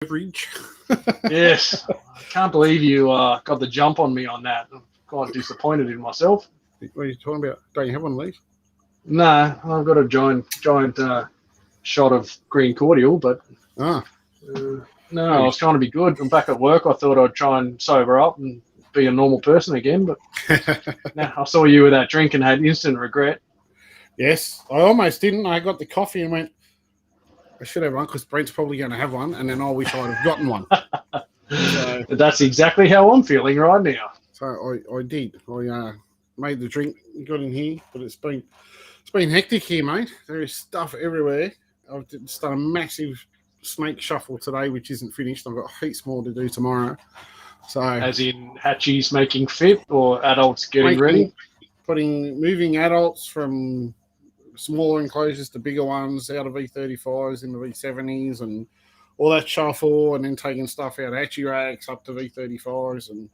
beverage. Yes, I can't believe you got the jump on me on that. I'm quite disappointed in myself. What are you talking about? Don't you have one of these? No, I've got a giant shot of green cordial, but no, I was trying to be good. I'm back at work. I thought I'd try and sober up and be a normal person again, but no, I saw you with that drink and had instant regret. Yes, I almost didn't. I got the coffee and went, I should have one because Brent's probably going to have one, and then I wish I'd have gotten one. So, that's exactly how I'm feeling right now. So I did. I made the drink, got in here, but it's been hectic here, mate. There is stuff everywhere. I've just done a massive snake shuffle today, which isn't finished. I've got heaps more to do tomorrow. So, as in hatchies making fit or adults getting ready? Moving adults from smaller enclosures to bigger ones, out of V35s into V70s and all that shuffle, and then taking stuff out of hatchie racks up to V35s and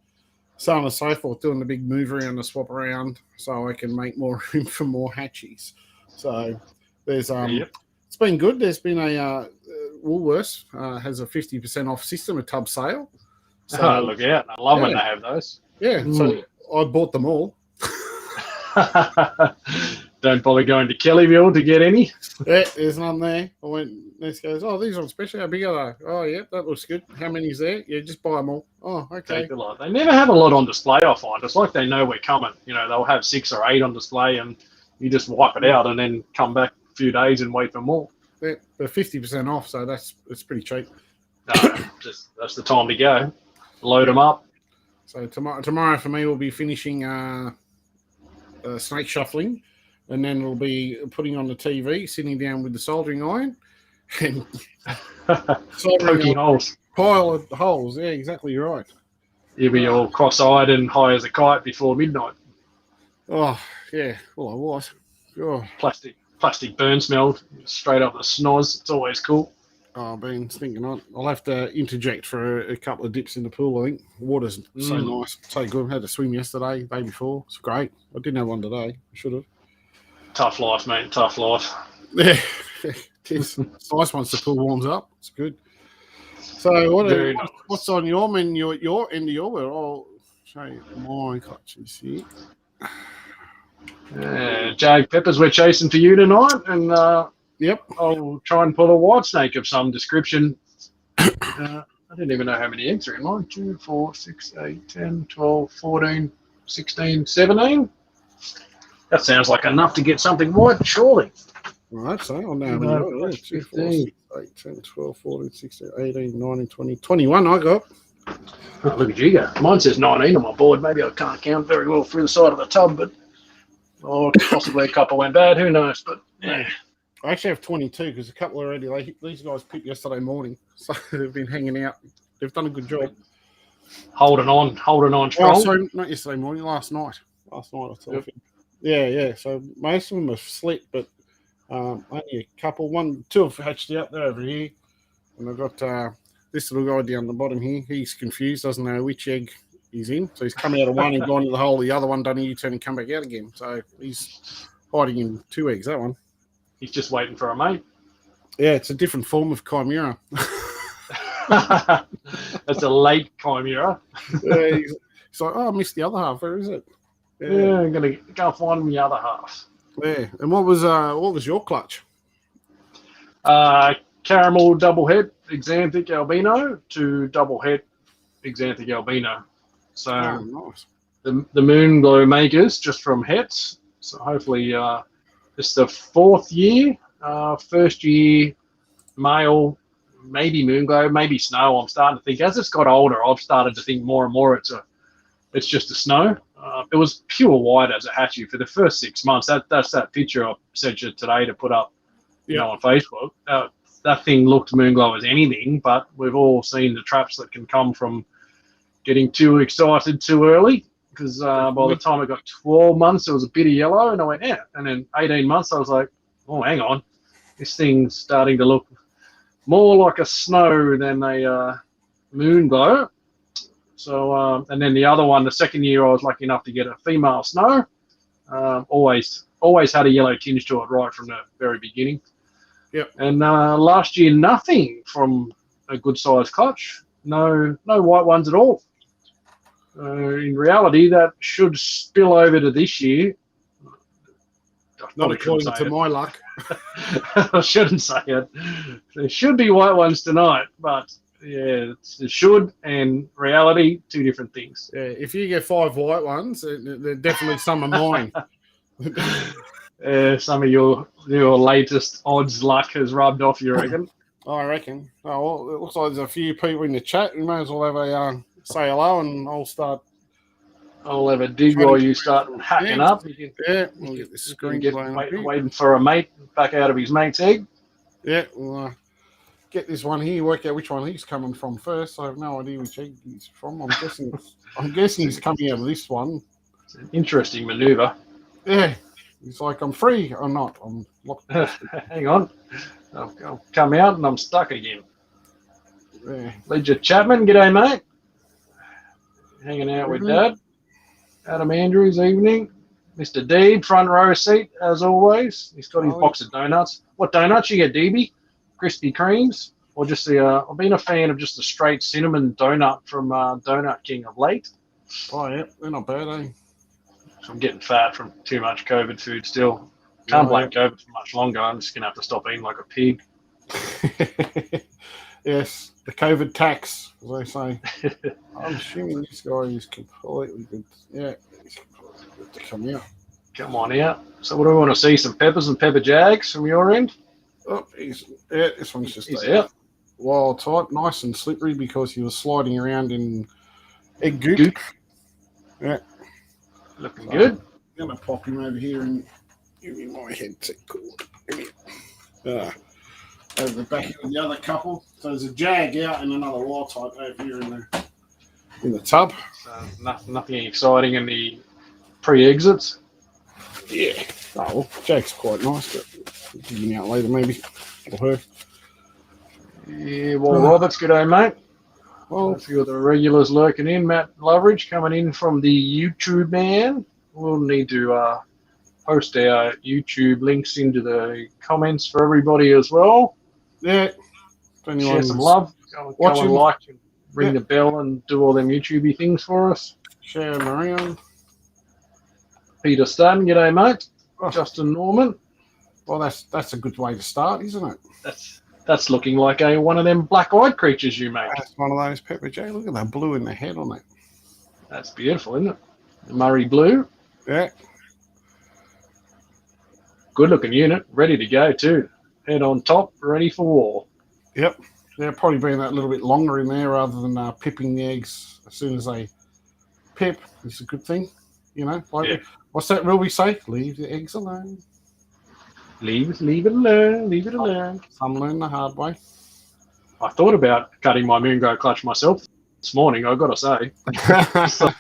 so on and so forth, doing the big move around, the swap around, so I can make more room for more hatchies. So there's It's been good. There's been a Woolworths has a 50% off system, a tub sale. So look out! I love when they have those. Yeah, so I bought them all. Don't bother going to Kellyville to get any. Yeah, there's none there. I went, this goes, oh, these are on special. How big are they? Oh, yeah, that looks good. How many's there? Yeah, just buy them all. Oh, okay. Take a lot. They never have a lot on display, I find. It's like they know we're coming. You know, they'll have 6 or 8 on display and you just wipe it out and then come back a few days and wait for more. They're 50% off, so it's pretty cheap. No, that's the time to go. Load them up. So tomorrow for me will be finishing snake shuffling, and then we'll be putting on the TV, sitting down with the soldering iron, and poking holes. Pile of holes. Yeah, exactly right. You'll be all cross-eyed and high as a kite before midnight. Oh yeah, well I was. Oh. Plastic burn smell straight up the snoz. It's always cool. Oh, I've been thinking I'll have to interject for a couple of dips in the pool, I think. The water's so nice, so good. I had to swim yesterday, day before. It's great. I didn't have one today. I should have. Tough life, mate. Tough life. Yeah, it's nice once the pool warms up. It's good. So what's on your menu at your end of your world? I'll show you my clutches here. Jag peppers we're chasing for you tonight, and yep, I'll try and pull a white snake of some description. I didn't even know how many eggs are in mine. 2, 4, 6, 8, 10, 12, 14, 16, 17. That sounds like enough to get something white, surely. Right, so I'll now 2, 4, 6, 8, 10, 12, 14, 16, 18, 19, 20, 21 I got. Oh, look at you go. Mine says 19 on my board. Maybe I can't count very well through the side of the tub, but possibly a couple went bad. Who knows? But yeah. I actually have 22 because a couple already. These guys picked yesterday morning, so they've been hanging out. They've done a good job. Holding on strong. Oh, sorry, not yesterday morning. Last night I thought. Yep. Yeah. So most of them have slit, but only a couple. 2 have hatched out. They're over here, and I've got this little guy down the bottom here. He's confused, doesn't know which egg he's in. So he's come out of one and gone to the hole. The other one done a U-turn and come back out again. So he's hiding in 2 eggs. That one. He's just waiting for a mate. Yeah, it's a different form of chimera. That's a late chimera. Yeah, he's like, oh, I missed the other half. Where is it? Yeah, I'm gonna go find the other half. Yeah, and what was your clutch? Caramel double het Xanthic albino to double het Xanthic albino. So nice. The Moonglow makers just from hets. So hopefully. It's the 4th year, 1st year male, maybe Moonglow, maybe snow. I'm starting to think as it's got older, I've started to think more and more it's just a snow. It was pure white as a hatchie for the first 6 months. That's that picture I sent you today to put up, on Facebook. That thing looked Moonglow as anything, but we've all seen the traps that can come from getting too excited too early. Because by the time I got 12 months, it was a bit of yellow, and I went, yeah. And then 18 months, I was like, oh, hang on. This thing's starting to look more like a snow than a Moonglow. So, and then the other one, the 2nd year, I was lucky enough to get a female snow. Always had a yellow tinge to it right from the very beginning. Yep. And last year, nothing from a good sized clutch. No white ones at all. In reality, that should spill over to this year. Not according to my luck. I shouldn't say it. There should be white ones tonight, but yeah, it should and reality, two different things. Yeah, if you get 5 white ones, they're definitely some of mine. Some of your latest odds luck has rubbed off, you reckon? I reckon. Oh, well, it looks like there's a few people in the chat. We may as well have a say hello, and I'll have a dig while you start hacking up. Yeah, we'll get this screen waiting for a mate back out of his mate's egg. Yeah, we'll get this one here. Work out which one he's coming from first. I have no idea which egg he's from. I'm guessing he's coming out of this one. It's an interesting manoeuvre. Yeah, he's like, I'm free or not. I'm locked. Hang on, I'll come out and I'm stuck again. Yeah. Ledger Chapman, g'day mate. Hanging out with Dad. Adam Andrews, evening. Mr. Deeb, front row seat, as always. He's got his box of donuts. What donuts you get, Deeby? Krispy Kremes? Or just I've been a fan of just a straight cinnamon donut from Donut King of late. Oh, yeah, they're not bad, eh? So I'm getting fat from too much COVID food still. Can't blame COVID for much longer. I'm just going to have to stop eating like a pig. Yes, the COVID tax, as they say. I'm assuming this guy is completely good. Yeah, he's completely good to come out. Come on out. So what do we want to see? Some peppers and pepper jags from your end? Oh, this one's just out. Wild type, nice and slippery because he was sliding around in egg goop. Yeah. Looking good. I'm going to pop him over here and give me my headset. Cool. Over the back of the other couple. So there's a jag out and another wild type over here in the tub. So nothing exciting in the pre-exits. Yeah. Oh, well, jag's quite nice, but we'll dig him out later maybe. Or her. Yeah, well, Roberts, g'day, mate. Well, a few of the regulars lurking in. Matt Loveridge coming in from the YouTube man. We'll need to post our YouTube links into the comments for everybody as well. Yeah. Share some love. Go and like and ring the bell and do all them YouTubey things for us. Share them around. Peter Stan, g'day, mate. Oh. Justin Norman. Well, that's a good way to start, isn't it? That's looking like one of them black-eyed creatures you make. That's one of those Pepper Jag. Look at that blue in the head on it. That's beautiful, isn't it? The Murray blue. Yeah. Good-looking unit. Ready to go, too. Head on top, ready for war. Yep. They're probably being that little bit longer in there rather than pipping the eggs as soon as they pip. It's a good thing. You know, like what's that rule we say? Leave the eggs alone. Leave it alone. Leave it alone. Some learn the hard way. I thought about cutting my Moonglow clutch myself this morning, I've got to say. So,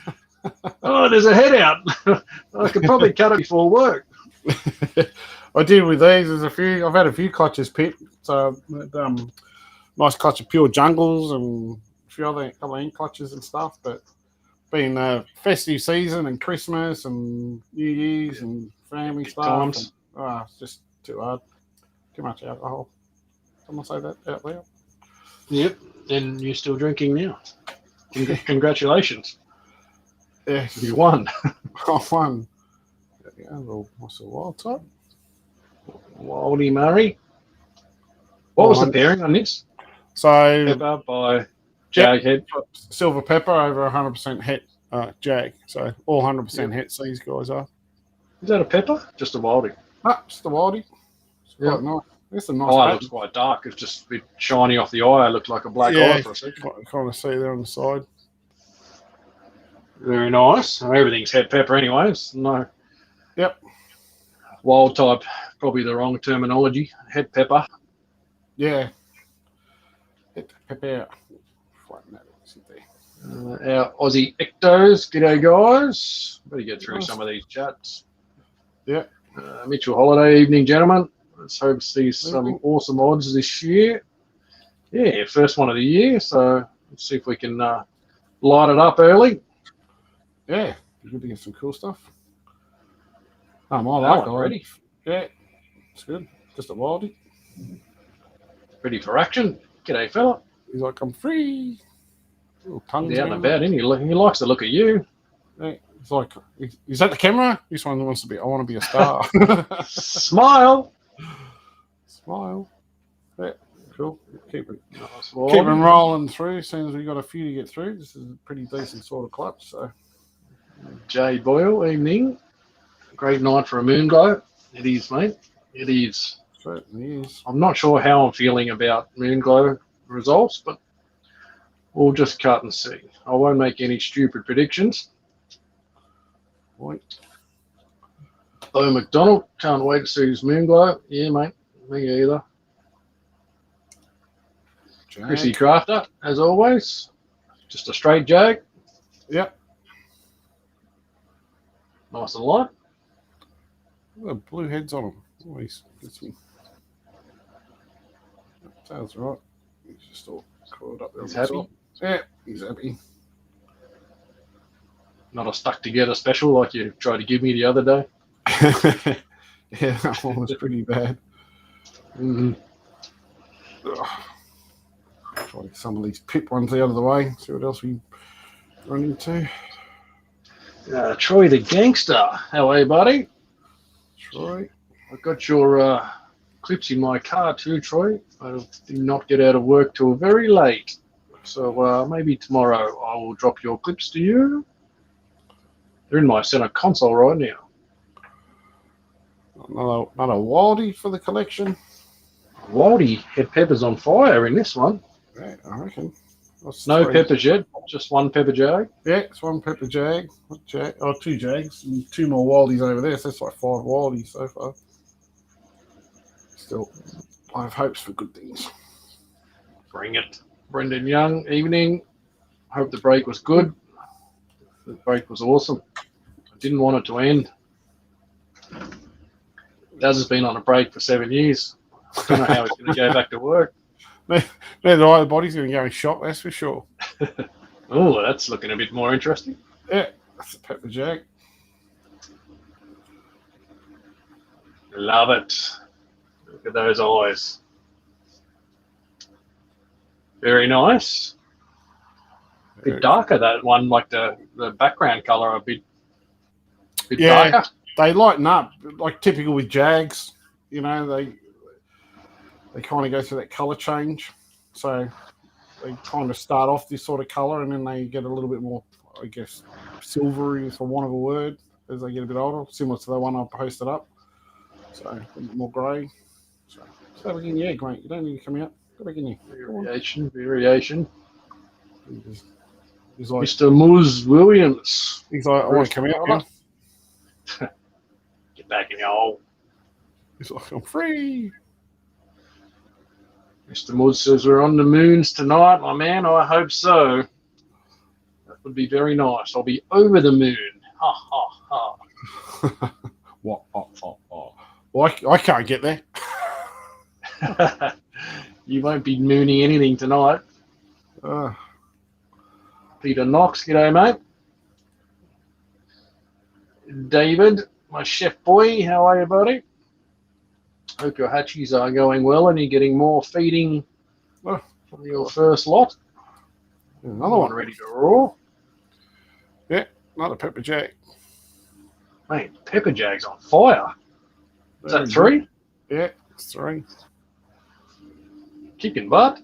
there's a head out. I could probably cut it before work. I did with these. I've had a few clutches picked. So, nice clutch of pure jungles and a few other ink clutches and stuff. But being festive season and Christmas and New Year's and family stuff. It's just too hard. Too much alcohol. Someone say that out loud? Yep. And you're still drinking now. Congratulations. Yes. You won. I won. Yeah, what's the wild type? Wildy Murray. What was the pairing on this? So Pepper by Jag head. Silver pepper over 100% het Jag. So all 100% hets these guys are. Is that a pepper? Just a Wildy. Just the Wildy. It's quite nice. It's a nice eye looks quite dark. It's just a bit shiny off the eye. It looked like a black eye for a second. Kind of see there on the side. Very nice. Everything's head pepper anyways. No. Yep. Wild type, probably the wrong terminology. Head pepper. Yeah. Head pepper. Our Aussie Ectos. G'day, guys. Better get through some of these chats. Yeah. Mitchell Holiday, evening, gentlemen. Let's hope to see some awesome odds this year. Yeah, first one of the year. So let's see if we can light it up early. Yeah, good to get some cool stuff. My that one ready. Yeah, it's good. Just a Wildy. Ready for action. G'day, fella. He's like, I'm free. Little tongues He's out and out. about, isn't he? He likes to look at you. Yeah, it's like, is that the camera? This one wants to be, I want to be a star. Smile. Smile. Yeah, cool. Keep Nice them rolling through. As soon as we got a few to get through, this is a pretty decent sort of clutch. So, Jay Boyle, evening. Great night for a Moonglow. It is, mate. It is. certainly is. I'm not sure how I'm feeling about Moonglow results, but we'll just cut and see. I won't make any stupid predictions. Right. Bo McDonald, can't wait to see his Moonglow. Yeah, mate. Me either. Chrissy Crafter, as always. Just a straight jag. Yep. Nice and light. The blue heads on him. Always gets me. Sounds right. He's just all curled up there. He's happy. Top. Yeah, he's happy. Not a stuck together special like you tried to give me the other day. Yeah, that one was pretty bad. Mm-hmm. Try to get some of these pip ones out of the way. See what else we run into. Troy the Gangster. How are you, buddy? Troy. I've got your clips in my car too, Troy. I did not get out of work till very late. So maybe tomorrow I will drop your clips to you. They're in my center console right now. Another Wildie for the collection. Waldy had peppers on fire in this one. Yeah, I reckon. That's No three. Pepper Jag, just one Pepper Jag. Yeah, it's one Pepper Jag. Two Jags and two more Wildies over there. So that's like 5 Wildies so far. Still, I have hopes for good things. Bring it. Brendan Young, evening. Hope the break was good. The break was awesome. I didn't want it to end. Daz has been on a break for 7 years. I don't know how he's going to go back to work. The body's going to go in shock, that's for sure. Oh, that's looking a bit more interesting. Yeah, that's a Pepper Jag. Love it. Look at those eyes. Very nice. A bit darker, that one, like the background colour a bit darker. They lighten up, like typical with Jags. You know, they kind of go through that colour change. So they kind of start off this sort of colour and then they get a little bit more, I guess, silvery, for want of a word, as they get a bit older, similar to the one I posted up. So a bit more grey. So have again, yeah, great. You don't need to come out. Go back in here. Variation. He's like, Mr. Moose Williams. he's like, I want to come out. Yeah. Get back in your hole. He's like, I'm free. Mr. Moose says we're on the moons tonight, my man. I hope so. That would be very nice. I'll be over the moon. Ha, ha, ha. What? Well, I can't get there. You won't be mooning anything tonight. Peter Knox, g'day, mate. David, my chef boy, how are you, buddy? Hope your hatchies are going well and you're getting more feeding from your first lot. Another one ready to raw. Yeah, another Pepper Jag. Mate, Pepper Jag's on fire. Is that 3? Yeah, it's 3. Kicking butt.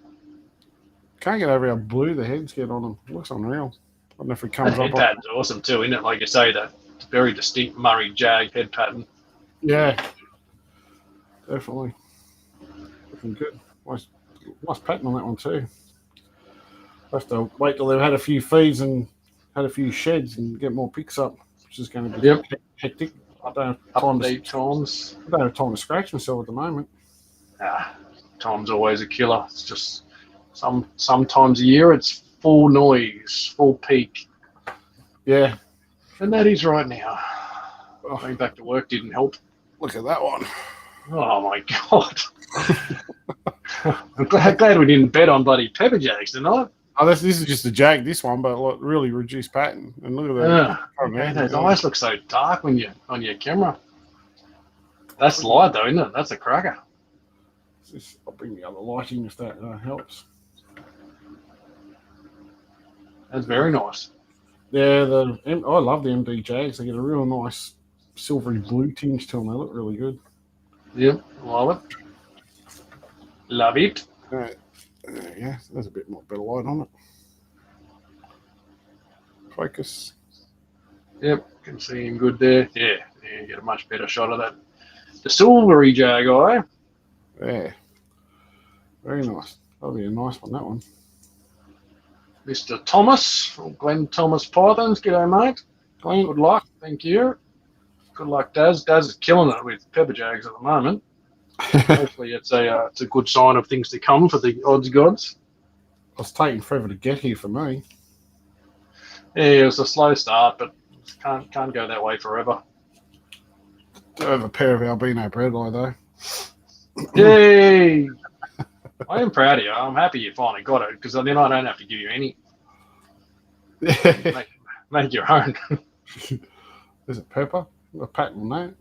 Can't get over how blue the heads get on them. It looks unreal. I don't know if it comes That up. head pattern's awesome too, isn't it? Like you say, that very distinct Murray Jag head pattern. Yeah, definitely. Looking good. Nice pattern on that one too. I have to wait till they've had a few feeds and had a few sheds and get more picks up, which is going to be hectic. I don't have time to scratch myself at the moment. Time's always a killer. It's just sometimes a year it's full noise, full peak. Yeah. And that is right now. Going back to work didn't help. Look at that one. Oh my God. I'm glad we didn't bet on bloody Pepper Jags tonight. Oh, this is just a Jag, this one, but like really reduced pattern. And look at that. Those eyes look so dark when you're on your camera. That's light though, isn't it? That's a cracker. I'll bring the other lighting if that helps. That's very nice. Yeah, I love the MD Jags. They get a real nice silvery blue tinge to them. They look really good. Yep, love it. Love it. Yeah, there's a bit more better light on it. Focus. Yep, can see him good there. Yeah, get a much better shot of that. The silvery jag eye. Yeah, very nice. That'll be a nice one, that one. Mr. Thomas from Glenn Thomas Pythons. G'day, mate. Glenn. Good luck. Thank you. Good luck, Daz. Daz is killing it with Pepper Jags at the moment. Hopefully it's a good sign of things to come for the odds gods. It's taking forever to get here for me. Yeah, it was a slow start, but can't go that way forever. Do have a pair of albino bread eye though. Yay! I am proud of you. I'm happy you finally got it, because then I don't have to give you any. Make your own. Is it pepper? A pattern on that.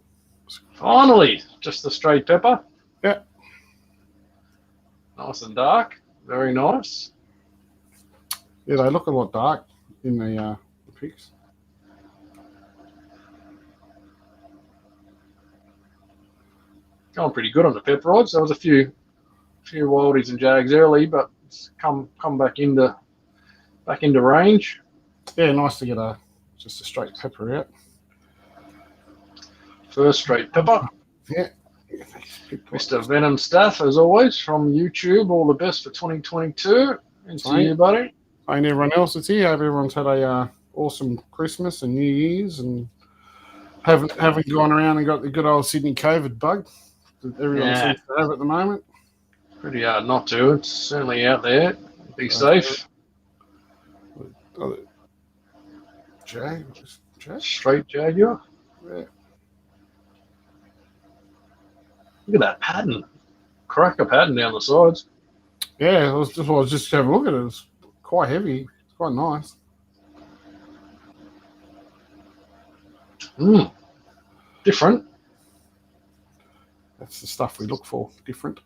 Finally, just the straight pepper. Yeah. Nice and dark. Very nice. Yeah, they look a lot dark in the pics. Going pretty good on the pepper rods. There was a few wildies and jags early, but it's come back into range. Yeah, nice to get just a straight pepper out. First straight pepper. Yeah. Mr. Venom Staff, as always, from YouTube. All the best for 2022. And to you, buddy. And everyone else that's here. Hope everyone's had a awesome Christmas and New Year's and haven't gone around and got the good old Sydney COVID bug that everyone seems to have at the moment. Pretty hard not to. It's certainly out there. Be safe. Jag? Straight Jaguar. Yeah. Look at that pattern. Cracker pattern down the sides. Yeah, I was just having a look at it. It's quite heavy. It's quite nice. Different. That's the stuff we look for. Different.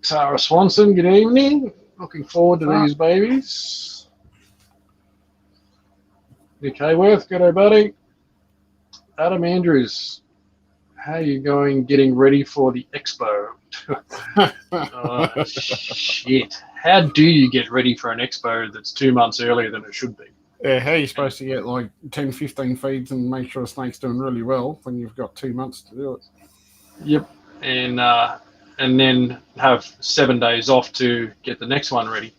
Tara Swanson, good evening. Looking forward to these babies. Nick Hayworth, g'day, buddy. Adam Andrews, how are you going getting ready for the expo? Oh, shit. How do you get ready for an expo that's 2 months earlier than it should be? Yeah, how are you supposed to get like 10, 15 feeds and make sure a snake's doing really well when you've got 2 months to do it? Yep. And then have 7 days off to get the next one ready.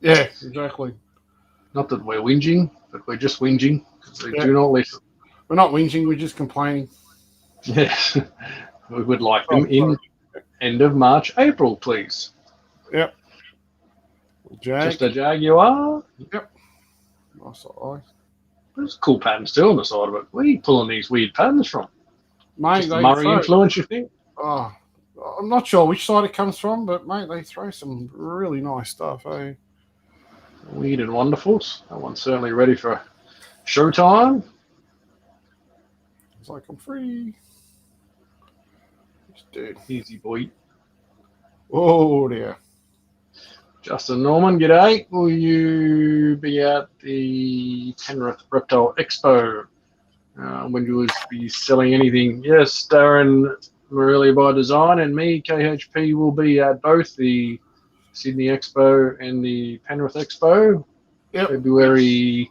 Yeah, exactly. Not that we're whinging, but we're just whinging because they do not listen. We're not whinging, we're just complaining. Yeah. We would like them in end of March, April, please. Yep. Jag. Just a Jaguar. Yep. Nice eye. There's cool patterns still on the side of it. Where are you pulling these weird patterns from? Mate, just the Murray influence, you think? Oh, I'm not sure which side it comes from, but mate, they throw some really nice stuff, eh? Weird and wonderfuls. That one's certainly ready for showtime. It's like I'm free. Dude. Easy boy. Oh dear. Justin Norman, g'day. Will you be at the Penrith Reptile Expo? When you will be selling anything? Yes, Darren Morelia by Design and me, KHP, will be at both the Sydney Expo and the Penrith Expo. Yep. February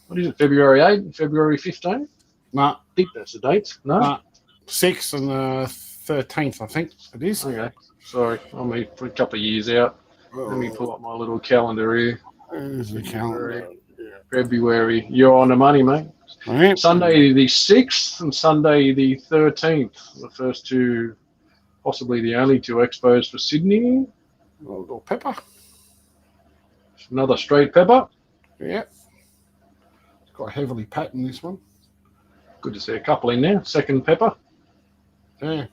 8th, February 15th? Nah. I think that's the dates. No? Nah. 6th and 13th, I think it is. Okay. Sorry, I'm a couple of years out. Let me pull up my little calendar here. There's the calendar. February. You're on the money, mate. Right. Sunday the 6th and Sunday the 13th. The first two, possibly the only two expos for Sydney. A little pepper. Another straight pepper. Yeah. It's quite heavily patterned, this one. Good to see a couple in there. Second pepper. Yeah.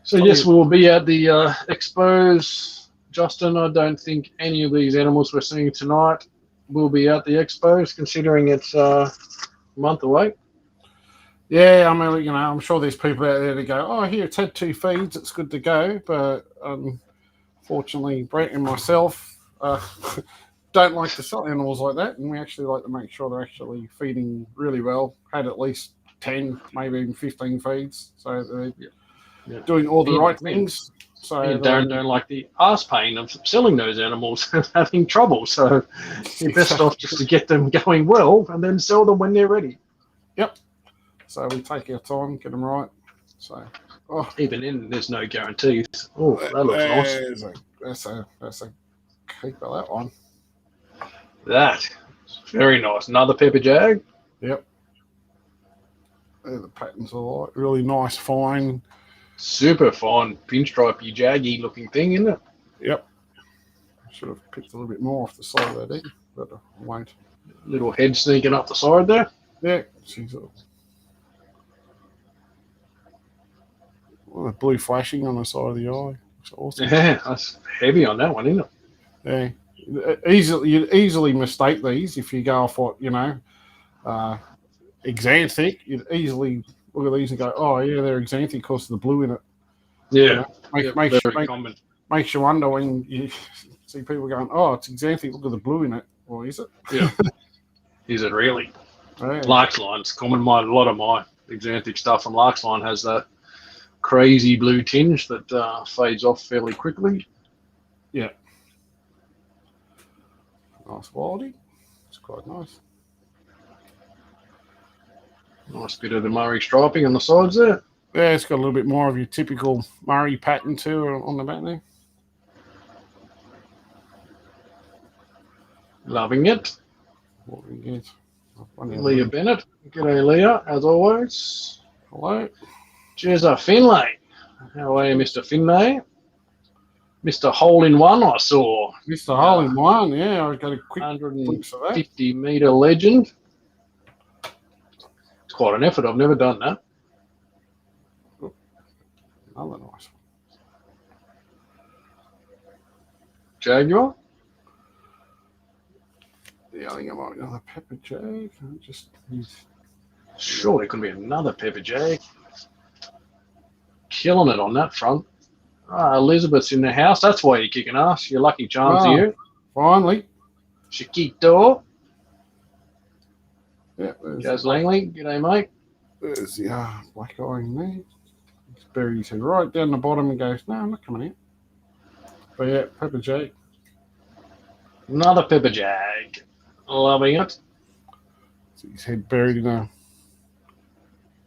So yes, we will be at the expos. Justin, I don't think any of these animals we're seeing tonight will be at the expos, considering it's a month away. Yeah, I mean, I'm sure there's people out there that go, oh, here, it's had 2 feeds, it's good to go. But Fortunately, Brent and myself don't like to sell animals like that, and we actually like to make sure they're actually feeding really well. Had at least 10, maybe even 15 feeds, so they're doing all the right things. So and don't like the arse pain of selling those animals and having trouble. So you're best off just to get them going well and then sell them when they're ready. Yep. So we take our time, get them right. So even then, there's no guarantees. Oh, that looks nice. That's a keeper, that one. That very nice. Another Pepper Jag. Yep. The patterns are like really nice, fine. Super fine, pinstripey, jaggy looking thing, isn't it? Yep. I should have picked a little bit more off the side of that egg, but I won't. Little head sneaking up the side there. Yeah. She's the blue flashing on the side of the eye. It's awesome. Yeah, that's heavy on that one, isn't it? Yeah. You'd easily mistake these if you go off what, Xanthic. You'd easily look at these and go, oh, yeah, they're Xanthic because of the blue in it. Yeah. Makes you wonder when you see people going, oh, it's Xanthic, look at the blue in it. Well, is it? Yeah. Is it really? Yeah. Larksline's common. A lot of my Xanthic stuff from Larksline has that crazy blue tinge that fades off fairly quickly. Yeah. Nice quality. It's quite nice. Nice bit of the Murray striping on the sides there. Yeah, it's got a little bit more of your typical Murray pattern too on the back there. Loving it. What we get? Leah Bennett. G'day, Leah, as always. Hello. Jezza Finlay. How are you, Mr. Finlay? Mr. Hole in One, I saw. Mr. Hole in One, yeah. I got a quick 150 metre legend. It's quite an effort. I've never done that. Another nice one. Jaguar? Yeah, I think I might be another Pepper Jag. Sure, there could be another Pepper Jag. Killing it on that front. Elizabeth's in the house. That's why you're kicking ass. You're lucky charms here. Finally. Chiquito. Yeah. Jazz Langley. G'day, mate. There's the black eye in there. He's buried his head right down the bottom and goes, no, I'm not coming in. But yeah, Pepper Jag. Another Pepper Jag. Loving it. His head buried in a...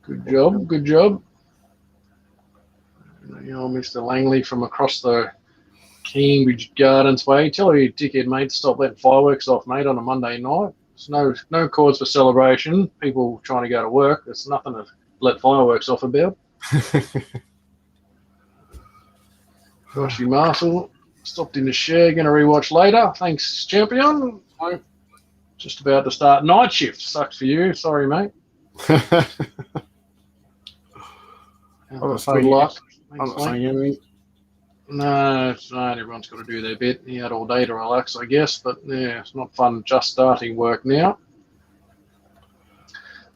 Good job, good job. Mr. Langley from across the Cambridge Gardens way. Tell your dickhead, mate, to stop letting fireworks off, mate, on a Monday night. There's no cause for celebration. People trying to go to work. There's nothing to let fireworks off about. Joshy Marshall stopped in the share. Going to rewatch later. Thanks, champion. Just about to start night shift. Sucks for you. Sorry, mate. Good luck. I'm not saying anything. No, it's not. Everyone's got to do their bit. He had all day to relax, I guess. But yeah, it's not fun just starting work now.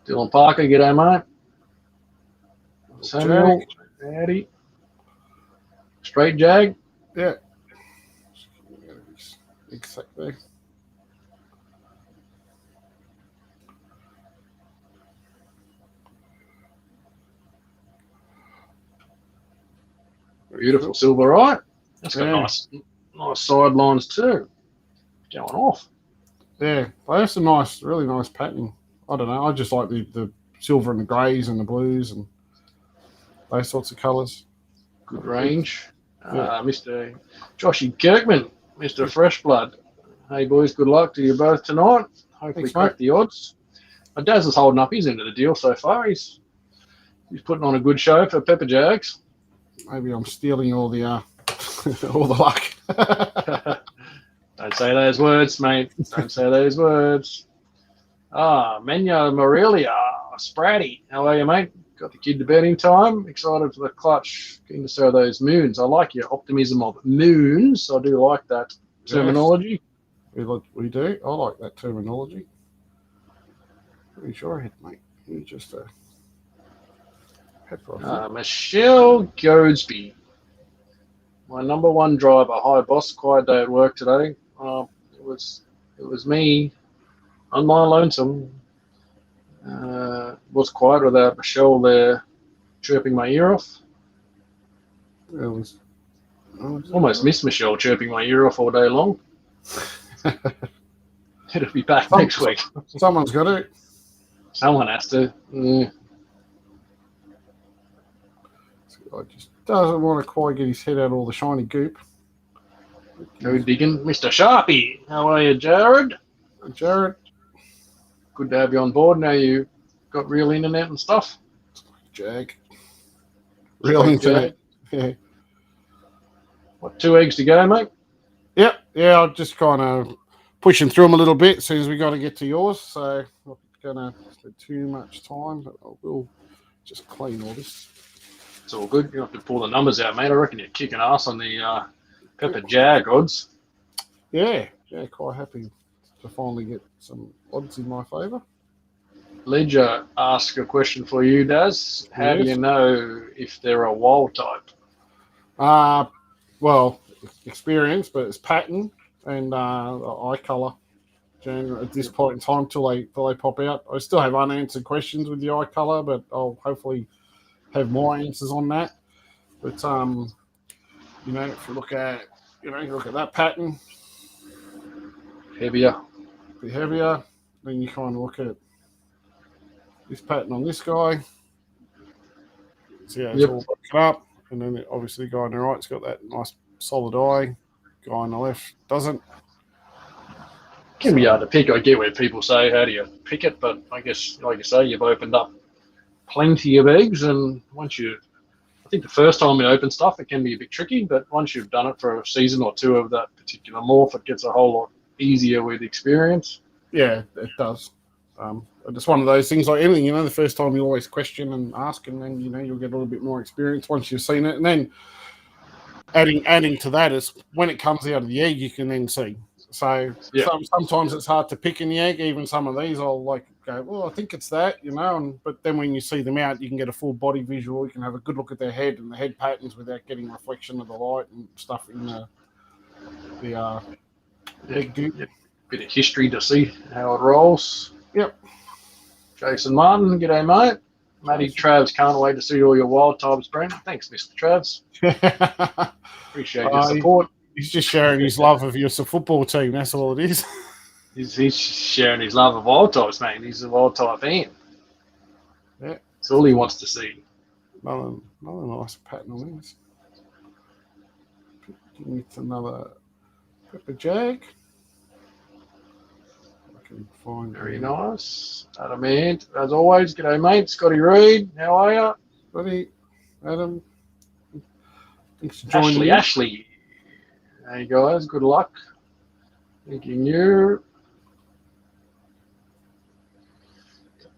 Dylan Parker, g'day, mate. Samuel, howdy. Straight Jag. Yeah. Exactly. Beautiful silver eye. That's got nice sidelines too. Going off. Yeah, that's a nice, really nice pattern. I don't know. I just like the silver and the greys and the blues and those sorts of colours. Good range. Mr. Joshy Kirkman, Mr. Fresh Blood. Hey boys, good luck to you both tonight. Hopefully crack the odds. Daz is holding up his end of the deal so far. He's putting on a good show for Pepper Jags. Maybe I'm stealing all the all the luck. Don't say those words, mate. Don't say those words. Menya Morelia, Spratty. How are you, mate? Got the kid to bed in time. Excited for the clutch. Keen to see those moons. I like your optimism of moons. I do like that terminology. Yes, we do. I like that terminology. Pretty sure I had, mate. You just Michelle Goadsby. my number one driver. Hi, boss. Quiet day at work today. It was me on my lonesome. Was quiet without Michelle there chirping my ear off. It was Almost missed Michelle chirping my ear off all day long. It'll be back next week. Someone's got it. Someone has to. I just doesn't want to quite get his head out of all the shiny goop. Go digging. Mr. Sharpie. How are you, Jared? Jared. Good to have you on board. Now you got real internet and stuff. Jag. Real internet. Yeah. What, 2 eggs to go, mate? Yep. Yeah, I'm just kind of pushing through them a little bit as soon as we got to get to yours. So I'm not going to spend too much time, but I will just clean all this. It's all good. You have to pull the numbers out, mate. I reckon you're kicking ass on the Pepper Jag odds. Yeah, quite happy to finally get some odds in my favour. Ledger ask a question for you, Daz. How do you know if they're a wild type? Well, experience, but it's pattern and eye colour. At this point in time, till they pop out, I still have unanswered questions with the eye colour, but I'll hopefully have more answers on that. But if you look at that pattern, Heavier. a bit heavier. Then you kind of look at this pattern on this guy. See how it's all broken up. And then obviously the guy on the right's got that nice solid eye. Guy on the left doesn't. Can be hard to pick. I get where people say, how do you pick it? But I guess, like you say, you've opened up plenty of eggs. And I think the first time you open stuff, it can be a bit tricky. But once you've done it for a season or two of that particular morph, it gets a whole lot easier with experience. Yeah, it does. It's one of those things like anything, the first time you always question and ask, and then, you'll get a little bit more experience once you've seen it. And then adding to that is when it comes out of the egg, you can then see. So sometimes it's hard to pick in the egg. Even some of these I'll go, well, I think it's that, but then when you see them out, you can get a full body visual. You can have a good look at their head and the head patterns without getting reflection of the light and stuff in the egg goop. Bit of history to see how it rolls. Yep. Jason Martin, g'day, mate. Matty Travs, can't wait to see all your wild types, Brent. Thanks, Mr. Travs. Appreciate your support. He's just sharing his love of your football team. That's all it is. He's sharing his love of wild types, mate. He's a wild type fan. Yeah. That's all he wants to see. Another nice pattern on this. It's another Pepper Jag. Very nice. Adam Ant, as always. G'day, mate. Scotty Reed, how are you? Scotty, Adam. Thanks for joining Ashley. Hey, guys. Good luck. Thanking you.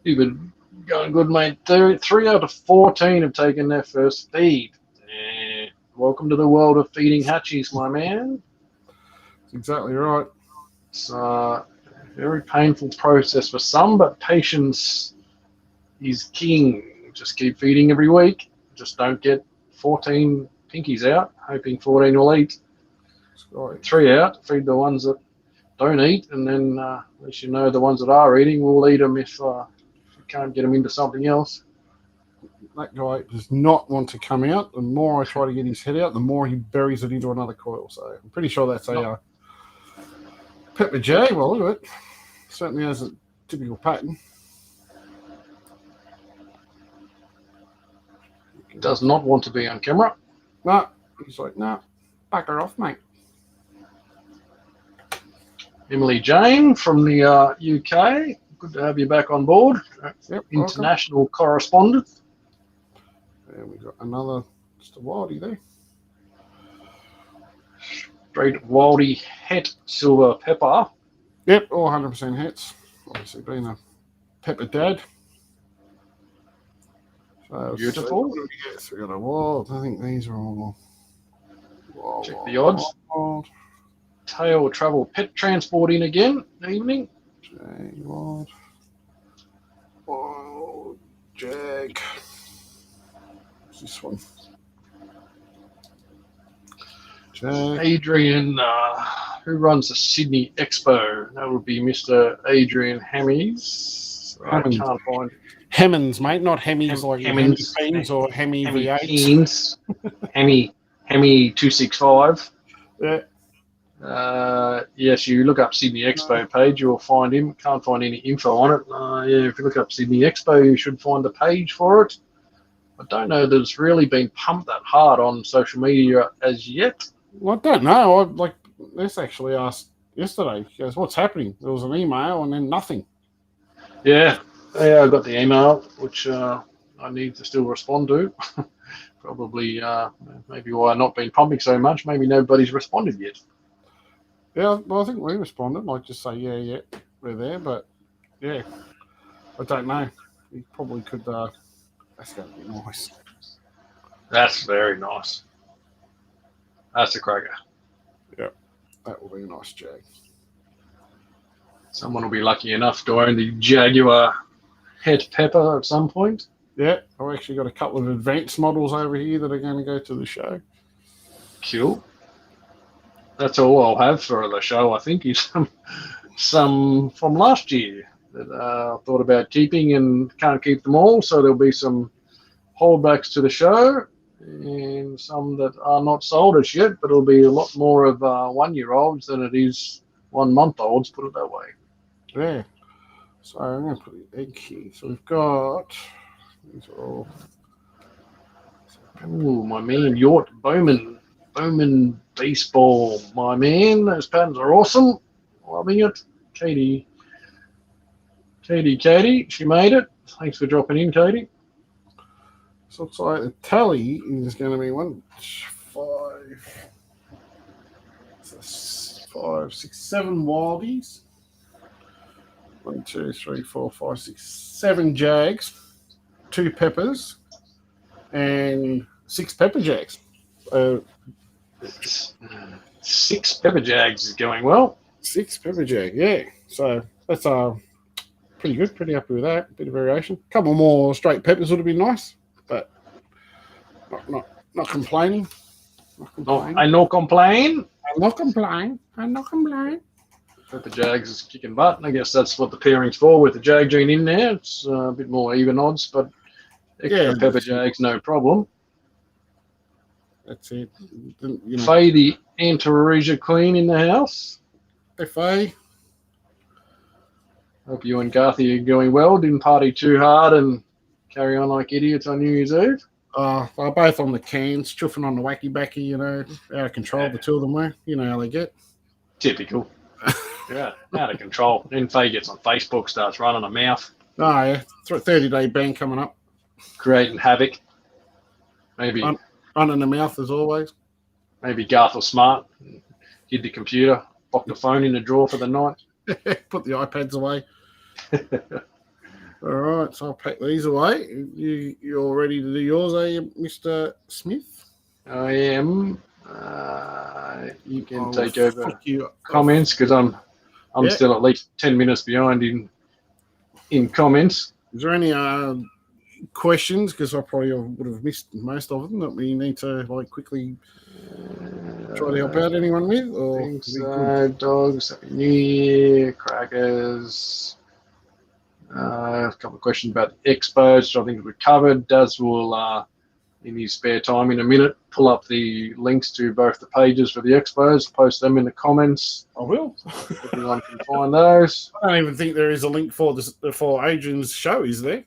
You've been going good, mate. 3 out of 14 have taken their first feed. Welcome to the world of feeding hatchies, my man. That's exactly right. It's very painful process for some, but patience is king. Just keep feeding every week. Just don't get 14 pinkies out, hoping 14 will eat. 3 out, feed the ones that don't eat, and then at least the ones that are eating will eat them if you can't get them into something else. That guy does not want to come out. The more I try to get his head out, the more he buries it into another coil. So I'm pretty sure that's a Pepper Jag. Well, look at it. Certainly has a typical pattern. Does not want to be on camera. No, he's like, no, back her off, mate. Emily Jane from the UK. Good to have you back on board. Yep, international correspondent. And we've got another, just a wildie there. Straight Wildy Het Silver Pepper. Yep, all 100% hits. Obviously being a Pepper dad. So beautiful. Yes, we got a wild. I think these are all wild. Check the odds. Wild. Tail Travel Pet Transport in again. Evening. Wild. Wild Jag. What's this one? Adrian, who runs the Sydney Expo? That would be Mr. Adrian Hemmies. I can't find Hemmings, mate, not Hemis like Hemmings. Hemi or Hemi Hemi V8. Keens. Hemi 265. Yeah. Yes, you look up Sydney Expo page, you'll find him. Can't find any info on it. Yeah, if you look up Sydney Expo, you should find the page for it. I don't know that it's really been pumped that hard on social media as yet. Well, I don't know. This actually asked yesterday. He goes, "What's happening?" There was an email and then nothing. Yeah, I got the email, which I need to still respond to. Probably, maybe why I've not been pumping so much. Maybe nobody's responded yet. Yeah, well, I think we responded. Like, just say, yeah, we're there. But, yeah, I don't know. He probably could. That's going to be nice. That's very nice. That's a cracker. Yeah, that will be a nice Jag. Someone will be lucky enough to own the Jaguar Het Pepper at some point. Yeah, I've actually got a couple of advanced models over here that are going to go to the show. Cool. That's all I'll have for the show, I think, is some from last year that I thought about keeping and can't keep them all. So there'll be some holdbacks to the show and some that are not sold as yet, but it'll be a lot more of 1-year-olds than it is 1-month-olds, put it that way. Yeah. So I'm going to put the egg here. So we've got... These are all... Ooh, my man, Yort Bowman Baseball, my man. Those patterns are awesome. Loving it. Katie, she made it. Thanks for dropping in, Katie. So it's like the tally is going to be 1, 5, 6, 7 wildies. 1, 2, 3, 4, 5, 6, 7 Jags, 2 Peppers, and 6 Pepper Jags. 6 Pepper Jags is going well. 6 Pepper Jag, yeah. So that's pretty good. Pretty happy with that. Bit of variation. A couple more straight peppers would have been nice, but not complaining. I no complain. I'm not complaining. Pepper Jags is kicking butt. I guess that's what the pairing's for with the Jag gene in there. It's a bit more even odds, but extra Pepper Jags, no problem. That's it. Faye, the Antaresia Queen in the house. Hey, Faye. Hope you and Garthy are going well. Didn't party too hard and carry on like idiots on New Year's Eve. They're both on the cans, chuffing on the wacky backy, out of control. The two of them were. You know how they get. Typical. Yeah, out of control. Then Faye gets on Facebook, starts running a mouth. Oh, yeah. 30-day ban coming up. Creating havoc. Maybe running the mouth as always. Maybe Garth was smart. Hid the computer, locked the phone in the drawer for the night. Put the iPads away. All right, so I'll pack these away. You're ready to do yours, are you, Mr. Smith? I am. You can take over comments because I'm still at least 10 minutes behind in comments. Is there any questions? Because I probably would have missed most of them that we need to quickly try to help out anyone with. Or dogs, Happy New Year, crackers. A couple of questions about the expos, which I think we covered. Daz will, in his spare time in a minute, pull up the links to both the pages for the expos, post them in the comments. I will. Everyone can find those. I don't even think there is a link for Adrian's show, is there?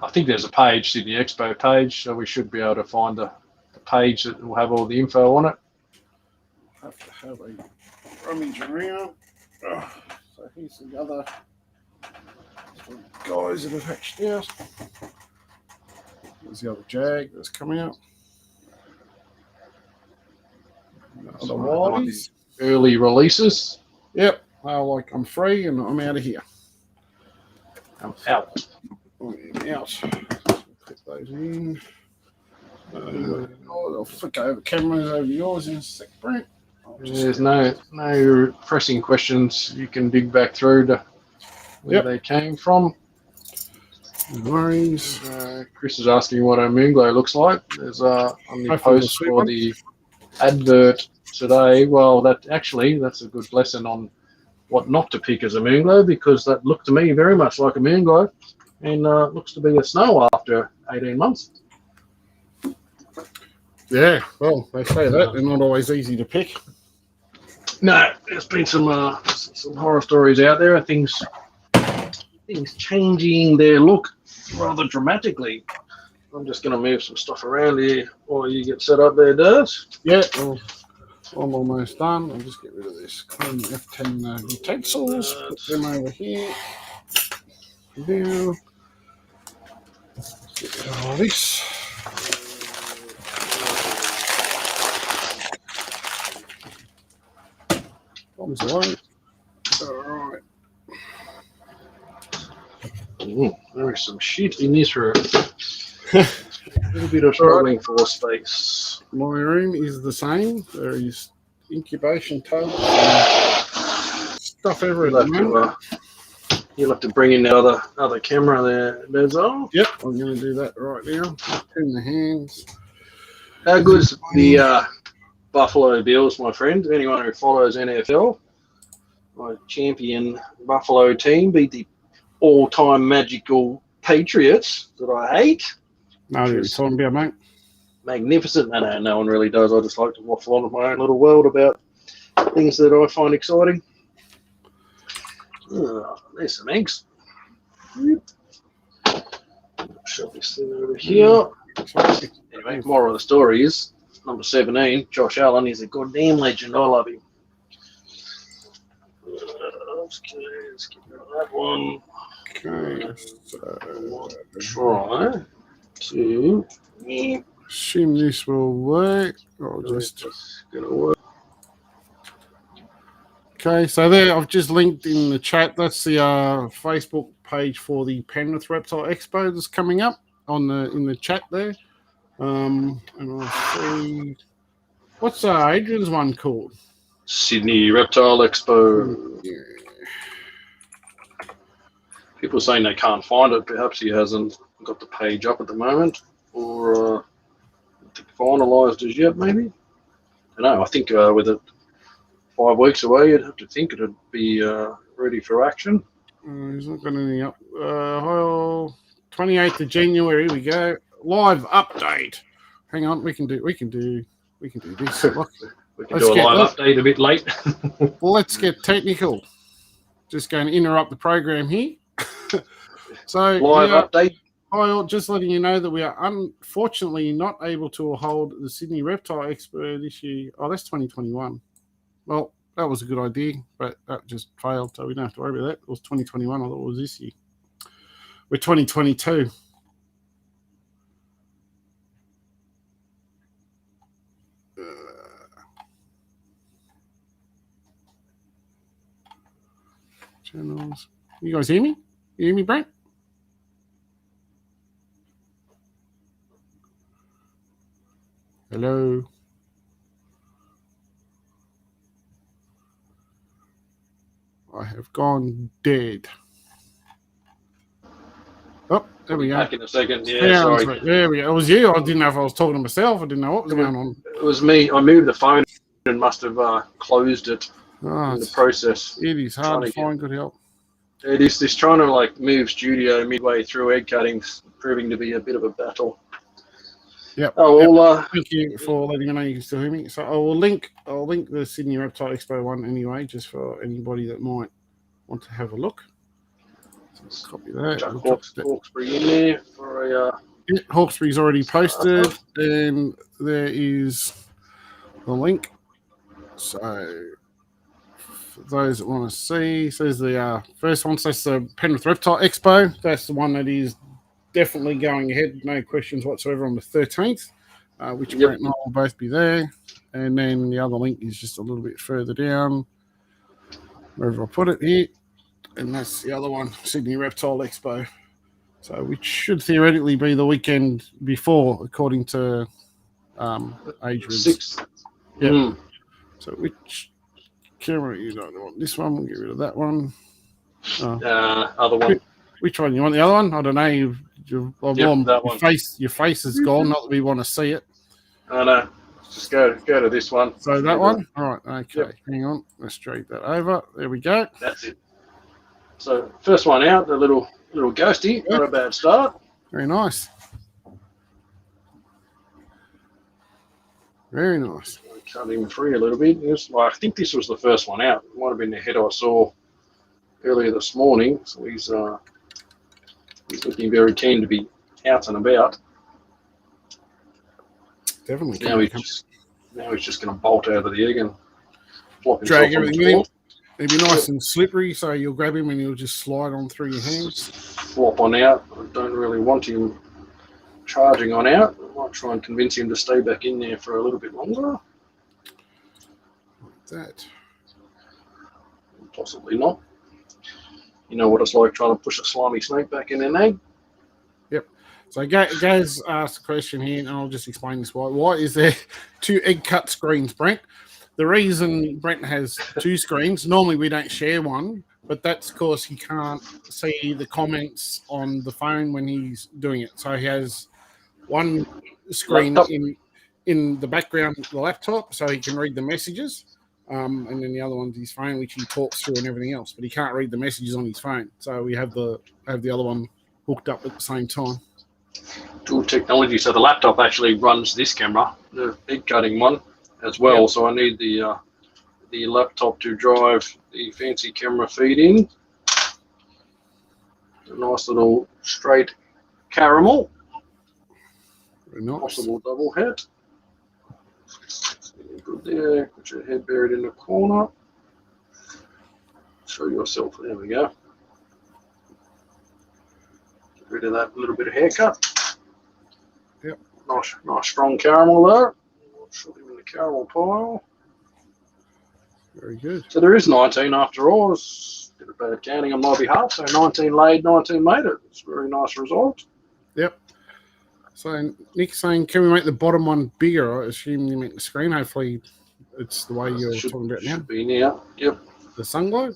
I think there's a page, Sydney Expo page, so we should be able to find the page that will have all the info on it. I have to have a rummage around. So here's the other guys that have hatched out. There's the other Jag that's coming out. Other wildies. Early releases. Yep. I'm free and I'm out of here. I'm out. I'm out. Put those in. I'll flick over cameras over yours in a sec, Brent. There's no pressing questions. You can dig back through to where they came from. No worries. Chris is asking what a Moonglow looks like. There's on the post for the advert today. Well, that's a good lesson on what not to pick as a moonglow, because that looked to me very much like a moonglow, and looks to be a snow after 18 months. Yeah, well, they say that they're not always easy to pick. No, there's been some horror stories out there of things changing their look rather dramatically. I'm just going to move some stuff around here while you get set up there, Daz. Yeah, well, I'm almost done. I'll just get rid of this clean F10 utensils. Put them over here. Now, get rid of all this. Bombs away. All right. There is some shit in this room. A little bit of struggling for space. My room is the same. There is incubation tables, stuff everywhere. You'll have to bring in the other camera there, Bezo. Yep, I'm going to do that right now. Turn the hands. How good's the Buffalo Bills, my friend? Anyone who follows NFL, my champion Buffalo team beat the all-time magical Patriots that I hate. No, what are you talking about, mate? Magnificent. No one really does. I just like to waffle on in my own little world about things that I find exciting. There's some eggs. Shove this thing over here. Anyway, moral of the story is number 17, Josh Allen, is a goddamn legend. I love him. Let's get rid of that one. Okay, Try to assume this will work. I'll just gonna work. Okay, so there I've just linked in the chat. That's the Facebook page for the Penrith Reptile Expo that's coming up in the chat there. And I'll see what's Adrian's one called? Sydney Reptile Expo. Yeah. People are saying they can't find it. Perhaps he hasn't got the page up at the moment, or finalised as yet, maybe. I don't know. I think with it 5 weeks away, you'd have to think it'd be ready for action. He's not got any up. 28th of January, we go. Live update. Hang on, we can do this. We can do a live update a bit late. Let's get technical. Just going to interrupt the program here. So live update. Just letting you know that we are unfortunately not able to hold the Sydney Reptile Expo this year. Oh, that's 2021. Well, that was a good idea, but that just failed, so we don't have to worry about that. It was 2021. I thought it was this year. We're 2022. Channels. You guys hear me? You hear me, Brent? Hello. I have gone dead. Oh, there we go. Back in a second. Yeah, sorry. There we go. It was you. I didn't know if I was talking to myself. I didn't know what was going on. It was me. I moved the phone and must have closed it in the process. It is hard to find good help. It is this trying to move studio midway through egg cuttings, proving to be a bit of a battle. Yep. Oh well. Thank you for letting me know you can still hear me. So I'll link the Sydney Reptile Expo one anyway, just for anybody that might want to have a look. So let's copy that. Hawkesbury in there for a. Yeah, Hawkesbury's already posted, and there is the link. So for those that want to see, says the first one. So that's the Penrith Reptile Expo. That's the one that is definitely going ahead, no questions whatsoever, on the 13th, which Brent and I will both be there. And then the other link is just a little bit further down, wherever I put it here. And that's the other one, Sydney Reptile Expo. So which should theoretically be the weekend before, according to Adrian's. 6th. Yeah. Mm. So which camera you don't want? This one, we'll get rid of that one. Other one. Which one? You want the other one? I don't know. Your face is gone. Not that we want to see it. I know. Just go to this one. So that one? All right, okay. Yep. Hang on. Let's drag that over. There we go. That's it. So first one out, the little ghosty. Yep. Not a bad start. Very nice. Very nice. Cut him free a little bit. I think this was the first one out. It might have been the head I saw earlier this morning. So he's looking very keen to be out and about. Definitely. Now he's just going to bolt out of the egg and flop himself Drag on the everything floor. in. It'll be nice and slippery, so you'll grab him and he'll just slide on through your hands. Flop on out. I don't really want him charging on out. I might try and convince him to stay back in there for a little bit longer. Like that. Possibly not. You know what it's like trying to push a slimy snake back in an egg. Yep. So Gaz asked a question here, and I'll just explain this why. Why is there 2 egg cut screens, Brent? The reason Brent has 2 screens, normally we don't share one, but that's because he can't see the comments on the phone when he's doing it. So he has one screen in the background of the laptop so he can read the messages, and then the other one's his phone, which he talks through and everything else, but he can't read the messages on his phone. So we have the other one hooked up at the same time. Dual technology. So the laptop actually runs this camera, the egg cutting one, as well. Yep. So I need the laptop to drive the fancy camera feed in. A nice little straight caramel. Very nice. Possible double head. Good there. Put your head buried in the corner. Show yourself. There we go. Get rid of that little bit of haircut. Yep. Nice strong caramel there. Shove him in the caramel pile. Very good. So there is 19 after all. It's a bit of bad counting on my behalf. So 19 laid, 19 made it. It's a very nice result. Yep. So Nick's saying, can we make the bottom one bigger? I assume you meant the screen. Hopefully it's the way you're talking about now. Should be now. Yep. The Moonglow?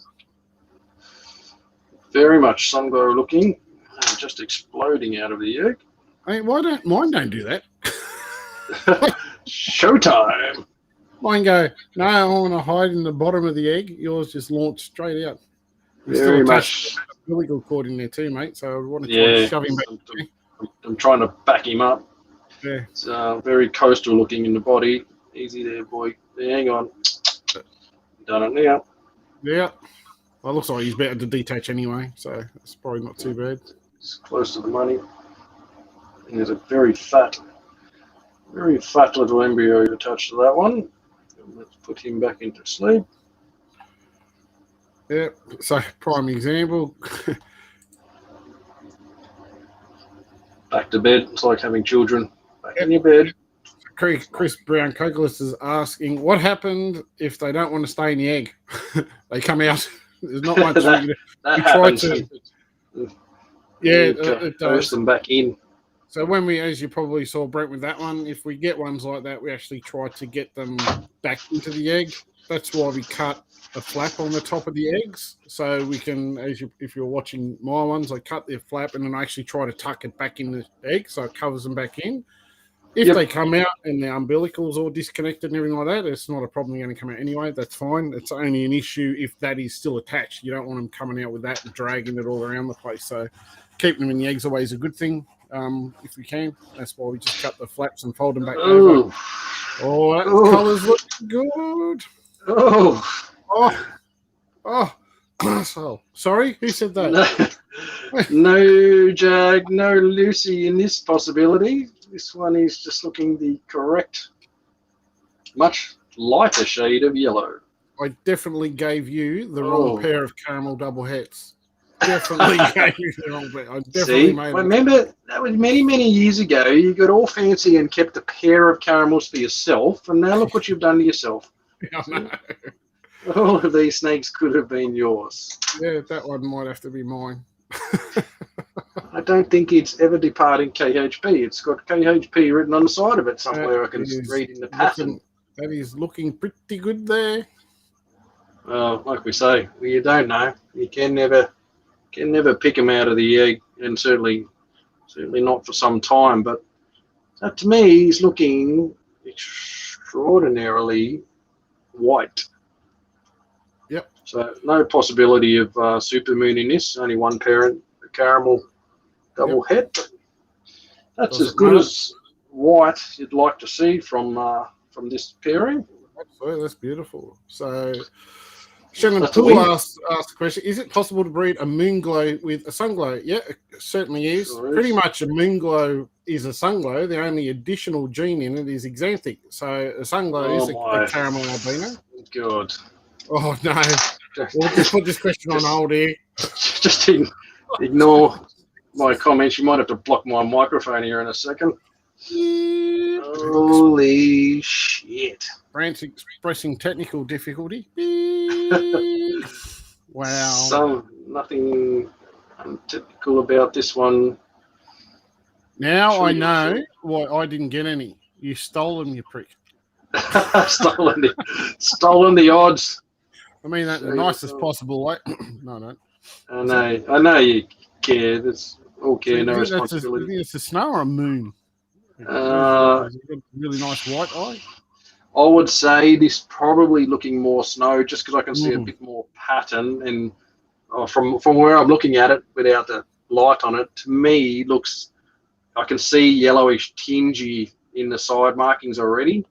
Very much Moonglow looking. Just exploding out of the egg. Hey, mine don't do that? Showtime. Mine go, no, I want to hide in the bottom of the egg. Yours just launched straight out. Very much. Umbilical cord in there too, mate. So I want to try and shove him back. I'm trying to back him up. Yeah. It's very coastal looking in the body. Easy there, boy. Hang on. Done it now. Yeah. Well, it looks like he's better to detach anyway, so it's probably not too bad. It's close to the money. And there's a very fat little embryo attached to that one. Let's put him back into sleep. Yeah. So prime example. Back to bed. It's like having children. Back in your bed. Chris Brown Cocolis is asking, what happened if they don't want to stay in the egg? They come out. There's not much. that happens. It does. Them back in. So when we, as you probably saw, Brent, with that one, if we get ones like that, we actually try to get them back into the egg. That's why we cut a flap on the top of the eggs. So we can, if you're watching my ones, I cut the flap and then I actually try to tuck it back in the egg so it covers them back in. If they come out and the umbilicals all disconnected and everything like that, it's not a problem. They're going to come out anyway. That's fine. It's only an issue if that is still attached. You don't want them coming out with that and dragging it all around the place. So keeping them in the eggs always a good thing. If we can, that's why we just cut the flaps and fold them back over. Oh, that colour's looking good. So sorry, who said that? No Jag, no Lucy in this possibility. This one is just looking the correct, much lighter shade of yellow. I definitely gave you the wrong pair of caramel double hats. Definitely gave you the wrong pair. I definitely made it. Remember, that was many, many years ago. You got all fancy and kept a pair of caramels for yourself, and now look what you've done to yourself. I know. All of these snakes could have been yours. Yeah, that one might have to be mine. I don't think it's ever departing KHP. It's got KHP written on the side of it somewhere. I can read in the pattern. That is looking pretty good there. Well, like we say, you don't know. You can never pick them out of the egg, and certainly not for some time. But to me, he's looking extraordinarily white. Yep. So no possibility of supermoon in this. Only one parent, a caramel double head. But that's Does as it good matter? as white you'd like to see from this pairing. Absolutely, that's beautiful. So, Shannon That's a Poole win. asked the question: is it possible to breed a Moonglow with a Sunglow? Yeah, it certainly is. Sure Pretty is. much a Moonglow is a Sunglow. The only additional gene in it is xanthic. So a Sunglow is a caramel albino. God. Oh no, we'll just put this question on hold here. Just ignore my comments. You might have to block my microphone here in a second. Holy shit. Brent's expressing technical difficulty. Wow. Nothing untypical about this one. Now I know why I didn't get any. You stole them, you prick. Stolen the odds. I mean that in the nicest possible way. No, I don't. I know you care. That's all care, no You responsibility. think it's a snow or a moon? Really nice white eye. I would say this probably looking more snow, just because I can see a bit more pattern, and from where I'm looking at it without the light on it, to me I can see yellowish tingy in the side markings already.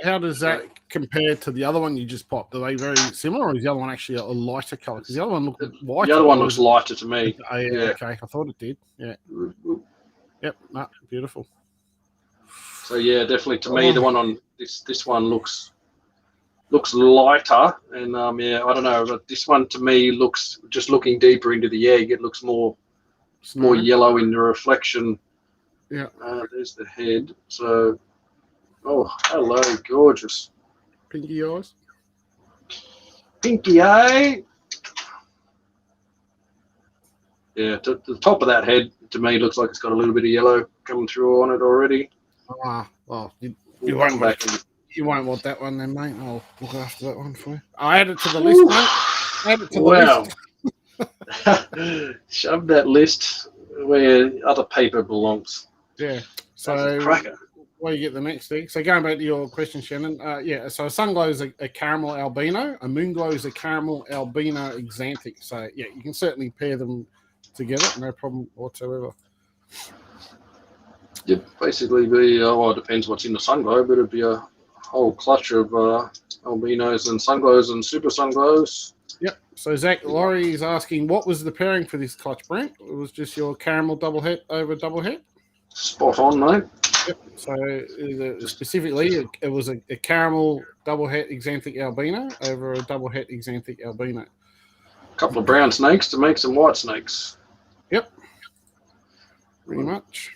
How does that compare to the other one you just popped? Are they very similar, or is the other one actually a lighter color? Because the other one looked white. The other one looks lighter to me. Yeah. Okay, I thought it did. Yeah. Yep. No, beautiful. So yeah, definitely to me the one on this one looks lighter, and yeah, I don't know, but this one to me looks, just looking deeper into the egg, it looks more yellow in the reflection. Yeah. There's the head. So, oh, hello, gorgeous. Pinky eyes. Pinky eye. Yeah, to the top of that head to me looks like it's got a little bit of yellow coming through on it already. Well, you won't want that one then, mate. I'll look after that one for you. I'll add it to the list, mate. Add it to the list. Shove that list where other paper belongs. Yeah. So where you get the next thing. So going back to your question, Shannon. Yeah. So a Sunglow is a caramel albino. A Moonglow is a caramel albino xanthic. So yeah, you can certainly pair them together, no problem whatsoever. It'd basically be, it depends what's in the Sunglow, but it'd be a whole clutch of albinos and Sunglows and super Sunglows. Yep. So Zach Laurie is asking, what was the pairing for this clutch, Brent? It was just your caramel double het over double het? Spot on, mate. Yep. So specifically, it was a caramel double het xanthic albino over a double het xanthic albino. A couple of brown snakes to make some white snakes. Yep. Pretty much.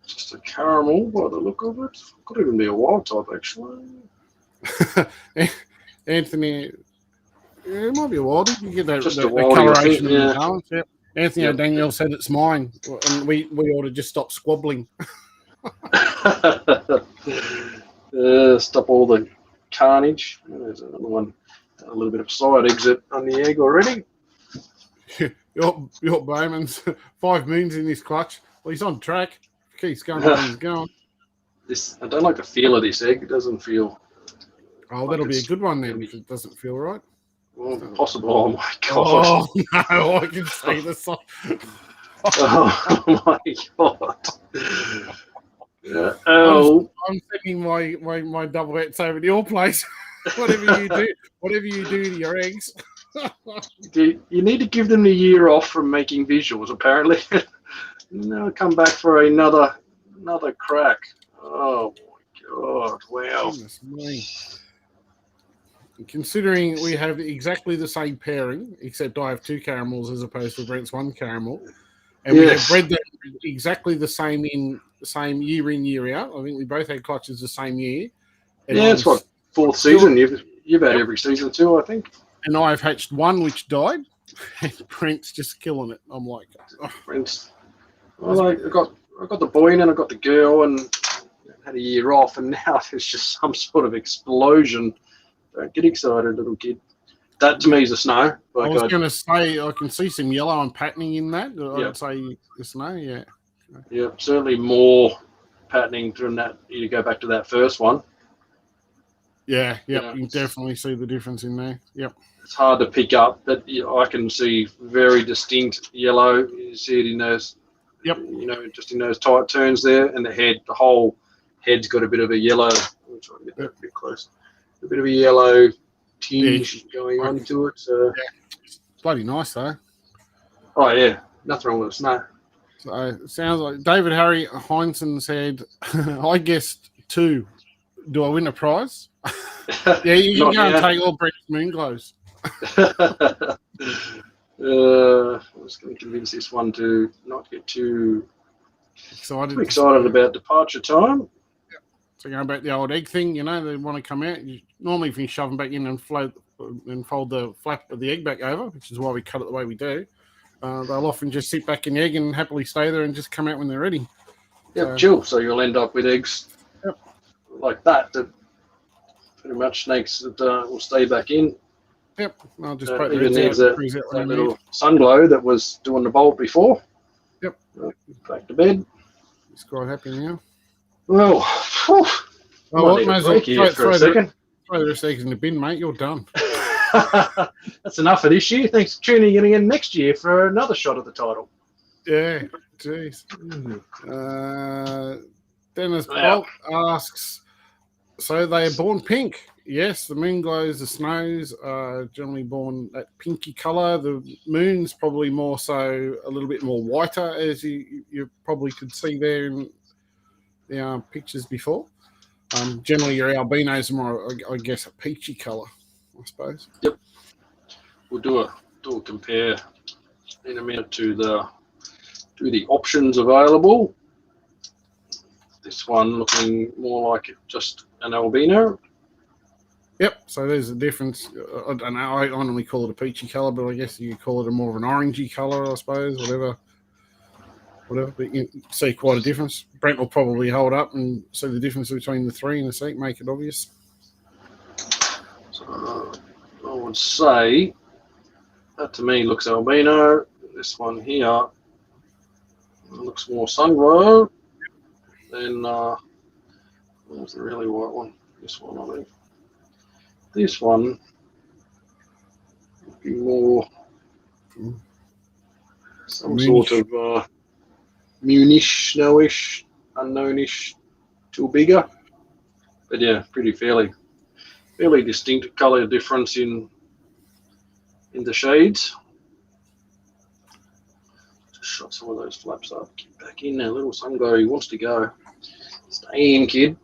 Just a caramel by the look of it. Could even be a wild type, actually. Anthony, it might be a wild. You get that, just the coloration and the balance. Yep. Anthony O'Daniel said it's mine, and we ought to just stop squabbling. Stop all the carnage. There's another one. A little bit of side exit on the egg already. Your Bowman's 5 moons in this clutch. Well, he's on track. Keeps going where he's going. I don't like the feel of this egg. It doesn't feel. Oh, that'll be a good one then if it doesn't feel right. Well, possible. Oh my god. Oh no, I can see the song. Oh my god. Yeah. Oh. I'm sending my double hets over to your place. whatever you do to your eggs. You need to give them a year off from making visuals, apparently. And they'll come back for another crack. Oh my god! Wow. Goodness me. Considering we have exactly the same pairing, except I have 2 caramels as opposed to Brent's 1 caramel, and we have bred them exactly the same year in, year out. I think we both had clutches the same year. And it's what, 4th season you've had every season too, I think. And I've hatched 1 which died, and Brent's just killing it. I'm like, Brent's. Well, I got the boy in and I got the girl and had a year off, and now there's just some sort of explosion. Don't get excited, little kid. That to me is a snow. I was going to say I can see some yellow and patterning in that. I'd say the snow, yeah. Yeah, certainly more patterning than that. You go back to that first one. Yeah, You yep. know, You can definitely see the difference in there. Yep. it's hard to pick up, but I can see very distinct yellow. You see it in those, Yep. just in those tight turns there, and the whole head's got a bit of a yellow. I'll try and get that a bit close. A bit of a yellow tinge going on to it. So. Yeah, it's bloody nice though. Oh yeah, nothing wrong with it. No. So it sounds like David Harry Heinsohn said, "I guessed 2. Do I win a prize?" Yeah, you can go and take all Brent's Moonglows. I was going to convince this one to not get too excited about departure time. So going back to the old egg thing, they want to come out. Normally, if you shove them back in and fold the flap of the egg back over, which is why we cut it the way we do, they'll often just sit back in the egg and happily stay there and just come out when they're ready. Yep, chill. So you'll end up with eggs like that. That pretty much snakes that will stay back in. Yep. I'll just put even there's that little Moonglow that was doing the bolt before. Yep. Back to bed. He's quite happy now. Well, might as well throw the rest of the eggs in the bin, mate. You're done. That's enough for this year. Thanks for tuning in again next year for another shot at the title. Yeah, jeez. Dennis Bolt asks, so they are born pink? Yes, the Moonglows, the snows are generally born that pinky colour. The moon's probably more so a little bit more whiter, as you probably could see there in the pictures before. Generally, your albinos are more, I guess, a peachy colour, I suppose. Yep. We'll do a compare in a minute to the options available. This one looking more like just an albino. Yep, so there's a difference. I don't know, I normally call it a peachy colour, but I guess you call it a more of an orangey colour, I suppose, whatever. But you see quite a difference. Brent will probably hold up and see the difference between the 3 and the seat, make it obvious. So I would say that to me looks albino. This one here looks more Moonglow. Then where's the really white one? This one, I think. This one looking more some sort of moonish, snowish, unknownish, till bigger. But yeah, pretty fairly distinct colour difference in the shades. Just shut some of those flaps up. Get back in there, little Moonglow. He wants to go. Stay in, kid.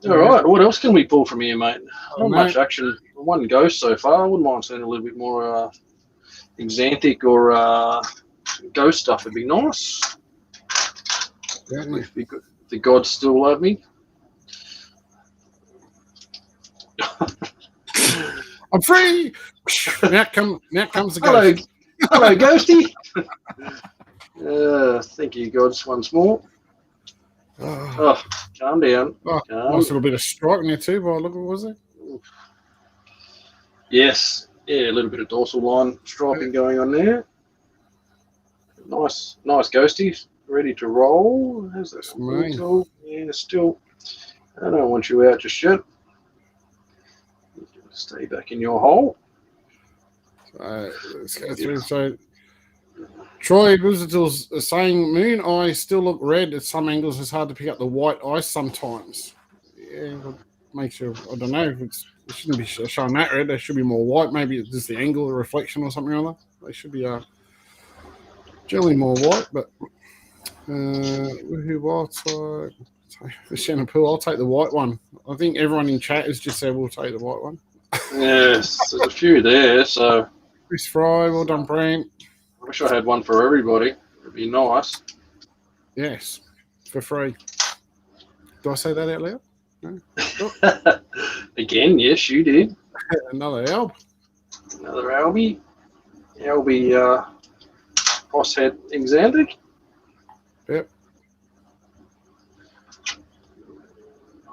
All right, what else can we pull from here, mate? Not much action. One ghost so far. I wouldn't mind seeing a little bit more exanthic or ghost stuff. Would be nice. Certainly. If the gods still love me. I'm free. Now comes the ghost. Hello, ghosty. Thank you, gods, once more. Oh, calm down. Nice little bit of strike in there too, by the look of it, was it? Yes. Yeah, a little bit of dorsal line striping going on there. Nice ghosty. Ready to roll. How's that? Yeah, still. I don't want you out just yet. Stay back in your hole. Let's go through. So, Troy Visitor's saying moon eyes still look red at some angles. It's hard to pick up the white ice sometimes. Yeah, makes you. I don't know if it shouldn't be showing that red. There should be more white. Maybe it's just the angle, the reflection, or something like that. They should be generally more white. But who white? For Shannon Poole, I'll take the white one. I think everyone in chat has just said we'll take the white one. Yes, there's a few there. So Chris Fry, well done, Brent. I wish I had one for everybody. It'd be nice. Yes, for free. Do I say that out loud? No. Again, yes, you did. Another Alb. Another Albie. Albie boss head exantic. Yep.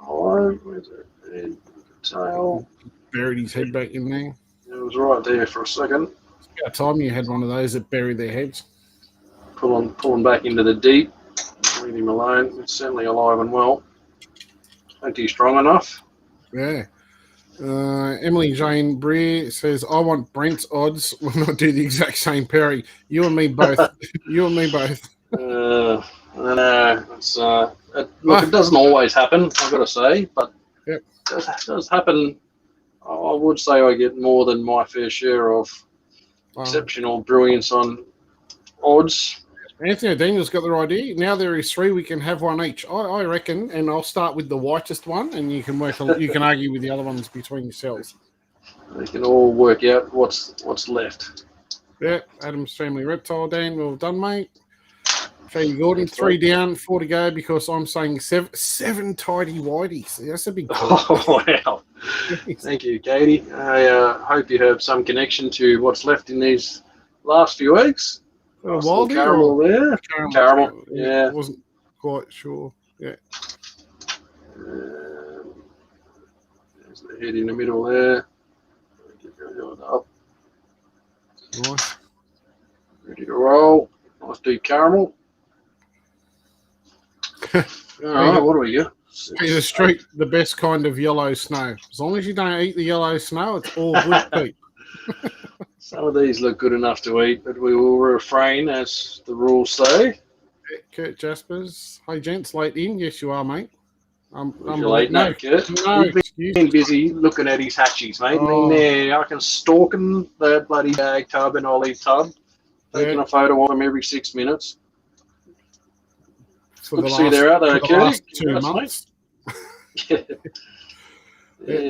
Where's it? Head, tail. Buried his head back in there. It was right there for a second. It's about time you had one of those that bury their heads. Pulling back into the deep. Leave him alone. It's certainly alive and well. Ain't he strong enough? Yeah. Emily Jane Breer says, I want Brent's odds when I do the exact same Perry. You and me both. You and me both. I don't know. Look, it doesn't always happen, I've got to say, but Yep. it does happen. I would say I get more than my fair share of exceptional brilliance on odds. Anthony Daniel's got the idea. Now there is 3. We can have one each. I reckon, and I'll start with the whitest one, and you can you can argue with the other ones between yourselves. We can all work out what's left. Yeah, Adam's Family Reptile. Dan, well done, mate. Faye Gordon, 3 down, 4 to go, because I'm saying seven tidy whiteys. That's a big call. Oh, wow. Thank you, Katie. I hope you have some connection to what's left in these last few weeks. Wildy caramel there. Caramel, yeah. I wasn't quite sure. Yeah. There's the head in the middle there. Up. Nice. Ready to roll. Nice deep caramel. All right, what do we got? Peter Street, the best kind of yellow snow. As long as you don't eat the yellow snow, it's all good, Pete. Some of these look good enough to eat, but we will refrain, as the rules say. Kurt Jaspers. Hey, gents, late in. Yes, you are, mate. I'm late now, Kurt. No, You've been busy looking at his hatchies, mate. Oh. I can stalk him, the bloody bag tub and olive tub, taking a photo of him every 6 minutes. For the see they're out there, last 2 months. Yeah,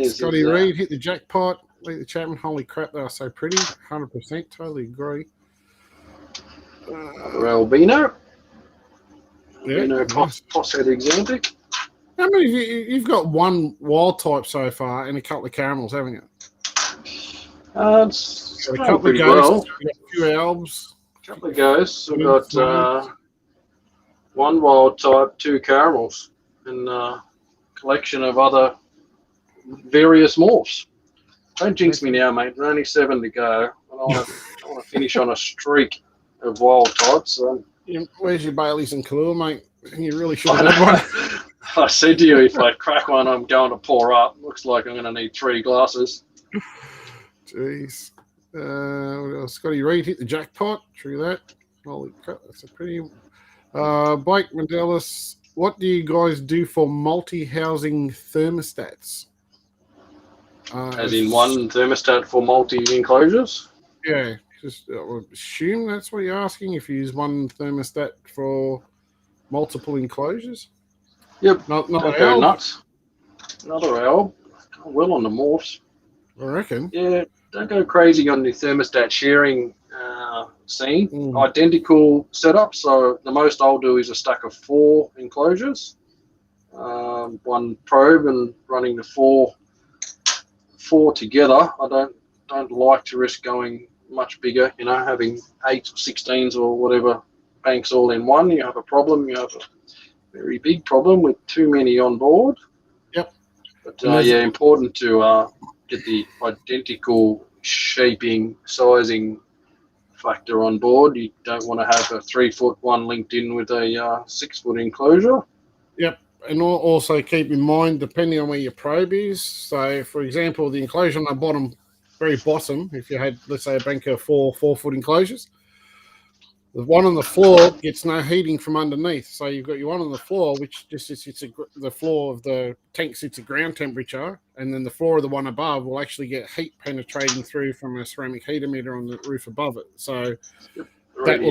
Scotty Reed hit the jackpot. Lead the Chapman. Holy crap, they are so pretty. 100%. Totally agree. Albino. Yeah, Albino Posshead Exantic. How many of you've got one wild type so far and a couple of caramels, haven't you? It's got a couple of ghosts, got a few albs. A couple of ghosts. We've got one wild type, 2 caramels, and a collection of other various morphs. Don't jinx me now, mate. There's only 7 to go. I want to finish on a streak of wild types. So. Where's your Baileys and Kahlua, mate? You really should have had one. I said to you, if I crack one, I'm going to pour up. Looks like I'm going to need 3 glasses. Jeez. Scotty Reed hit the jackpot. True that. Holy crap, that's a pretty... Blake Mandelis, what do you guys do for multi-housing thermostats? As in one thermostat for multi-enclosures? Yeah. Just I would assume that's what you're asking, if you use one thermostat for multiple enclosures. Yep. Not go nuts. Another alb. Well on the morphs. I reckon. Yeah, don't go crazy on the thermostat sharing scene. Identical setup. So the most I'll do is a stack of 4 enclosures. One probe and running the four together. I don't like to risk going much bigger, having 8 or 16s or whatever banks all in one. You have a problem. You have a very big problem with too many on board. Yep. But important to get the identical shaping, sizing factor on board. You don't want to have a 3-foot one linked in with a 6-foot enclosure. Yep. And also keep in mind, depending on where your probe is. So, for example, the enclosure on the very bottom, if you had, let's say, a bank of 4-foot enclosures, the one on the floor gets no heating from underneath. So you've got your one on the floor, which just sits the floor of the tank sits at ground temperature, and then the floor of the one above will actually get heat penetrating through from a ceramic heater meter on the roof above it. So that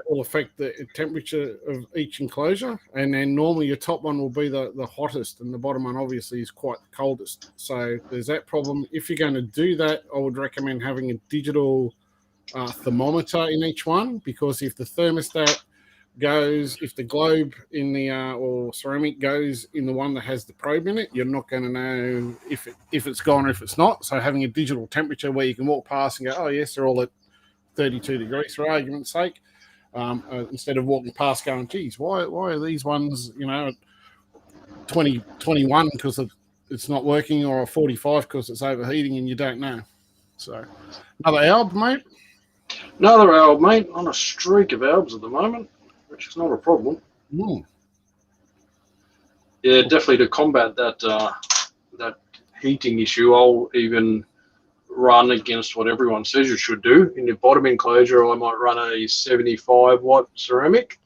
will affect the temperature of each enclosure, and then normally your top one will be the hottest, and the bottom one obviously is quite the coldest. So there's that problem. If you're going to do that, I would recommend having a digital thermometer in each one, because if the thermostat goes, if the globe in the or ceramic goes in the one that has the probe in it, you're not going to know if it's gone or if it's not. So having a digital temperature where you can walk past and go, oh yes, they're all at 32 degrees for argument's sake, instead of walking past going, geez, why are these ones at 20, 21 because it's not working, or a 45 because it's overheating and you don't know. So another alb, mate. Another alb, mate. On a streak of albs at the moment, which is not a problem. Yeah, definitely to combat that that heating issue, I'll even run against what everyone says you should do. In your bottom enclosure, I might run a 75-watt ceramic,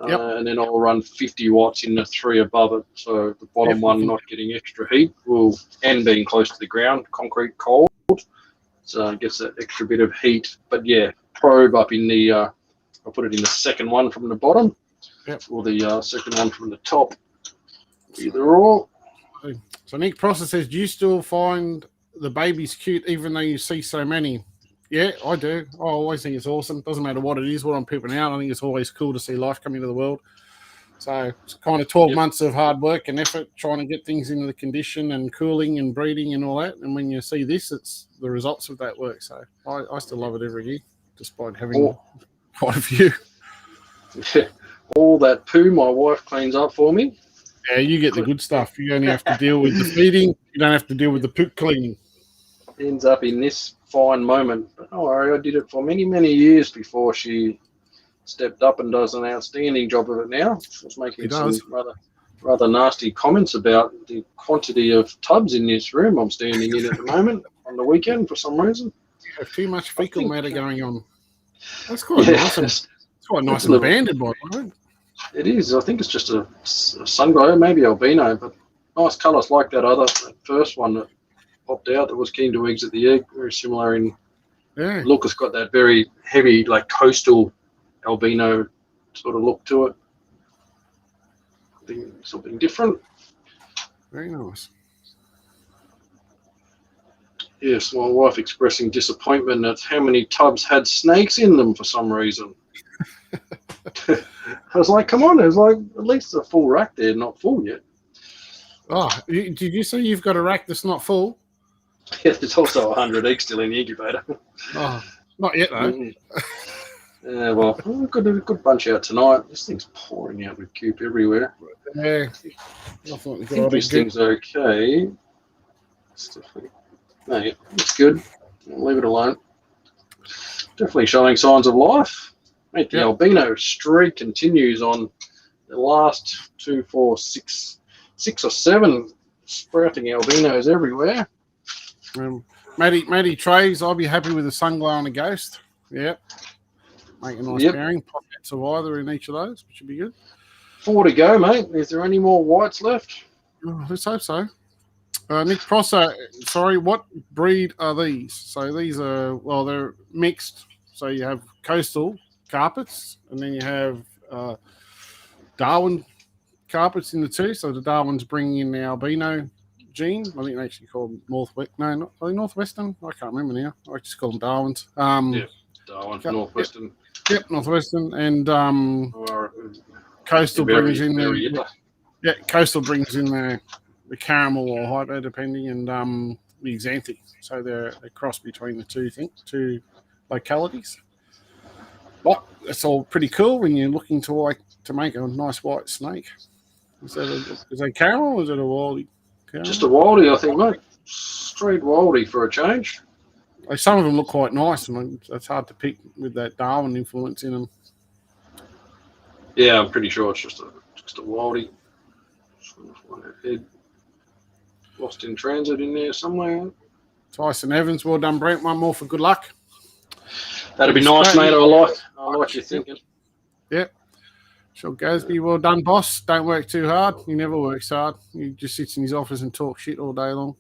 and then I'll run 50 watts in the 3 above it. So the bottom one not getting extra heat and being close to the ground, concrete cold, so it gets that extra bit of heat. But yeah, probe up in the, I'll put it in the second one from the bottom, or the second one from the top, either or. So Nick Prosser says, do you still find the babies cute even though you see so many? Yeah, I do. I always think it's awesome. Doesn't matter what it is, what I'm pooping out. I think it's always cool to see life come into the world. So it's kind of 12 months of hard work and effort trying to get things into the condition and cooling and breeding and all that. And when you see this, it's the results of that work. So I still love it every year, despite having quite a few. All that poo my wife cleans up for me. Yeah, you get the good stuff. You only have to deal with the feeding. You don't have to deal with the poop cleaning. Ends up in this fine moment. But don't worry, I did it for many, many years before she stepped up and does an outstanding job of it now. She was making some rather nasty comments about the quantity of tubs in this room I'm standing in at the moment on the weekend for some reason. You have too much fecal matter going on. That's quite nice. It's quite nice and banded by the way. It is. I think it's just a Moonglow, maybe albino, but nice colours like that first one that popped out that was keen to exit the egg. Very similar in look. It's got that very heavy, like coastal albino sort of look to it. Something different. Very nice. Yes, my wife expressing disappointment at how many tubs had snakes in them for some reason. I was like, come on, there's like at least a full rack there, not full yet. Oh, did you say you've got a rack that's not full? Yeah, there's also 100 eggs still in the incubator. Oh, not yet though. Yeah, well, we've got a good bunch out tonight. This thing's pouring out with coop everywhere. Yeah, I think this thing's okay. No, yeah, it's good. I'll leave it alone. Definitely showing signs of life. Mate, the albino streak continues on the last 2, 4, 6 or 7 sprouting albinos everywhere. Matty trays, I'll be happy with a Moonglow and a ghost. Yep. Make a nice pairing. Pockets of either in each of those, which should be good. 4 to go, mate. Is there any more whites left? Oh, let's hope so. Nick Prosser, sorry, what breed are these? So these are, well, they're mixed. So you have coastal carpets, and then you have Darwin carpets in the two. So the Darwin's bringing in the albino gene. I think they actually call them Northwest. No, not are they Northwestern. I can't remember now. I just call them Darwins. Darwin, Northwestern. Yep, Northwestern, and coastal brings in the coastal brings in the caramel or hyper depending, and the Xanthe. So they're a cross between the two localities. But it's all pretty cool when you're looking to make a nice white snake. Is that caramel or is it a wildie? Just a wildie, I think, mate. Straight wildie for a change. Some of them look quite nice, and it's hard to pick with that Darwin influence in them. Yeah, I'm pretty sure it's just a wildie. Head lost in transit in there somewhere. Tyson Evans, well done, Brent. One more for good luck. That'd be nice, mate. I like your thinking. Yep. Sure, Gasby, well done, boss. Don't work too hard. He never works hard. He just sits in his office and talks shit all day long.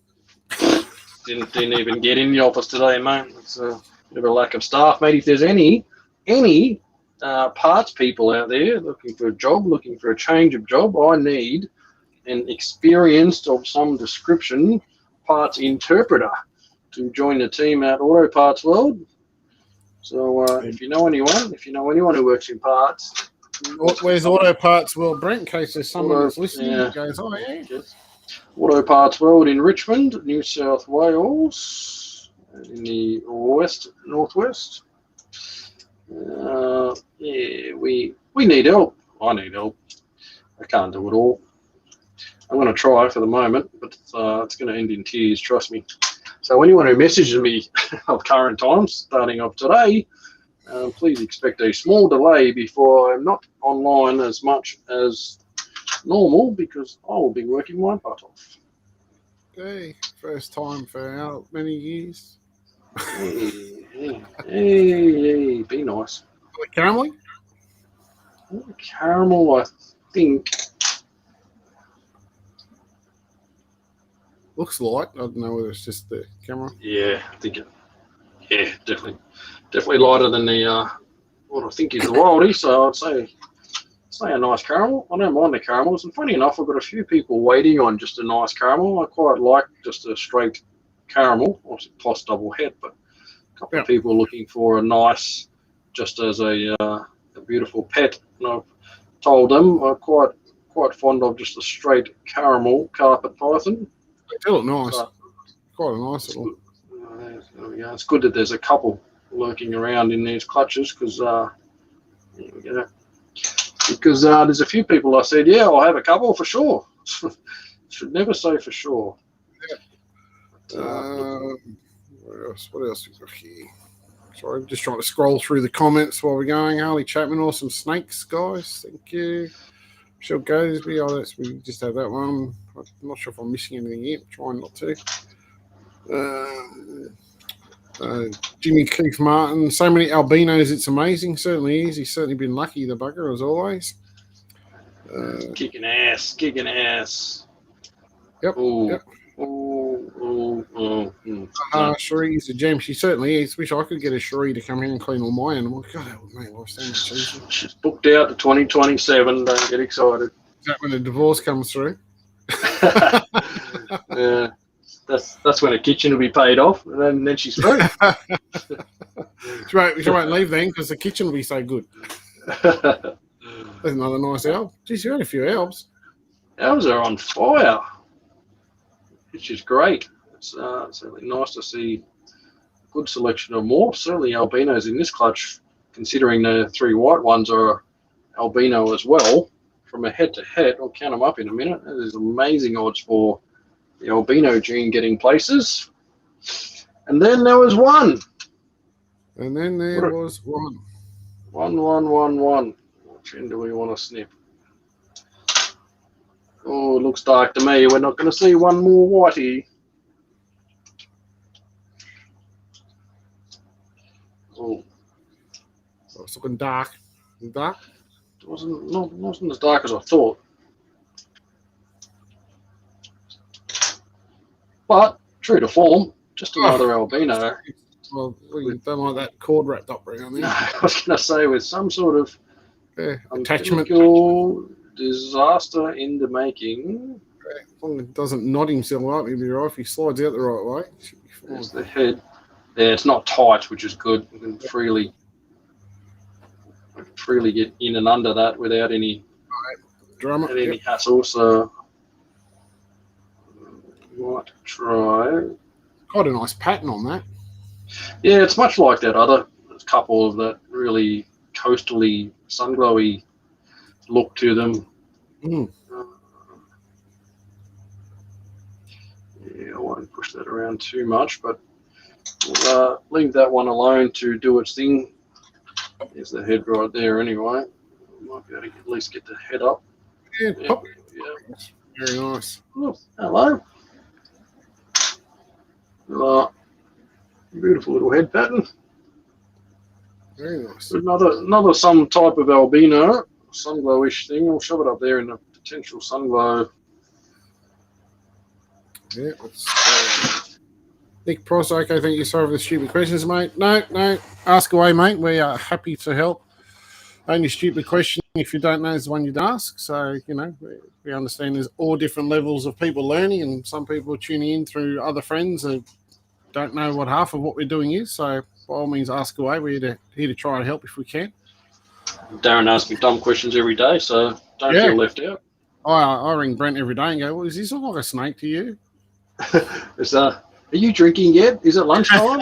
Didn't even get in the office today, mate. It's a bit of a lack of staff, mate. If there's any parts people out there looking for a job, looking for a change of job, I need an experienced of some description parts interpreter to join the team at Auto Parts World. So if you know anyone who works in parts. Where's Auto Parts World, Brent? In case there's someone that's listening who goes, oh, yeah. Yes. Auto Parts World in Richmond, New South Wales, in the northwest. We need help. I need help. I can't do it all. I'm going to try for the moment, but it's going to end in tears, trust me. So anyone who messages me of current times, starting off today, please expect a small delay before I'm not online as much as normal, because I will be working my butt off. Hey, first time for how many years? Hey, be nice. Caramel? Caramel, I think. Looks light. I don't know whether it's just the camera. Yeah, I think it. Yeah, definitely lighter than the what I think is the Wildie. So I'd say a nice caramel. I don't mind the caramels. And funny enough, I've got a few people waiting on just a nice caramel. I quite like just a straight caramel, obviously plus double head, but a couple of people looking for a nice, just as a beautiful pet. And I've told them I'm quite fond of just a straight caramel carpet python. They do look nice. So, quite a nice little. There we go. It's good that there's a couple lurking around in these clutches because there's a few people I said, yeah, I'll have a couple for sure. Should never say for sure. Yeah. What else we got here? Sorry, I'm just trying to scroll through the comments while we're going. Harley Chapman, awesome snakes, guys. Thank you. Michelle Goseby, we just had that one. I'm not sure if I'm missing anything yet. I'm trying not to. Jimmy Keith Martin, so many albinos, it's amazing. Certainly is. He's certainly been lucky, the bugger, as always. Kicking ass. Yep. Ooh. Yep. Cherie's a gem. She certainly is. Wish I could get a Cherie to come here and clean all my animals. God, that would make life so much easier. She's booked out to 2027. Don't get excited. Is that when the divorce comes through? Yeah. That's when the kitchen will be paid off, and then she's free. She won't leave then because the kitchen will be so good. That's another nice elf. Geez, you had a few elves. Elves are on fire, which is great. It's certainly nice to see a good selection of morphs. Certainly albinos in this clutch, considering the three white ones are albino as well. From a head-to-head, I'll count them up in a minute. There's amazing odds for the albino gene getting places. And then there was one. And then there was one. One. Which end do we want to snip? Oh, it looks dark to me. We're not going to see one more whitey. Oh, it's looking dark. Dark? It wasn't as dark as I thought. But true to form, just another albino. Well, we don't like that cord wrapped up around there. No, I was going to say with some sort of attachment disaster in the making. As long as it doesn't knot himself up, he'll be right. If he slides out the right way, there's the head. Yeah, it's not tight, which is good. We can freely get in and under that without any any hassle. So might try. Quite a nice pattern on that. Yeah, it's much like that other couple of that really coastally, sunglowy look to them. Mm. Yeah, I won't push that around too much, but we'll leave that one alone to do its thing. There's the head right there anyway. Might be able to at least get the head up. Yeah, yeah. Very nice. Oh, hello. Beautiful little head pattern. Very nice. Another some type of albino, sunglow-ish thing. We'll shove it up there in the potential sunglow. Yeah. Nick Price, okay, thank you. Sorry for the stupid questions, mate. No. Ask away, mate. We are happy to help. Only stupid question, if you don't know, is the one you'd ask. So, we understand there's all different levels of people learning, and some people are tuning in through other friends who don't know what half of what we're doing is. So, by all means, ask away. We're here to try and help if we can. Darren asks me dumb questions every day, so don't feel left out. I ring Brent every day and go, well, is this look like a snake to you? Are you drinking yet? Is it lunchtime?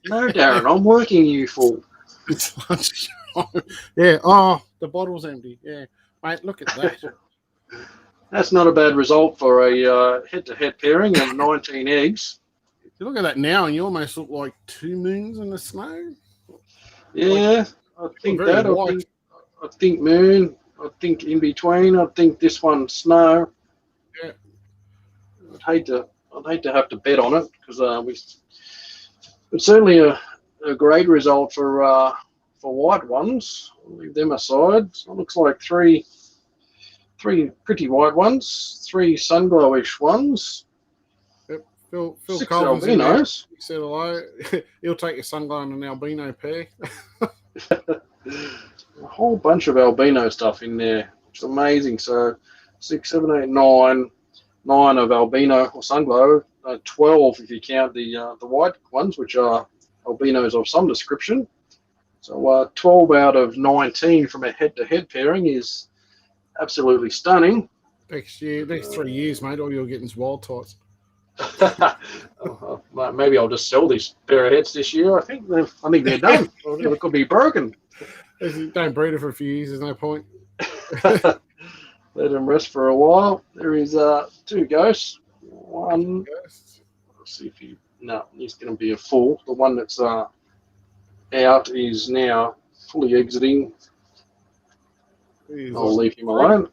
No, Darren, I'm working, you fool. It's lunchtime. Yeah. Oh, the bottle's empty. Yeah. Mate, look at that. That's not a bad result for a head-to-head pairing of 19 eggs. You look at that now and you almost look like two moons in the snow. Yeah, I think that. I think moon. I think in between. I think this one's snow. Yeah. I'd I'd hate to have to bet on it because it's certainly a great result for white ones. I'll leave them aside. So it looks like three pretty white ones, 3 sunglowish ones. Yep. Phil 6 Collins albinos. He said hello. He'll take a sunglow and an albino pair. A whole bunch of albino stuff in there. It's amazing. So 6, 7, 8, 9 of albino or sunglow, 12 if you count the white ones, which are albinos of some description. So 12 out of 19 from a head-to-head pairing is absolutely stunning. Next 3 years, mate, all you're getting is wild types. Maybe I'll just sell this pair of heads this year. I think they're done. It could be broken. Don't breed it for a few years. There's no point. Let them rest for a while. There is 2 ghosts. One. Let's see if he's going to be a full. The one that's out is now fully exiting. I'll leave him alone.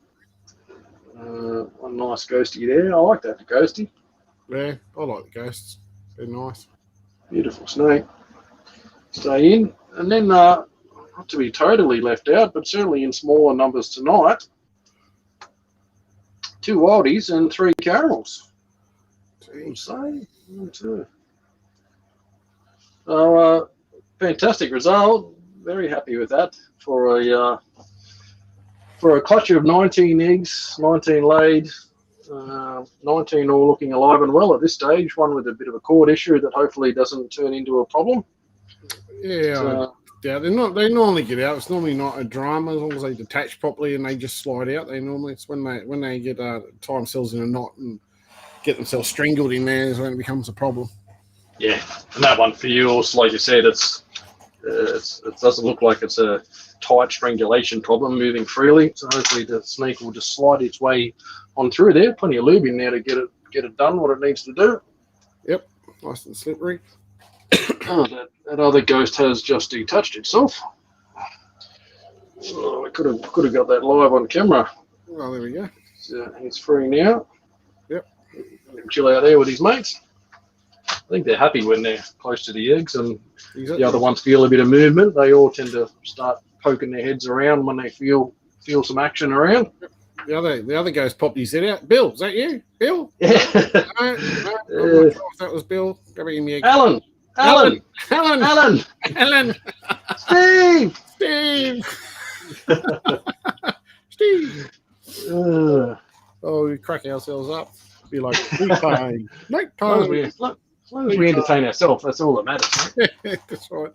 One nice ghosty there. I like that ghosty. Yeah, I like the ghosts. They're nice. Beautiful snake. Stay in. And then, not to be totally left out, but certainly in smaller numbers tonight, 2 wildies and 3 caramels. So, fantastic result. Very happy with that for a clutch of 19 eggs, 19 laid, 19 all looking alive and well at this stage. One with a bit of a cord issue that hopefully doesn't turn into a problem. Yeah, they normally get out. It's normally not a drama as long as they detach properly and they just slide out. It's when they get tie themselves in a knot and get themselves strangled in there is when it becomes a problem. Yeah, and that one for you, also, like you said, it doesn't look like it's a tight strangulation problem moving freely. So hopefully the snake will just slide its way on through there. Plenty of lube in there to get it done what it needs to do. Yep, nice and slippery. That other ghost has just detached itself. Oh, I could have got that live on camera. Well, there we go. So he's free now. Yep. Let him chill out there with his mates. I think they're happy when they're close to the eggs, and the other ones feel a bit of movement. They all tend to start poking their heads around when they feel some action around. The other ghost popped his head out. Bill, is that you? Bill? Yeah. No, I'm not sure if that was Bill. Go bring me Alan. Steve. Steve. We crack ourselves up. Be like night time. As long as we entertain ourselves, that's all that matters. That's right.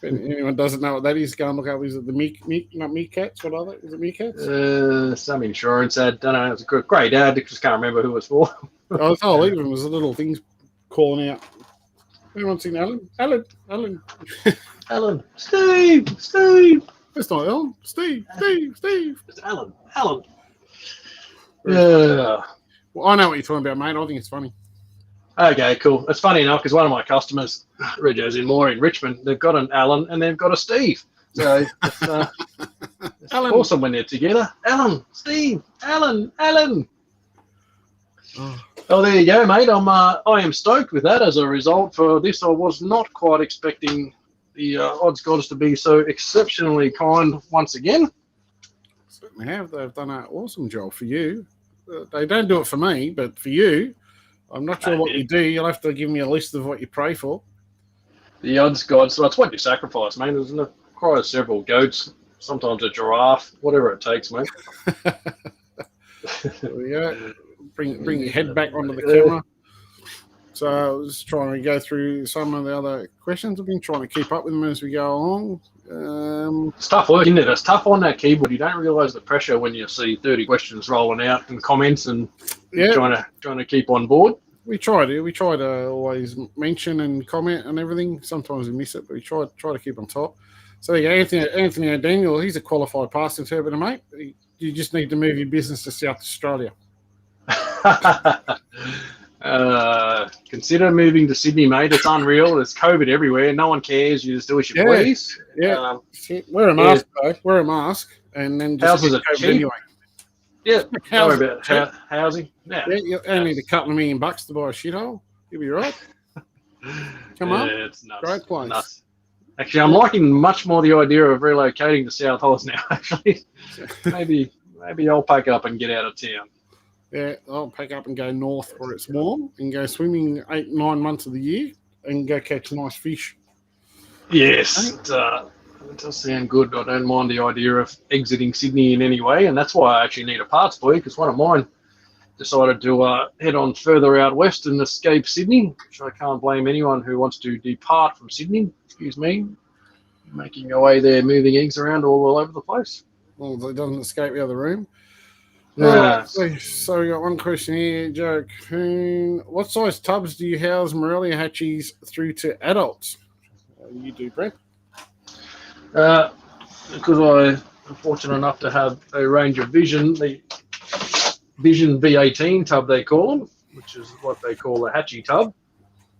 If anyone doesn't know what that is, go and look up. Is it the not meerkats? What are they? Is it meerkats? Some insurance ad. Don't know. It's a great ad. I just can't remember who it's for. Even it was the little things calling out. Anyone seen Alan? Alan. Steve. It's not Alan. Steve. It's Alan. Yeah. Well, I know what you're talking about, mate. I think it's funny. Okay, cool. It's funny enough because one of my customers, Reggio's in Richmond, they've got an Alan and they've got a Steve. So it's awesome when they're together. Alan, Steve, Alan. Oh, there you go, mate. I am stoked with that as a result for this. I was not quite expecting the odds gods to be so exceptionally kind once again. Certainly have. They've done an awesome job for you. They don't do it for me, but for you, I'm not sure what you do. You'll have to give me a list of what you pray for. The odds gods. So it's what you sacrifice, mate. There's quite several goats, sometimes a giraffe, whatever it takes, mate. There we go. Bring your head back onto the camera. So I was trying to go through some of the other questions. I've been trying to keep up with them as we go along. It's tough work, isn't it? It's tough on that keyboard. You don't realise the pressure when you see 30 questions rolling out and comments and trying to keep on board. We try to always mention and comment and everything. Sometimes we miss it, but we try to keep on top. So there you go, Anthony O'Daniel. He's a qualified past interpreter, mate. You just need to move your business to South Australia. Consider moving to Sydney, mate. It's unreal. There's COVID everywhere. No one cares. You just do as you please. Yeah. Wear a mask, though. Wear a mask, and then just houses are cheap. anyway. Yeah, don't worry about housing. Yeah, you only need a couple of $1 million to buy a shithole. You'll be right. Come on. It's nuts. Great place. Nuts. Actually, I'm liking much more the idea of relocating to South Oz now. Actually, maybe I'll pack up and get out of town. Yeah, I'll pack up and go north where it's warm and go swimming 8-9 months of the year and go catch nice fish. Yes, it does sound good. I don't mind the idea of exiting Sydney in any way, and that's why I actually need a parts boy, because one of mine decided to head on further out west and escape Sydney, which I can't blame anyone who wants to depart from Sydney. Excuse me. Making your way there, moving eggs around all over the place. Well, it doesn't escape the other room. Yeah. So we got one question here, Joe Coon. What size tubs do you house Morelia hatchies through to adults? You do, Brent. Because I'm fortunate enough to have a range of Vision, the Vision V18 tub they call them, which is what they call a hatchie tub.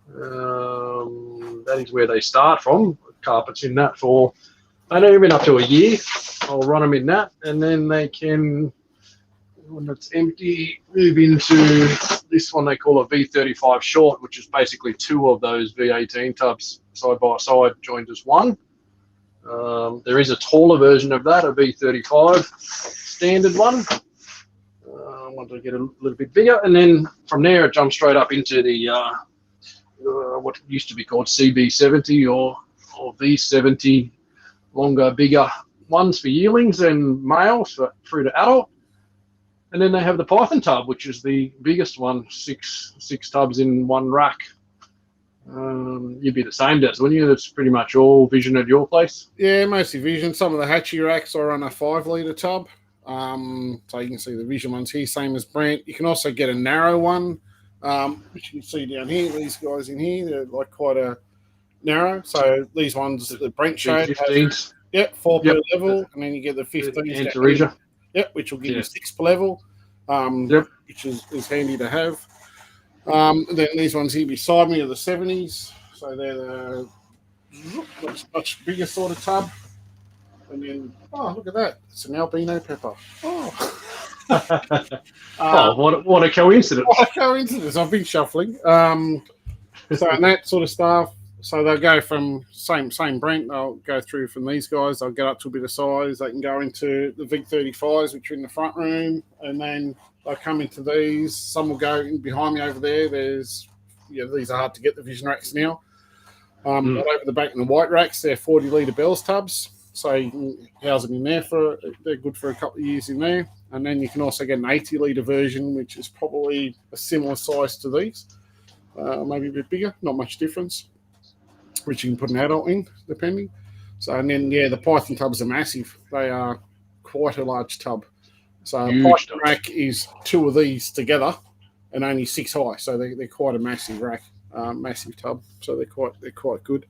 That is where they start from. Carpets in that for, I don't even up to a year. I'll run them in that, and then they can, when it's empty, move into this one they call a V35 short, which is basically 2 of those V18 tubs side by side joined as one. There is a taller version of that, a V35 standard one. I want to get a little bit bigger, and then from there it jumps straight up into the what used to be called CB70 or V70, longer, bigger ones for yearlings and males through to adult. And then they have the Python tub, which is the biggest one, six tubs in one rack. You'd be the same, Des, wouldn't you? That's pretty much all Vision at your place. Yeah, mostly Vision. Some of the hatchie racks are on a 5-litre tub. So you can see the Vision ones here, same as Brent. You can also get a narrow one, which you can see down here. These guys in here, they're like quite a narrow. So these ones that Brent showed, 15s. Yep, 4 per level, and then you get the 15s. Yep, which will give you 6 per level, which is handy to have. Then these ones here beside me are the 70s, so they're the much bigger sort of tub. And then, oh, look at that, it's an albino pepper. Oh, what a coincidence! What a coincidence! I've been shuffling. So and that sort of stuff. So they'll go from same Brent. They'll go through from these guys. They'll get up to a bit of size. They can go into the V35s, which are in the front room, and then they'll come into these. Some will go in behind me over there. There's, these are hard to get, the Vision racks now. But over the back in the white racks, they're 40-litre Bell's tubs. So you can house them in there they're good for a couple of years in there. And then you can also get an 80-litre version, which is probably a similar size to these, maybe a bit bigger, not much difference, which you can put an adult in, depending. So, and then, the Python tubs are massive. They are quite a large tub. So a Python rack is 2 of these together and only 6 high. So they're quite a massive rack, massive tub. So they're quite good.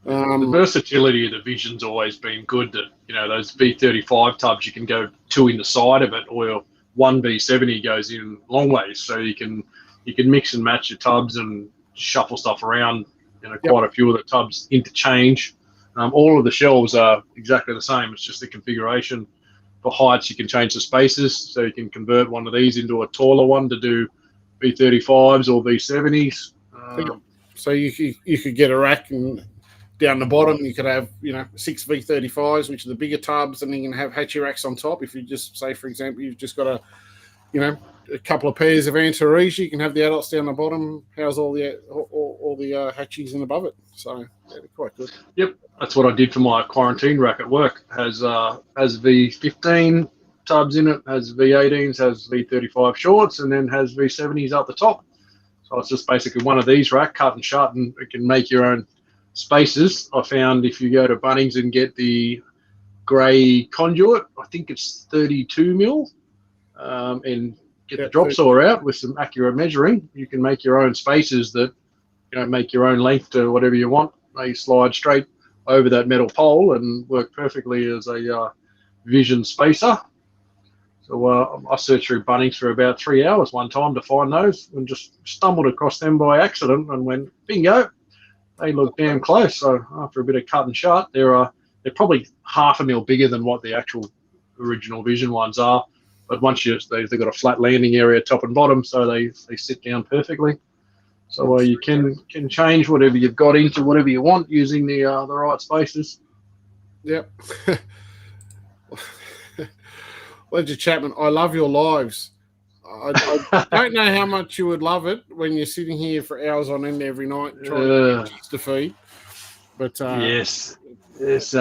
The versatility of the Vision's always been good. That those V35 tubs, you can go 2 in the side of it, or one V70 goes in long ways. So you can mix and match your tubs and shuffle stuff around. Quite a few of the tubs interchange. All of the shelves are exactly the same. It's just the configuration. For heights, you can change the spaces, so you can convert one of these into a taller one to do V35s or V70s. So you could get a rack, and down the bottom you could have 6 V35s, which are the bigger tubs, and then you can have hatchie racks on top. If you just say, for example, you've just got a couple of pairs of Antaresia, you can have the adults down the bottom, house all the hatchies and above it. So they're quite good. Yep, that's what I did for my quarantine rack at work. Has V15 tubs in it, has V18s, has V35 shorts, and then has V70s up the top. So it's just basically one of these rack, cut and shut, and it can make your own spaces. I found if you go to Bunnings and get the grey conduit, I think it's 32 mil, and get the drop saw out with some accurate measuring, you can make your own spaces that make your own length to whatever you want. They slide straight over that metal pole and work perfectly as a Vision spacer. So I searched through Bunnings for about 3 hours one time to find those, and just stumbled across them by accident and went bingo. They look damn close. So after a bit of cut and shut, they're probably 0.5 mil bigger than what the actual original Vision ones are. but once they've got a flat landing area, top and bottom, so they sit down perfectly. So you can change whatever you've got into whatever you want using the right spaces. Yep. Ledger Chapman, I love your lives. I don't know how much you would love it when you're sitting here for hours on end every night trying to get chicks to feed. But yes, there's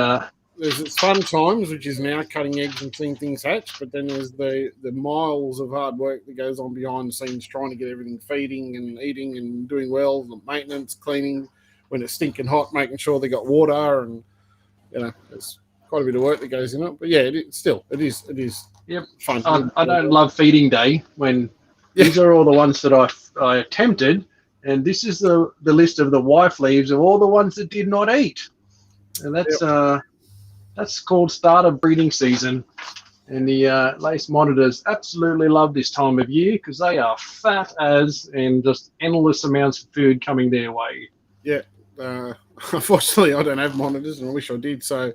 fun times, which is now cutting eggs and seeing things hatch. But then there's the miles of hard work that goes on behind the scenes, trying to get everything feeding and eating and doing well, the maintenance, cleaning when it's stinking hot, making sure they got water, and there's quite a bit of work that goes in it. But yeah, it is. Yep. Fun. I don't love feeding day when these are all the ones that I attempted, and this is the list of the wife leaves of all the ones that did not eat, and that's called start of breeding season. And the lace monitors absolutely love this time of year because they are fat as and just endless amounts of food coming their way. Yeah. Unfortunately, I don't have monitors, and I wish I did. So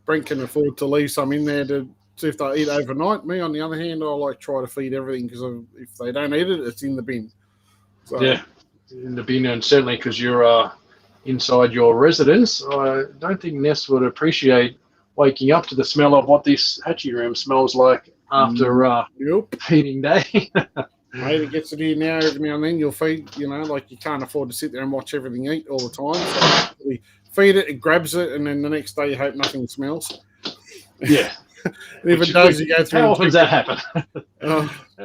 Brent can afford to leave some in there to see if they eat overnight. Me, on the other hand, I try to feed everything because if they don't eat it, it's in the bin. So, yeah, in the bin, and certainly because you're inside your residence, I don't think Ness would appreciate waking up to the smell of what this hatchie room smells like after feeding day. Mate, it gets it here now. Every now and then you'll feed, like you can't afford to sit there and watch everything eat all the time. So we feed it, it grabs it, and then the next day you hope nothing smells. Yeah. And if it does, you go through. How often does that happen?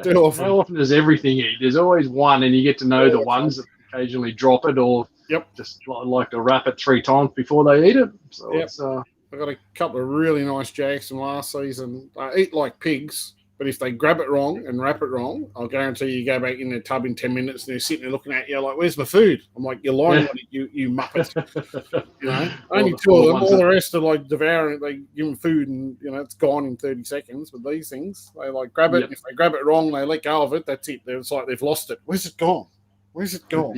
Too often. How often does everything eat? There's always one, and you get to know the ones that occasionally drop it or just like to wrap it 3 times before they eat it. So it's, I got a couple of really nice jags from last season. They eat like pigs, but if they grab it wrong and wrap it wrong, I'll guarantee you go back in the tub in 10 minutes and they're sitting there looking at you like, "Where's my food?" I'm like, "You're lying on it, you muppet." Only 2 of them. All the rest are like devouring it. They give them food and it's gone in 30 seconds. But these things, they like grab it. And if they grab it wrong, they let go of it. That's it. It's like they've lost it. Where's it gone? Where's it gone?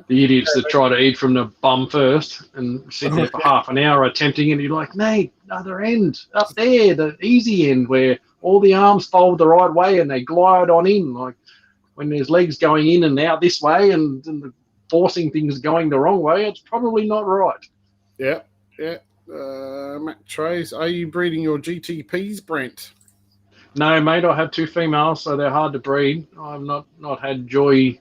The idiots that try to eat from the bum first and sit there for half an hour attempting, and you're like, "Mate, other end, up there, the easy end where all the arms fold the right way and they glide on in." Like when there's legs going in and out this way and the forcing things going the wrong way, it's probably not right. Yeah. Matt Trays, are you breeding your GTPs, Brent? No, mate, I have 2 females, so they're hard to breed. I've not had joy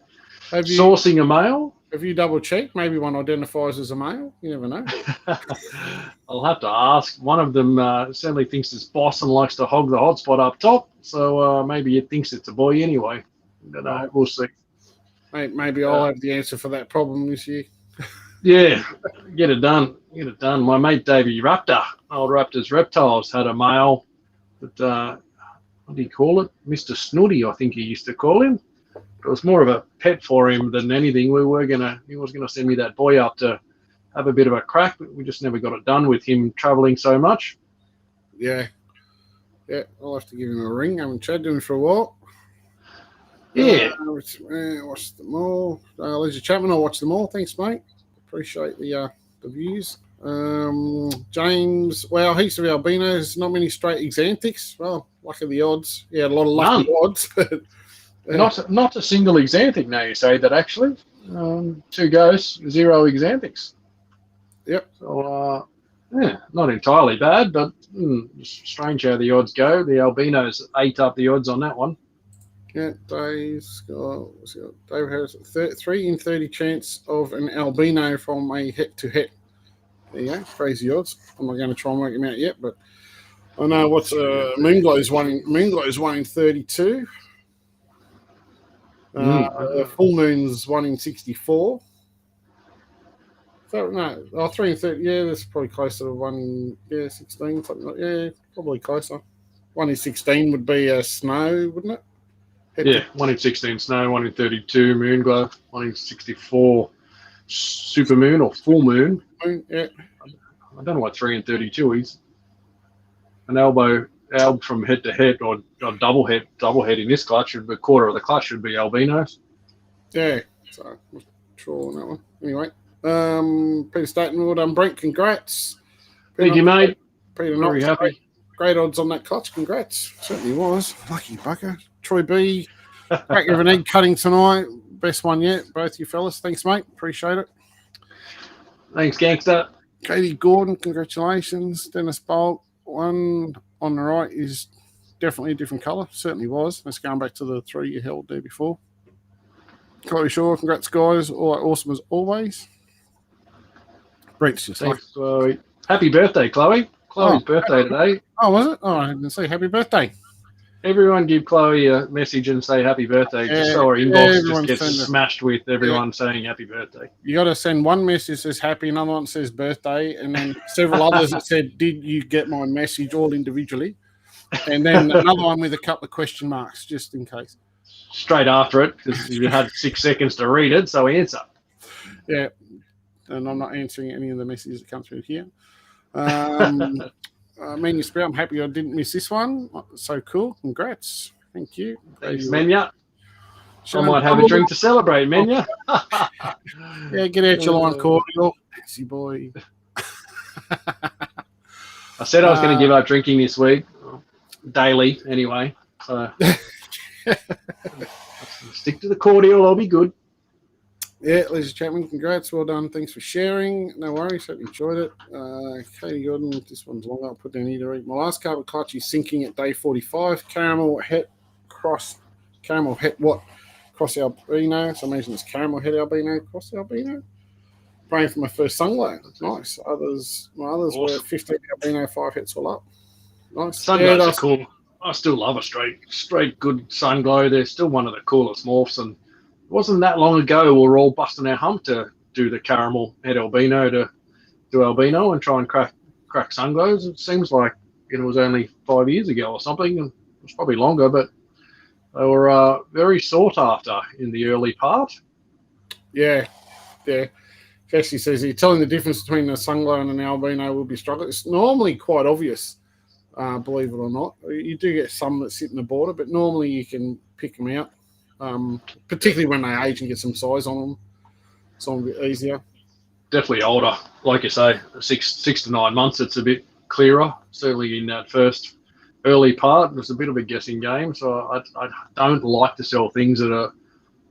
sourcing a male. Have you double checked? Maybe one identifies as a male. You never know. I'll have to ask. One of them certainly thinks it's boss and likes to hog the hotspot up top. So maybe it thinks it's a boy anyway. But we'll see. Maybe I'll have the answer for that problem this year. Yeah, get it done. My mate Davey Raptor, old Raptors Reptiles, had a male, but what do you call it? Mr. Snooty, I think he used to call him. It was more of a pet for him than anything. He was gonna send me that boy up to have a bit of a crack, but we just never got it done with him traveling so much. Yeah, I'll have to give him a ring. I haven't chatted to him for a while. Yeah. Watch them all. Ledger Chapman, I'll watch them all. Thanks, mate. Appreciate the views. James, well, heaps of albinos, not many straight exanthics. Well, luck of the odds. Yeah, a lot of lucky odds. Not a single exanthic now, you say that actually. 2 goes, 0 exanthics. Yep. So, not entirely bad, but strange how the odds go. The albinos ate up the odds on that one. Yeah, Dave has 3 in 30 chance of an albino from a het to het. There you go, crazy odds. I'm not going to try and work them out yet, but I know what's Moonglow's 1 in 32. Full Moon's 1 in 64. So, no, 3 in 30. Yeah, that's probably closer to 1 in 16. Something like probably closer. 1 in 16 would be snow, wouldn't it? 1 in 16 snow, 1 in 32 Moonglow, 1 in 64 super moon or full moon. Yeah. I don't know what 3 in 32 is. An alb from head to head or double head in this clutch should be a quarter of the clutch should be albinos. Yeah, so I'm sure on that one. Anyway, Peter Staten, well done, Brent. Congrats. Thank you, mate. Peter, very happy. great odds on that clutch. Congrats. Certainly was. Lucky bucker. Troy B. Crack of an egg cutting tonight. Best one yet. Both you fellas. Thanks, mate. Appreciate it. Thanks, gangster. Katie Gordon, congratulations. Dennis Bolt, one on the right is definitely a different colour. Certainly was. That's going back to the 3 you held there before. Chloe Shaw, congrats, guys. All right, awesome as always. Brent's just Thanks, Chloe. Happy birthday, Chloe. Chloe's birthday today. Oh, was it? Oh, I didn't say happy birthday. Everyone give Chloe a message and say happy birthday, just so our inbox just gets smashed with everyone saying happy birthday. You got to send one message that says happy, another one says birthday, and then several others that said, did you get my message, all individually? And then another one with a couple of question marks, just in case. Straight after it, because you had 6 seconds to read it, so answer. Yeah, and I'm not answering any of the messages that come through here. Menu Sprout, I'm happy I didn't miss this one. So cool. Congrats. Thank you. Thanks, Menya. I might have a drink to celebrate, Menya. Yeah, get out your line cordial. Nancy boy. I said I was going to give up drinking this week. Daily, anyway. So stick to the cordial. I'll be good. Yeah, ladies and gentlemen, congrats. Well done. Thanks for sharing. No worries. Hope you enjoyed it. Katie Gordon, this one's long. I'll put down here to read. My last carpet clutch is sinking at day 45. Caramel het cross albino. So I imagine it's caramel het albino, cross albino. Praying for my first sunglow. Nice. My others were 15 albino, 5 hits all up. Nice. Sunglows are cool. I still love a straight good sunglow. They're still one of the coolest morphs, and it wasn't that long ago we were all busting our hump to do the caramel het albino to do albino and try and crack sunglows. It seems like it was only 5 years ago or something. It was probably longer, but they were very sought after in the early part. Yeah. Cassie says, you're telling the difference between a sunglow and an albino will be struggling. It's normally quite obvious, believe it or not. You do get some that sit in the border, but normally you can pick them out. Particularly when they age and get some size on them. It's a bit easier. Definitely older. Like you say, 6 to 9 months, it's a bit clearer. Certainly in that first early part, it's a bit of a guessing game. So I don't like to sell things that are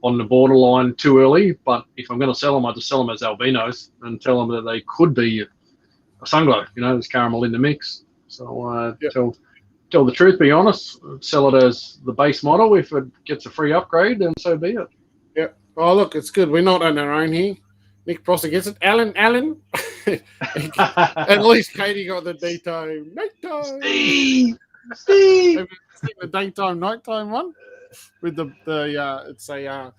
on the borderline too early. But if I'm going to sell them, I just sell them as albinos and tell them that they could be a sunglow. There's caramel in the mix. So tell the truth, be honest, sell it as the base model. If it gets a free upgrade, then so be it. Yeah. Oh, look, it's good. We're not on our own here. Nick Prosser gets it. Alan. At least Katie got the daytime, nighttime. Steve. Have you seen the daytime, nighttime one? With it's I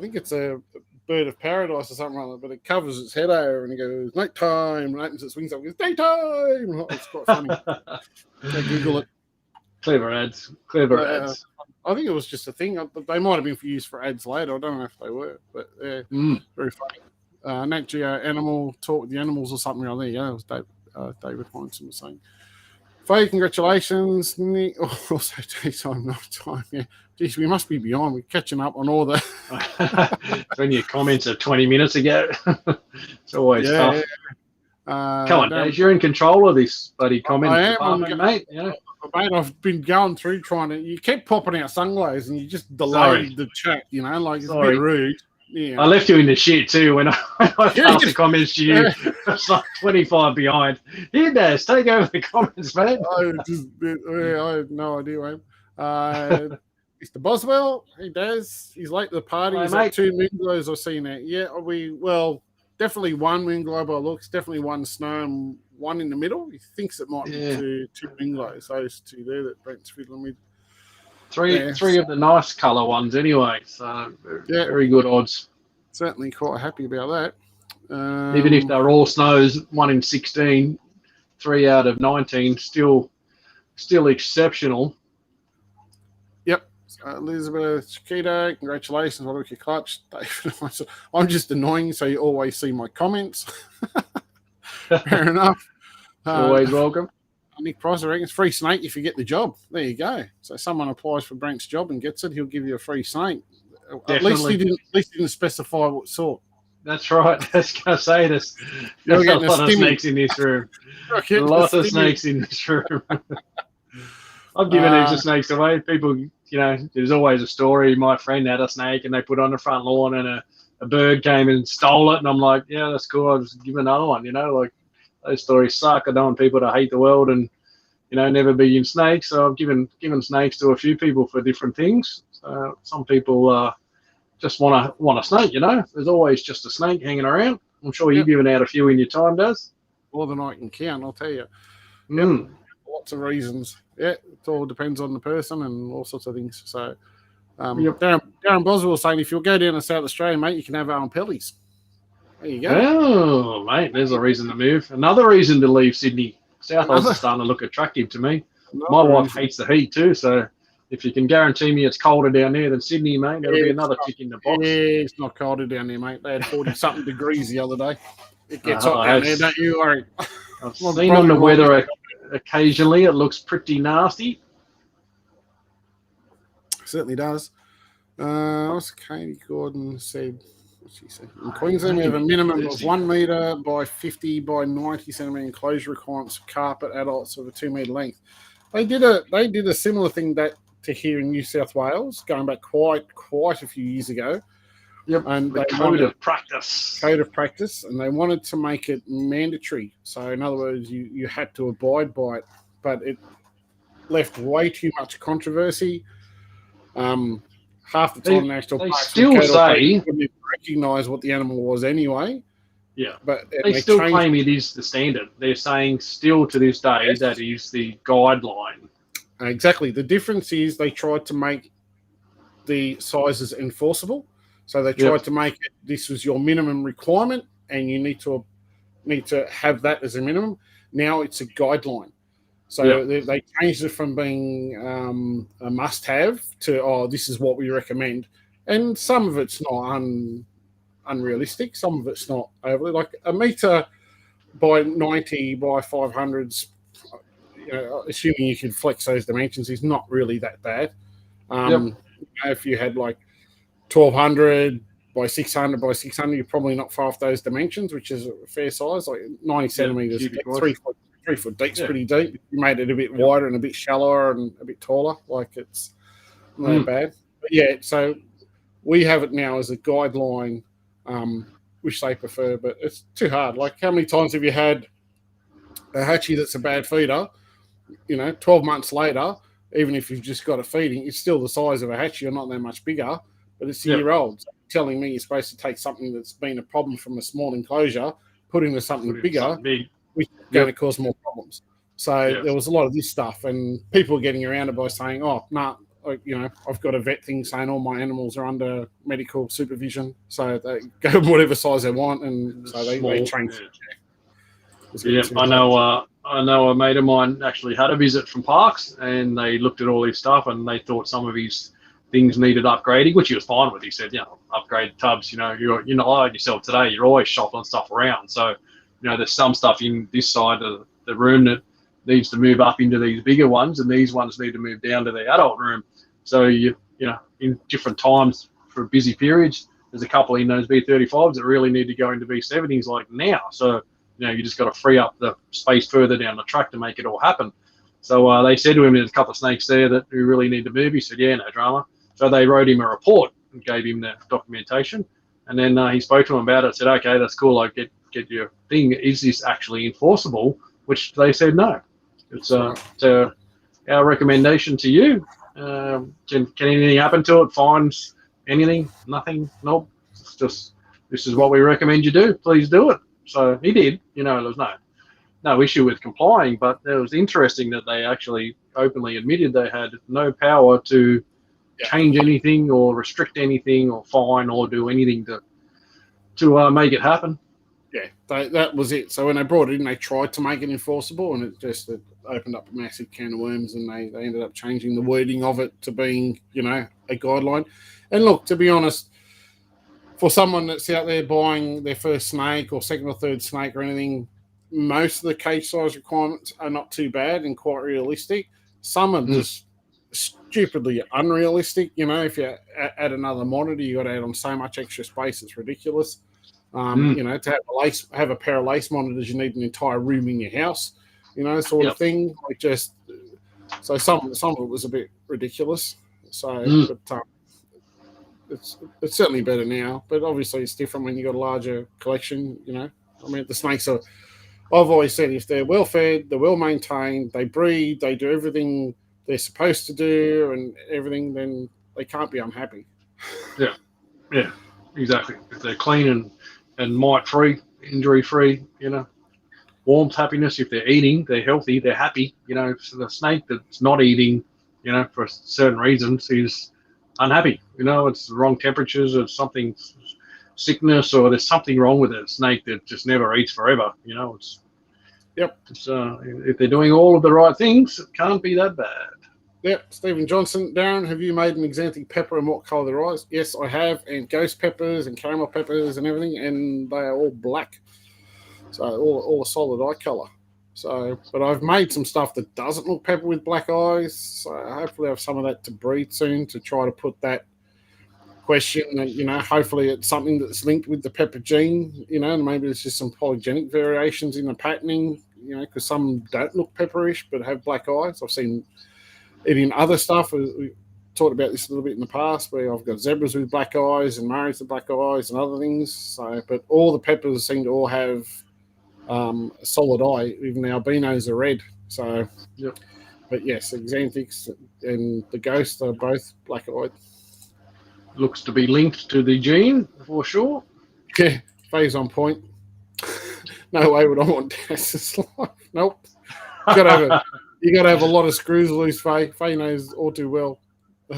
think it's a bird of paradise or something like that, but it covers its head over and it goes nighttime and opens its wings up and goes daytime. It's quite funny. Google it. Clever ads. I think it was just a thing. They might have been used for ads later. I don't know if they were, but very funny. Nat Geo Animal Talk with the Animals or something like that. Yeah, it was David Heinsohn was saying. Faye, congratulations. Nick, also daytime, nighttime. Yeah. Geez, we must be behind. We're catching up on all the... When your comments are 20 minutes ago, it's always tough. Yeah. Come on, Dave, you're in control of this bloody comment department, mate. Mate, I've been going through trying to... You kept popping out sunglows and you just delayed the chat, it's a bit rude. Yeah. I left you in the shit too when I passed the comments to you. It's like 25 behind. Here, Daz, take over the comments, mate. I had no idea, mate. Mr. Boswell, hey, Daz. He's late to the party. He's at 2 Moonglows I've seen that. Yeah, definitely one Moonglow by looks, definitely one snow and one in the middle. He thinks it might be two Moonglows, those two there that Brent's fiddling with. Three of the nice colour ones anyway, so very good odds. Certainly quite happy about that. Even if they're all snows, 1 in 16, 3 out of 19, still exceptional. Yep. Elizabeth Chiquita, congratulations on your clutch. David, I'm just annoying, so you always see my comments. Fair enough. Always welcome. Nick Price, I reckon it's free snake if you get the job. There you go. So someone applies for Brent's job and gets it, he'll give you a free snake. At least he didn't specify what sort. That's right. That's going to say this. You're There's a getting a lot of stimmy. snakes in this room. A Getting lot a of stimmy. snakes in this room. I've given heaps of snakes away. People, there's always a story. My friend had a snake and they put it on the front lawn and a bird came and stole it. And I'm like, yeah, that's cool. I'll just give another one, like those stories suck. I don't want people to hate the world and, never be in snakes. So I've given snakes to a few people for different things. So some people just want a snake, There's always just a snake hanging around. I'm sure you've given out a few in your time, Daz. More than I can count, I'll tell you. Mm. Lots of reasons. Yeah, it all depends on the person and all sorts of things. So, Darren Boswell was saying if you'll go down to South Australia, mate, you can have pellies. There you go. Oh, mate, there's a reason to move. Another reason to leave Sydney. South Oz is starting to look attractive to me. My wife hates the heat too, so if you can guarantee me it's colder down there than Sydney, mate, that'll be another tick in the box. Yeah, it's not colder down there, mate. They had 40-something degrees the other day. It gets hot down there, don't you worry. I've seen on the weather occasionally. It looks pretty nasty. Certainly does. What's Katie Gordon said? What's she said? In Queensland, we have a minimum of 1 metre by 50 by 90 centimetre enclosure requirements for carpet adults of a 2 metre length. They did a similar thing to here in New South Wales, going back quite a few years ago. Yep, and the code of practice, and they wanted to make it mandatory. So, in other words, you had to abide by it, but it left way too much controversy. Half the time, national parks still say couldn't recognise what the animal was anyway. Yeah, but they still claim it is the standard. They're saying still to this day that is the guideline. Exactly. The difference is they tried to make the sizes enforceable. So they tried to make it, this was your minimum requirement and you need to have that as a minimum. Now it's a guideline. So they changed it from being a must-have to, this is what we recommend. And some of it's not unrealistic. Some of it's not overly. Like a metre by 90 by 500s, assuming you can flex those dimensions, is not really that bad. If you had like 1200 by 600 by 600, you're probably not far off those dimensions, which is a fair size, like 90 centimetres, 3 foot deep, pretty deep. You made it a bit wider and a bit shallower and a bit taller, like it's not bad. But so we have it now as a guideline, which they prefer, but it's too hard. Like, how many times have you had a hatchie that's a bad feeder, 12 months later, even if you've just got a feeding, it's still the size of a hatchie, you're not that much bigger, but it's a year old. So telling me you're supposed to take something that's been a problem from a small enclosure, put into something bigger, which is going to cause more problems. So there was a lot of this stuff, and people were getting around it by saying, I've got a vet thing saying all my animals are under medical supervision, so they go whatever size they want, and so they train. I know a mate of mine actually had a visit from Parks, and they looked at all his stuff, and they thought some of his things needed upgrading, which he was fine with. He said, upgrade tubs. You're not like yourself today. You're always shuffling stuff around. So, there's some stuff in this side of the room that needs to move up into these bigger ones, and these ones need to move down to the adult room. So in different times for busy periods, there's a couple in those B35s that really need to go into B70s like now. So you just got to free up the space further down the track to make it all happen. So they said to him, there's a couple of snakes there that we really need to move. He said, yeah, no drama. So they wrote him a report and gave him the documentation. And then he spoke to him about it, said, okay, that's cool. I get your thing. Is this actually enforceable? Which they said no. It's our recommendation to you. Can anything happen to it? Fines? Anything? Nothing? Nope. It's just, this is what we recommend you do. Please do it. So he did. There was no issue with complying, but it was interesting that they actually openly admitted they had no power to change anything or restrict anything or fine or do anything to make it happen. Yeah, that was it. So when they brought it in, they tried to make it enforceable, and it opened up a massive can of worms, and they ended up changing the wording of it to being, a guideline. And look, to be honest, for someone that's out there buying their first snake or second or third snake or anything, most of the cage size requirements are not too bad and quite realistic. Some are just stupidly unrealistic. If you add another monitor, you got to add on so much extra space, it's ridiculous. You know, to have a pair of lace monitors, you need an entire room in your house, you know, sort of thing. Like just so some of it was a bit ridiculous. So, but it's certainly better now. But obviously, it's different when you got a larger collection. You know, I mean, the snakes are. I've always said if they're well fed, they're well maintained, they breed, they do everything they're supposed to do, and everything, then they can't be unhappy. Yeah, exactly. If they're clean and mite free, injury free, you know, warmth, happiness. If they're eating, they're healthy, they're happy. You know, so the snake that's not eating, you know, for certain reasons is unhappy. You know, it's the wrong temperatures or something, sickness, or there's something wrong with it. A snake that just never eats forever. You know, it's if they're doing all of the right things, it can't be that bad. Yep, Stephen Johnson. Darren, have you made an exotic pepper and what colour their eyes? Yes, I have, and ghost peppers and caramel peppers and everything, and they are all black. So all a solid eye colour. So, but I've made some stuff that doesn't look pepper with black eyes. So hopefully I have some of that to breed soon to try to put that question. You know, hopefully it's something that's linked with the pepper gene. You know, and maybe it's just some polygenic variations in the patterning. You know, because some don't look pepperish but have black eyes. I've seen it in other stuff. We talked about this a little bit in the past, where I've got zebras with black eyes and Maoris with black eyes and other things. So, but all the peppers seem to all have a solid eye. Even the albinos are red. So, but yes, Xanthics and the ghosts are both black eyed. Looks to be linked to the gene for sure. Yeah, Faye's on point. No way would I want Das's life. Nope. You got to have a lot of screws loose, Faye. Faye knows all too well.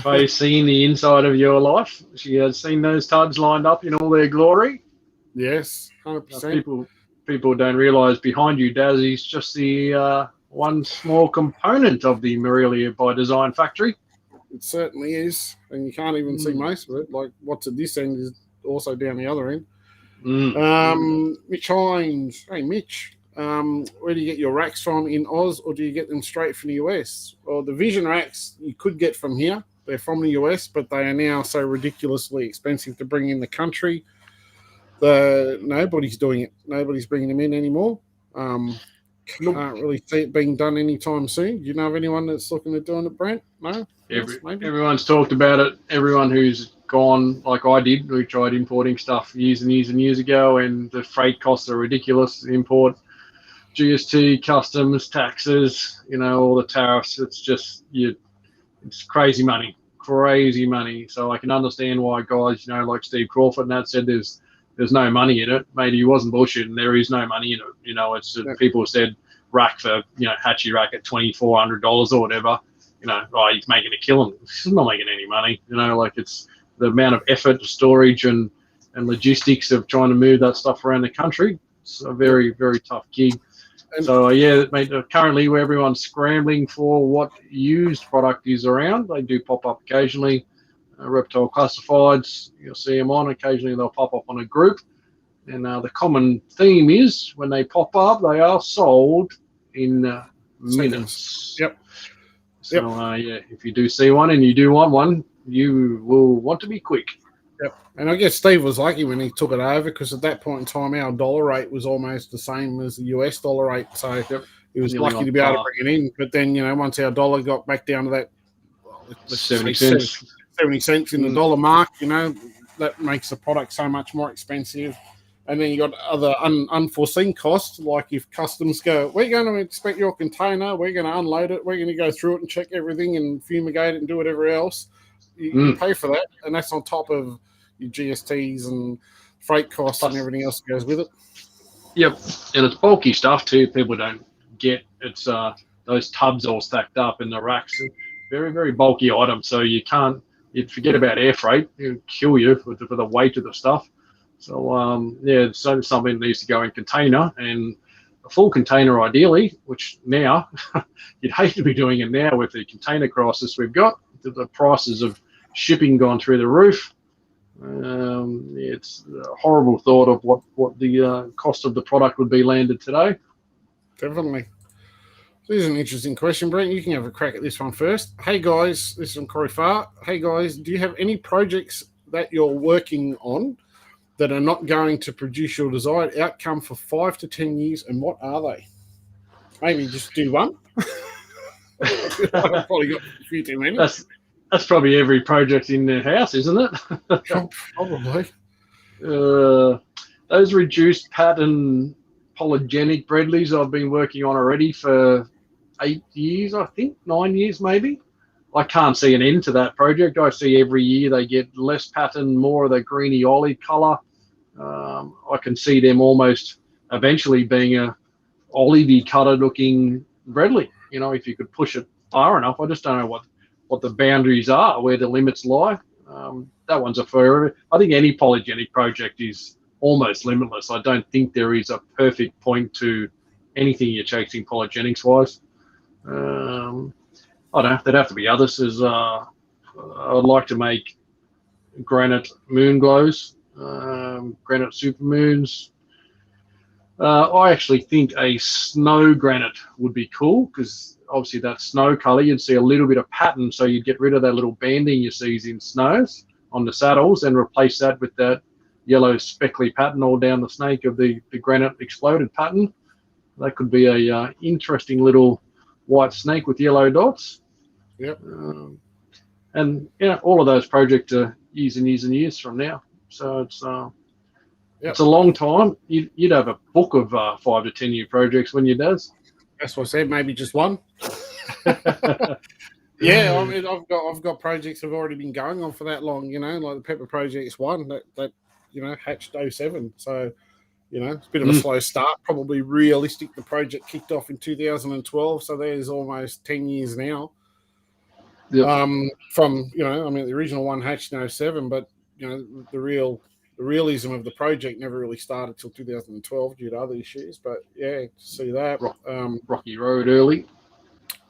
Faye's seen the inside of your life. She has seen those tuds lined up in all their glory. Yes, 100%. People don't realise behind you, Daz, is just the one small component of the Morelia by Design factory. It certainly is, and you can't even see most of it. Like what's at this end is also down the other end. Mitch Hines. Hey, Mitch. Where do you get your racks from in Oz, or do you get them straight from the US? Well, the Vision racks you could get from here. They're from the US, but they are now so ridiculously expensive to bring in the country. Nobody's doing it. Nobody's bringing them in anymore. Can't really see it being done anytime soon. Do you know of anyone that's looking at doing it, Brent? No? Everyone's talked about it. Everyone who's gone, like I did, we tried importing stuff years and years and years ago, and the freight costs are ridiculous. Import, GST, customs, taxes, you know, all the tariffs. It's just, it's crazy money. So I can understand why guys, you know, like Steve Crawford and that said there's no money in it. Maybe he wasn't bullshitting. There is no money in it. You know, it's people said rack for, you know, hatchy rack at $2,400 or whatever. You know, he's making a killing. He's not making any money. You know, like it's the amount of effort, storage, and logistics of trying to move that stuff around the country. It's a very, very tough gig. So mate, currently where everyone's scrambling for what used product is around. They do pop up occasionally. Reptile classifieds, you'll see them on. Occasionally they'll pop up on a group. And the common theme is when they pop up, they are sold in minutes. Yep. So, if you do see one and you do want one, you will want to be quick. Yep. And I guess Steve was lucky when he took it over, because at that point in time, our dollar rate was almost the same as the US dollar rate. So he was lucky to be able to bring it in. But then, you know, once our dollar got back down to that, 70 cents. 70 cents in the dollar mark, you know, that makes the product so much more expensive. And then you got other unforeseen costs, like if customs go, we're going to inspect your container, we're going to unload it, we're going to go through it and check everything and fumigate it and do whatever else. You pay for that, and that's on top of your GSTs and freight costs and everything else that goes with it. Yep, and it's bulky stuff too. People don't get it's those tubs all stacked up in the racks. Very, very bulky items, so you forget about air freight. It'll kill you for the weight of the stuff. So, so something that needs to go in container, and a full container ideally, which now, you'd hate to be doing it now with the container crisis we've got. The prices of shipping gone through the roof. It's a horrible thought of what the cost of the product would be landed today. Definitely. This is an interesting question, Brent. You can have a crack at this one first. Hey, guys, this is from Corey Farr. Hey, guys, do you have any projects that you're working on that are not going to produce your desired outcome for 5 to 10 years, and what are they? Maybe just do one. I've probably got a few too many. That's probably every project in their house, isn't it? Probably. Those reduced pattern polygenic bredlies I've been working on already for 8 years, I think, 9 years maybe. I can't see an end to that project. I see every year they get less pattern, more of the greeny olive colour. I can see them almost eventually being a olivey colour looking bredli. You know, if you could push it far enough. I just don't know what the boundaries are, where the limits lie. That one's a forever. I think any polygenic project is almost limitless. I don't think there is a perfect point to anything you're chasing polygenics wise. I don't know. There'd have to be others. I'd like to make granite moonglows, granite supermoons. I actually think a snow granite would be cool because obviously that snow colour, you'd see a little bit of pattern, so you'd get rid of that little banding you see in snows on the saddles and replace that with that yellow speckly pattern all down the snake of the granite exploded pattern. That could be a interesting little white snake with yellow dots. Yep. And all of those projects are years and years and years from now. So it's it's a long time. You'd have a book of 5 to 10 year projects when you does. That's what I said. Maybe just one. Yeah, I mean, I've got projects that have already been going on for that long. You know, like the Pepper Project's one that hatched 07. So it's a bit of a slow start. Probably realistic. The project kicked off in 2012, so there's almost 10 years now. Yep. From the original one hatched in 07, but the realism of the project never really started till 2012 due to other issues. But yeah, to see that Rocky Road early.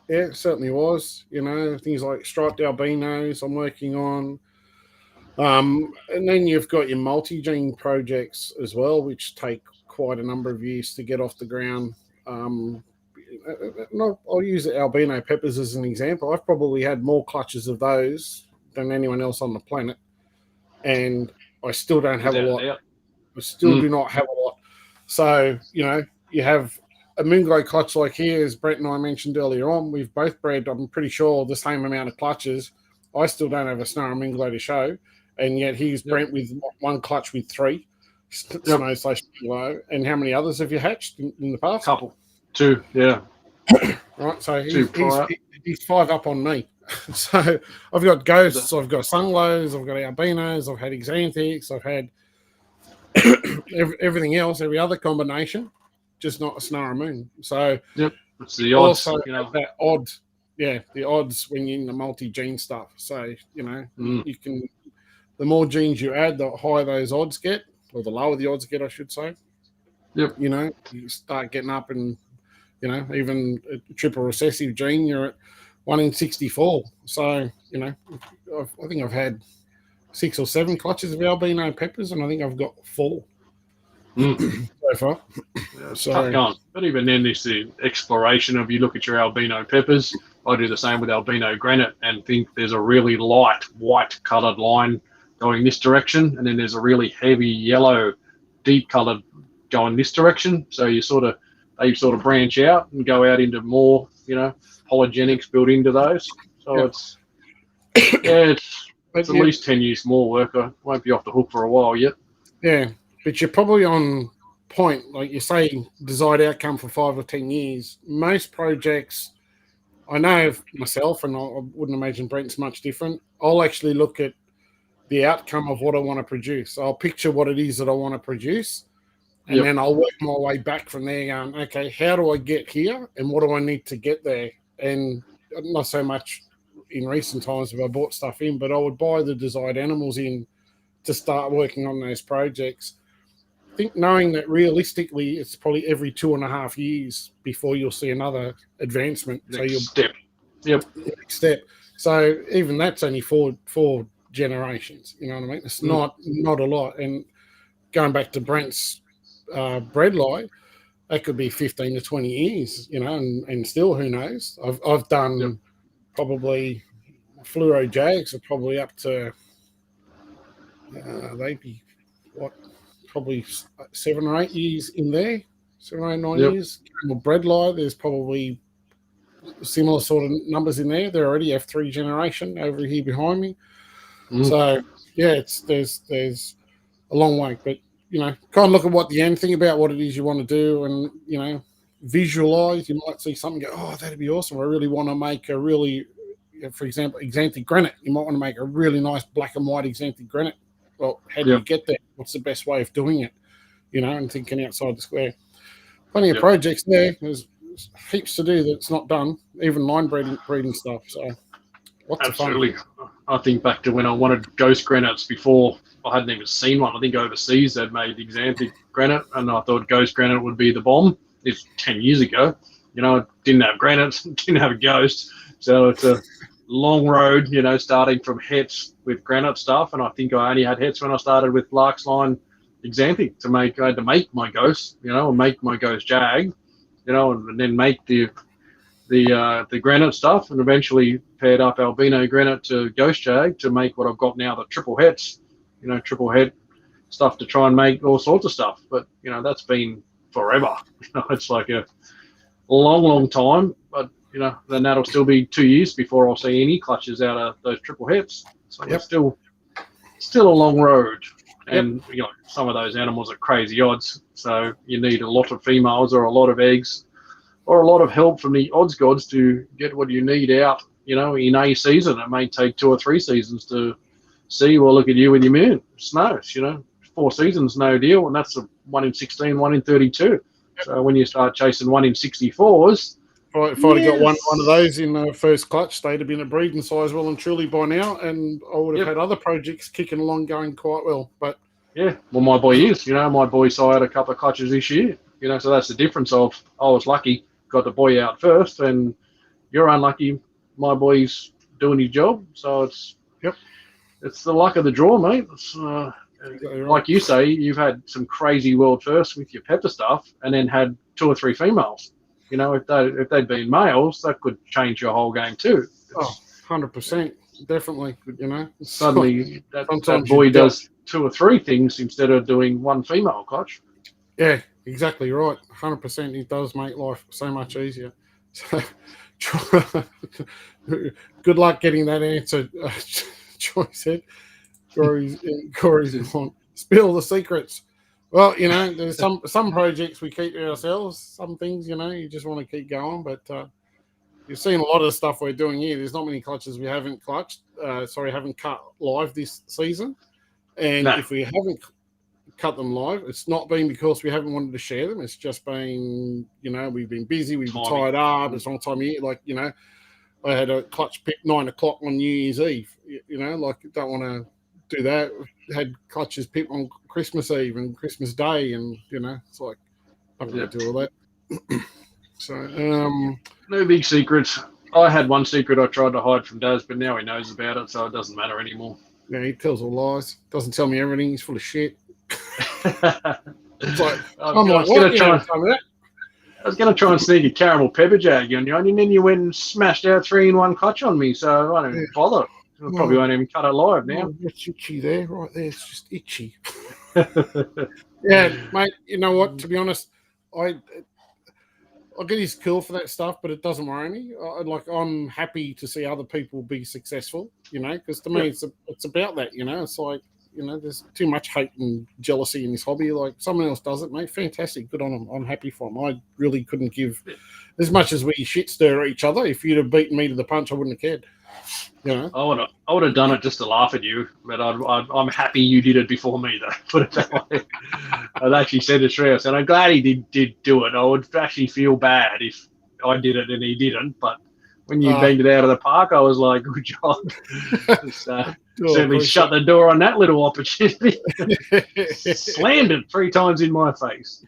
Yeah, it certainly was. Things like striped albinos I'm working on. And then you've got your multi-gene projects as well, which take quite a number of years to get off the ground. I'll use the albino peppers as an example. I've probably had more clutches of those than anyone else on the planet, and I still don't have a lot. I still do not have a lot. So, you have a Moonglow clutch like here, as Brent and I mentioned earlier on. We've both bred, I'm pretty sure, the same amount of clutches. I still don't have a Snow Moonglow to show, and yet he's Brent with one clutch with 3 Snow/Moonglow. And how many others have you hatched in the past? Couple. 2, yeah. Right, so he's 5 up on me. So I've got ghosts, I've got sunglows, I've got albinos, I've had exanthics, I've had everything else, every other combination, just not a Snow Moon. So it's the odds. Also that odd, the odds when you're in the multi-gene stuff. So you can, the more genes you add, the higher those odds get, or the lower the odds get, I should say. Yep. You start getting up and even a triple recessive gene, you're at 1 in 64. So, I think I've had 6 or 7 clutches of albino peppers, and I think I've got 4 so far. So, but even then, it's the exploration of, you look at your albino peppers. I do the same with albino granite and think there's a really light white coloured line going this direction, and then there's a really heavy yellow, deep coloured going this direction. So they sort of branch out and go out into more, polygenics built into those. So it's at least 10 years more work. I won't be off the hook for a while yet. Yeah, but you're probably on point. Like you say, desired outcome for 5 or 10 years. Most projects, I know of myself, and I wouldn't imagine Brent's much different. I'll actually look at the outcome of what I want to produce. I'll picture what it is that I want to produce, and then I'll work my way back from there going, okay, how do I get here, and what do I need to get there? And not so much in recent times have I bought stuff in, but I would buy the desired animals in to start working on those projects. I think knowing that realistically it's probably every 2.5 years before you'll see another advancement. Next step. So even that's only four generations. You know what I mean? It's not a lot. And going back to Brent's bredli, that could be 15 to 20 years, and still who knows. I've done probably fluoro jags are probably up to they'd be probably 7 or 8 years in there, 7 or 8, 9 Yep. years. Well, Breadlie, there's probably similar sort of numbers in there. They're already F3 generation over here behind me. So yeah, there's a long way, but kind of look at what the end thing about what it is you want to do, and visualize. You might see something, go, oh, that'd be awesome. I really want to make a really, for example, Xanthic granite. You might want to make a really nice black and white Xanthic granite. Well, how do you get there? What's the best way of doing it? And thinking outside the square. Plenty of projects there. There's heaps to do that's not done, even line breeding stuff. So lots Absolutely. of fun. I think back to when I wanted ghost granites before I hadn't even seen one. I think overseas they'd made Xanthic granite, and I thought ghost granite would be the bomb. It's 10 years ago. I didn't have granite, didn't have a ghost. So it's a long road, starting from hets with granite stuff. And I think I only had hets when I started with Lark's Line Xanthic to make. I had to make my ghost, and make my ghost jag, and then make the granite stuff, and eventually paired up albino granite to ghost jag to make what I've got now, the triple hets, triple het stuff to try and make all sorts of stuff. But that's been forever. It's like a long time. But then that'll still be 2 years before I'll see any clutches out of those triple hets. So it's still a long road. And some of those animals are crazy odds. So you need a lot of females or a lot of eggs, or a lot of help from the odds gods to get what you need out, in a season. It may take 2 or 3 seasons to see, well, look at you with your moon. Snows, 4 seasons, no deal. And that's a 1 in 16, 1 in 32. So when you start chasing 1 in 64s. If I'd have got one of those in the first clutch, they'd have been a breeding size well and truly by now. And I would have had other projects kicking along going quite well. But yeah, well, my boy is, my boy sired a couple of clutches this year. So that's the difference of, I was lucky, got the boy out first, and you're unlucky, my boy's doing his job. So it's the luck of the draw, mate. It's, like you say, you've had some crazy world firsts with your Pepper stuff, and then had 2 or 3 females. If they'd been males, that could change your whole game too. Oh, 100%, definitely. Suddenly that boy does 2 or 3 things instead of doing 1 female clutch. Yeah, exactly right. 100%. It does make life so much easier. So, good luck getting that answer. Joy said. Corey's on. Spill the secrets. Well, there's some projects we keep to ourselves. Some things, you just want to keep going. But you've seen a lot of the stuff we're doing here. There's not many clutches we haven't haven't cut live this season. And if we haven't cut them live, it's not been because we haven't wanted to share them. It's just been, we've been busy, we've been tied up. It's long time of year. Like, I had a clutch pick 9 o'clock on New Year's Eve. Don't want to do that. Had clutches picked on Christmas Eve and Christmas Day, and it's like I'm going to do all that. So no big secrets. I had one secret I tried to hide from Daz, but now he knows about it, so it doesn't matter anymore. Yeah, he tells all lies. Doesn't tell me everything. He's full of shit. It's like I was going to try and sneak a caramel pepper jag on you, and then you went and smashed out 3-in-1 clutch on me, so I don't even bother. I probably won't even cut it live now. It's itchy there, right there. It's just itchy. Yeah, mate. You know what? To be honest, I get his cool for that stuff, but it doesn't worry me. I'm happy to see other people be successful. Because to me, it's about that. It's like there's too much hate and jealousy in this hobby. Like someone else does it, mate. Fantastic, good on them. I'm happy for them. I really couldn't give as much as we shit stir each other. If you'd have beaten me to the punch, I wouldn't have cared. I would have done it just to laugh at you, but I'm happy you did it before me, though. Put it that way. I actually said it to Strauss, and I'm glad he did do it. I would actually feel bad if I did it and he didn't, but when you banged it out of the park, I was like, good job. Certainly shut the door on that little opportunity. Slammed it 3 times in my face.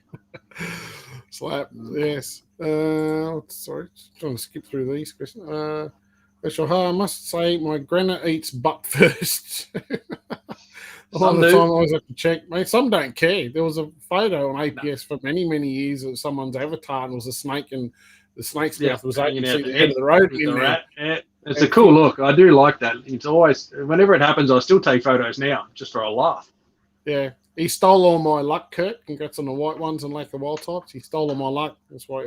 Slap, yes. Sorry, trying to skip through these questions. I must say my granite eats butt first. A lot of the time I always have to check. Mate, some don't care. There was a photo on APS for many, many years of someone's avatar, and it was a snake, and the snake's mouth was open. You see the end of the road in there. Yeah. It's a cool look. I do like that. It's always, whenever it happens, I still take photos now just for a laugh. Yeah, He stole all my luck, Kurt. Congrats on the white ones and lack of wild types. He stole all my luck. That's why.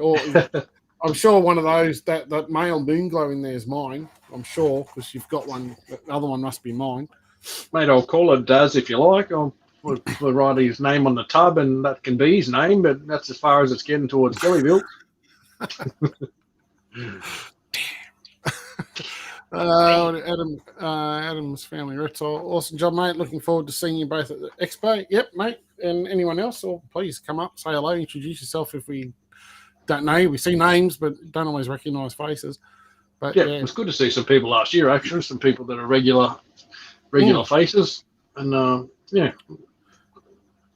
I'm sure one of those, that male Moonglow in there is mine. I'm sure, because you've got one. The other one must be mine. Mate, I'll call it Daz if you like. I'll write his name on the tub, and that can be his name, but that's as far as it's getting towards Kellyville. Adam's Family Reptile. Awesome job, mate. Looking forward to seeing you both at the expo. Yep, mate. And anyone else, or please come up, say hello, introduce yourself if we don't know. We see names, but don't always recognise faces. But yeah, it was good to see some people last year, actually, some people that are regular faces. And, yeah,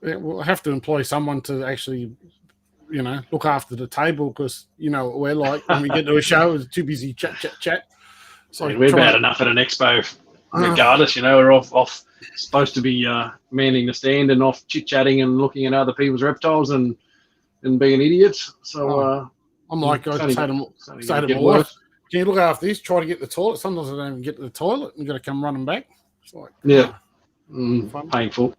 we'll have to employ someone to actually, look after the table, because, what we're like when we get to a show, it's too busy chat. So we're bad enough at an expo, regardless, we're off supposed to be manning the stand and off chit-chatting and looking at other people's reptiles and being idiots. So I'm like, I say to my wife, can you look after this? Try to get to the toilet. Sometimes I don't even get to the toilet, and you've got to come running back. It's like, painful.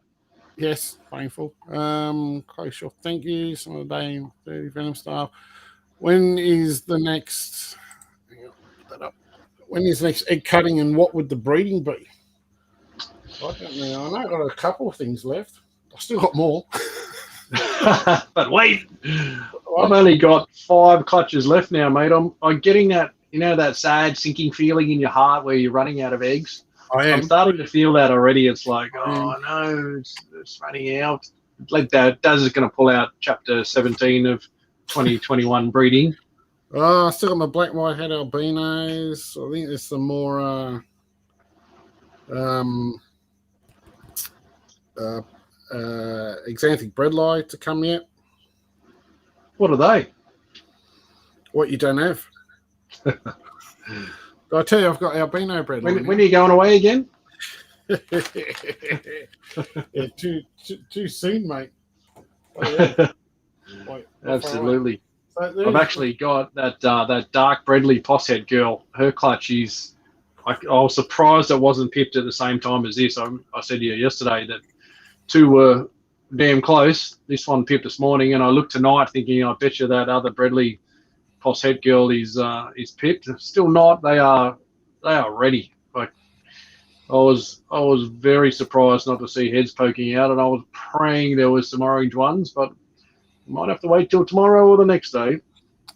Yes, painful. Okay, sure. Thank you. Some of the day, 30 Venom staff. When is the next? Hang on, put that up. When is the next egg cutting, and what would the breeding be? I don't know. I know I've got a couple of things left. I've still got more. But wait, I've only got 5 clutches left now, mate. I'm getting that, that sad sinking feeling in your heart where you're running out of eggs. I'm starting to feel that already. It's like, oh no, it's running out. Like that, Daz is going to pull out chapter 17 of 2021 breeding. I still got my black and white head albinos. I think there's some more exanthic breadlight to come yet. What are they? What you don't have. I tell you, I've got albino breadlight. When are you going away again? Yeah, too soon, mate. Oh, yeah. Absolutely. I've actually got that dark Bredley Posshead girl. Her clutch is. I was surprised it wasn't pipped at the same time as this. I said to you yesterday that 2 were damn close. This one pipped this morning, and I looked tonight thinking, I bet you that other Bredley Posshead girl is pipped. Still not. They are ready. Like I was very surprised not to see heads poking out, and I was praying there was some orange ones, but might have to wait till tomorrow or the next day.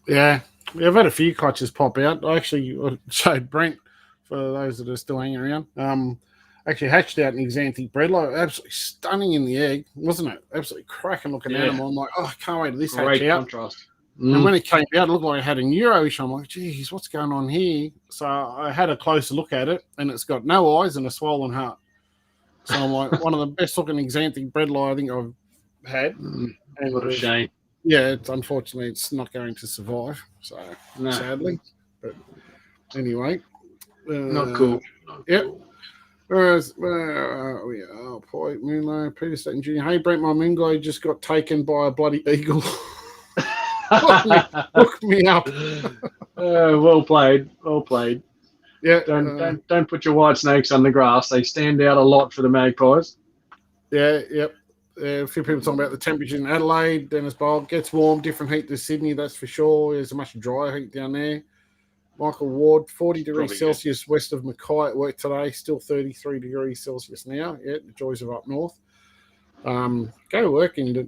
Yeah, I've had a few clutches pop out. I actually showed Brent, for those that are still hanging around. Actually hatched out an exanthic breadlight. Absolutely stunning in the egg, wasn't it? Absolutely cracking looking animal. I'm like, I can't wait till this hatch out. Contrast. And when it came out, it looked like it had a neuroish. I'm like, geez, what's going on here? So I had a closer look at it, and it's got no eyes and a swollen heart. So I'm like, one of the best looking exanthic breadlight I think I've had. And what a shame. Yeah, unfortunately, it's not going to survive. So sadly, but anyway, not cool. Yep. Where are we? Oh, boy, Moonglow, Peter Sutton Jr. Hey, Brent, my Moonglow just got taken by a bloody eagle. Hook me up. Well played. Yeah. Don't put your white snakes on the grass. They stand out a lot for the magpies. Yeah. Yep. A few people talking about the temperature in Adelaide. Dennis Bowl gets warm, different heat to Sydney. That's for sure. There's a much drier heat down there. Michael Ward, 40 degrees Celsius west of Mackay at work today. Still 33 degrees Celsius now. Yeah, the joys of up north. Go work in the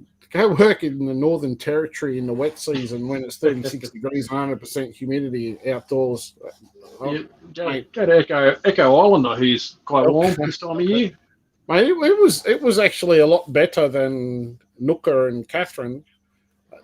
Northern Territory in the wet season when it's 36 degrees, 100% humidity outdoors. Go to Echo Island, though, who's quite warm this time of year. Mate, it was actually a lot better than Nooka and Catherine.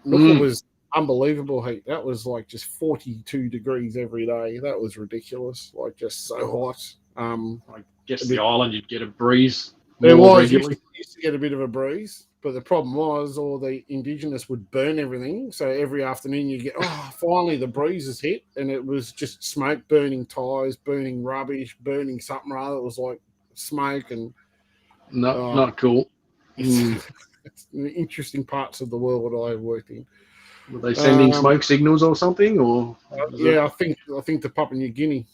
Nooka was unbelievable heat. That was like just 42 degrees every day. That was ridiculous. Like just so hot. I guess the island you'd get a breeze. There was used to get a bit of a breeze, but the problem was all the indigenous would burn everything. So every afternoon you get, finally the breeze has hit, and it was just smoke, burning tires, burning rubbish, burning something or other. It was like smoke and not cool. It's interesting parts of the world I worked in. Were they sending smoke signals or something? Or I think to Papua New Guinea.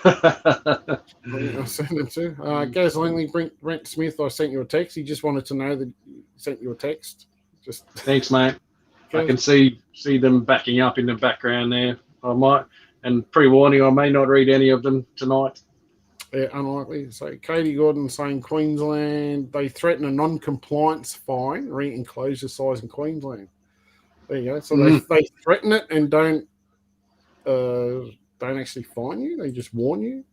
I sent it to. Gaz Langley, Brent Smith, I sent you a text. He just wanted to know that he sent you a text. Just Thanks, mate. I can see them backing up in the background there. I might, and pre-warning, I may not read any of them tonight. Yeah, unlikely. So Katie Gordon saying Queensland, they threaten a non-compliance fine, re-enclosure size in Queensland. There you go. So they threaten it and don't actually fine you. They just warn you,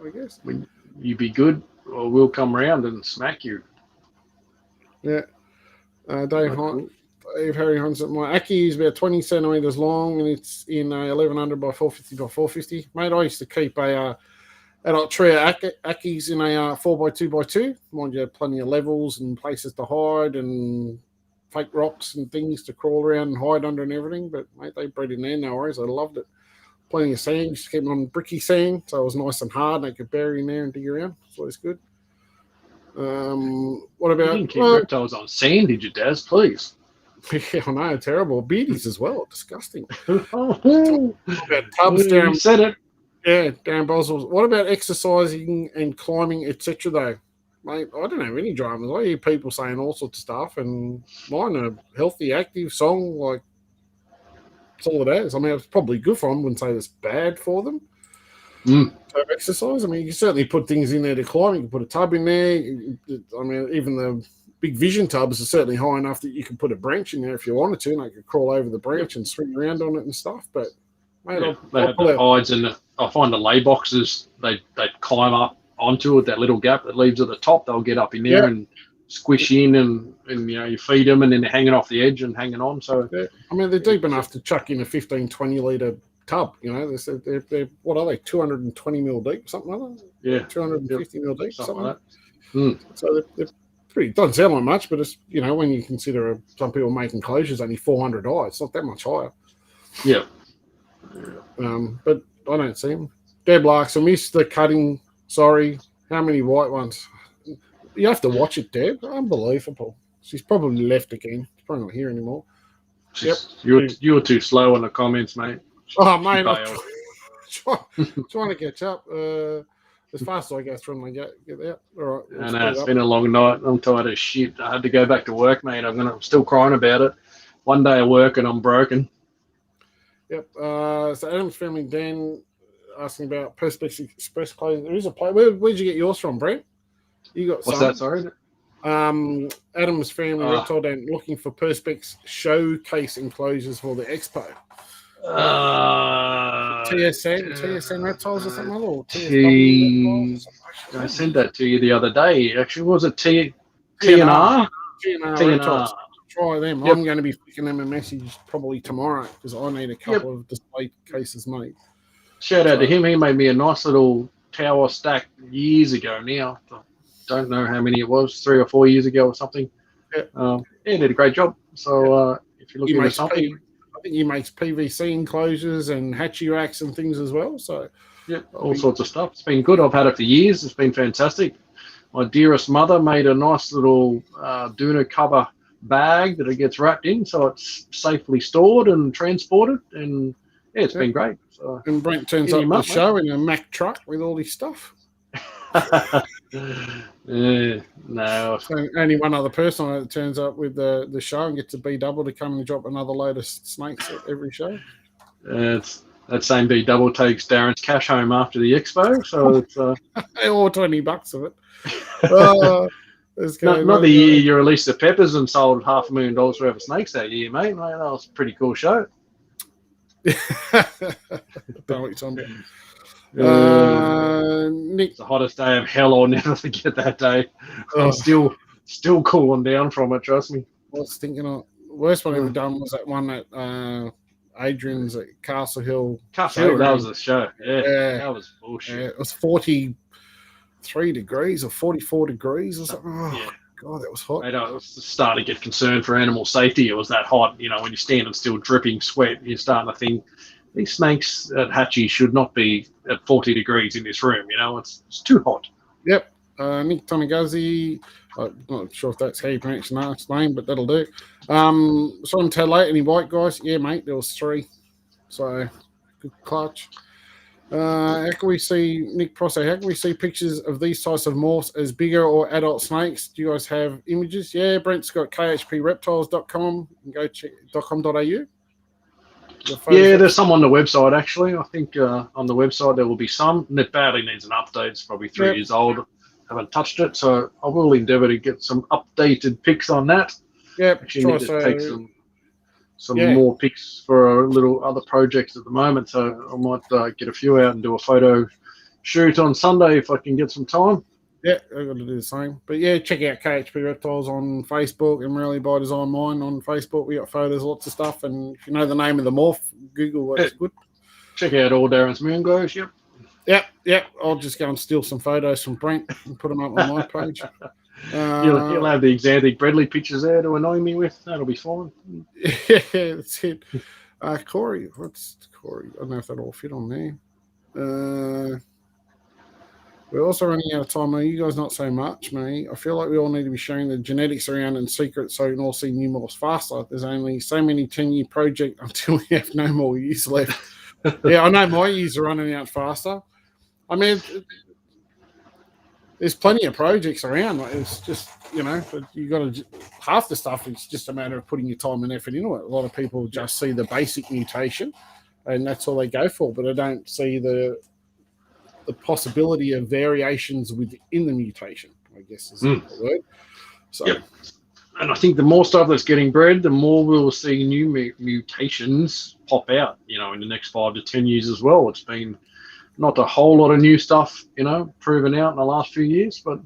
I guess. When you be good, or we'll come around and smack you. Yeah. Dave Harry Hunson, my Aki is about 20 centimetres long and it's in 1100 by 450 by 450. Mate, I used to keep a adult trio Akis in a 4x2x2. Mind you, plenty of levels and places to hide and fake rocks and things to crawl around and hide under and everything. But, mate, they bred in there, no worries. I loved it. Plenty of sand, just keep them on bricky sand, so it was nice and hard and they could bury in there and dig around. So it's good. What about... You didn't keep reptiles on sand, did you, Daz? Please. Yeah, I know, terrible. Beardies as well, disgusting. About tubs down... You said it. Yeah, Darren Boswell. What about exercising and climbing, etc., though? Mate, I don't have any dramas. I hear people saying all sorts of stuff, and mine are healthy, active song, like, that's all it is. I mean, it's probably good for them. I wouldn't say it's bad for them. To have exercise. I mean, you can certainly put things in there to climb. You can put a tub in there. I mean, even the big vision tubs are certainly high enough that you can put a branch in there if you wanted to, and they could crawl over the branch and swing around on it and stuff. But, mate, they have the hides, and I find the lay boxes, they climb up onto it, that little gap that leaves at the top. They'll get up in there and squish in, and you feed them, and then they're hanging off the edge and hanging on. So I mean, they're deep enough to chuck in a 15-20 litre tub. They're what are they, 220 mil deep, something like that? Yeah, 250 mil deep, something like that. So they're pretty, doesn't sound like much, but it's, when you consider some people making enclosures only 400 high, it's not that much higher. Yeah. But I don't see them. Deb Larks, I missed the cutting. Sorry. How many white ones? You have to watch it, Deb. Unbelievable. She's probably left again. She's probably not here anymore. You were too slow on the comments, mate. Oh, mate, I'm trying to catch up. As fast as I go through and I get out. All right. I know, it's been a long night. I'm tired as shit. I had to go back to work, mate. I'm still crying about it. One day of work and I'm broken. Yep. So Adam's family, Dan, asking about Perspex Express clothing. There is a place. Where'd you get yours from, Brent? You got what's some? that? Sorry. Adam's family, Reptile Dan, looking for Perspex showcase enclosures for the expo. TSN Reptiles or something, or TSW Reptiles? I sent that to you the other day. Actually, was it TNR? TNR Reptiles. Try them. Yep. I'm going to be flicking them a message probably tomorrow because I need a couple of display cases made. Shout out to him. He made me a nice little tower stack years ago now. I don't know how many it was, 3 or 4 years ago or something. Yeah, he did a great job. So if you're looking for something... I think he makes PVC enclosures and hatchie racks and things as well. So all sorts of stuff. It's been good. I've had it for years. It's been fantastic. My dearest mother made a nice little doona cover bag that it gets wrapped in, so it's safely stored and transported. And it's been great. So, and Brent turns up the show in a Mack truck with all his stuff. No. So only one other person that turns up with the show and gets a B double to come and drop another load of snakes at every show. It's that same B double takes Darren's cash home after the expo, so it's or $20 of it. Not the year you released the peppers and sold $500,000 worth of snakes that year, mate. That was a pretty cool show. Don't know what you're talking about. Nick, it's the hottest day of hell. I'll never forget that day. I'm still cooling down from it. Trust me. I was thinking the worst one I ever done was that one at Adrian's at Castle Hill. Castle Hill, that was the show. Yeah, that was bullshit. It was 43 degrees or 44 degrees or something. Oh, God, that was hot. Mate, I was starting to get concerned for animal safety. It was that hot. When you're standing still, dripping sweat, you're starting to think these snakes at Hatchie should not be at 40 degrees in this room. It's too hot. Yep. Nick Tonagazi, I'm not sure if that's how you pronounce your last name, but that'll do. Saw him late. Any white guys? Yeah, mate, there was 3. So, good clutch. How can we see, Nick Prosso, how can we see pictures of these types of morphs as bigger or adult snakes? Do you guys have images? Yeah, Brent's got khpreptiles.com. You can go check .com.au. Yeah, there's some on the website, actually. I think on the website there will be some. And it badly needs an update. It's probably 3 years old. Haven't touched it, so I will endeavour to get some updated pics on that. Yeah, actually need to take some more pics for a little other projects at the moment, so I might get a few out and do a photo shoot on Sunday if I can get some time. Yeah, I've got to do the same. But yeah, check out KHP Reptiles on Facebook and Morelia by Design Mine on Facebook. We got photos, lots of stuff, and if you know the name of the morph, Google what's good. Check out all Darren's Moonglows. Yep. I'll just go and steal some photos from Brent and put them up on my page. You'll have the Xanthic Bredley pictures there to annoy me with. That'll be fine. Yeah, that's it. Corey, what's Corey? I don't know if that'll all fit on there. We're also running out of time. You guys not so much, mate. I feel like we all need to be sharing the genetics around in secret so we can all see new morphs faster. There's only so many 10-year projects until we have no more years left. Yeah, I know my years are running out faster. I mean, there's plenty of projects around. It's just, but you got to, half the stuff is just a matter of putting your time and effort into it. A lot of people just see the basic mutation and that's all they go for, but I don't see the possibility of variations within the mutation, I guess is the word. So, and I think the more stuff that's getting bred, the more we'll see new mutations pop out, in the next 5 to 10 years as well. It's been not a whole lot of new stuff, proven out in the last few years, but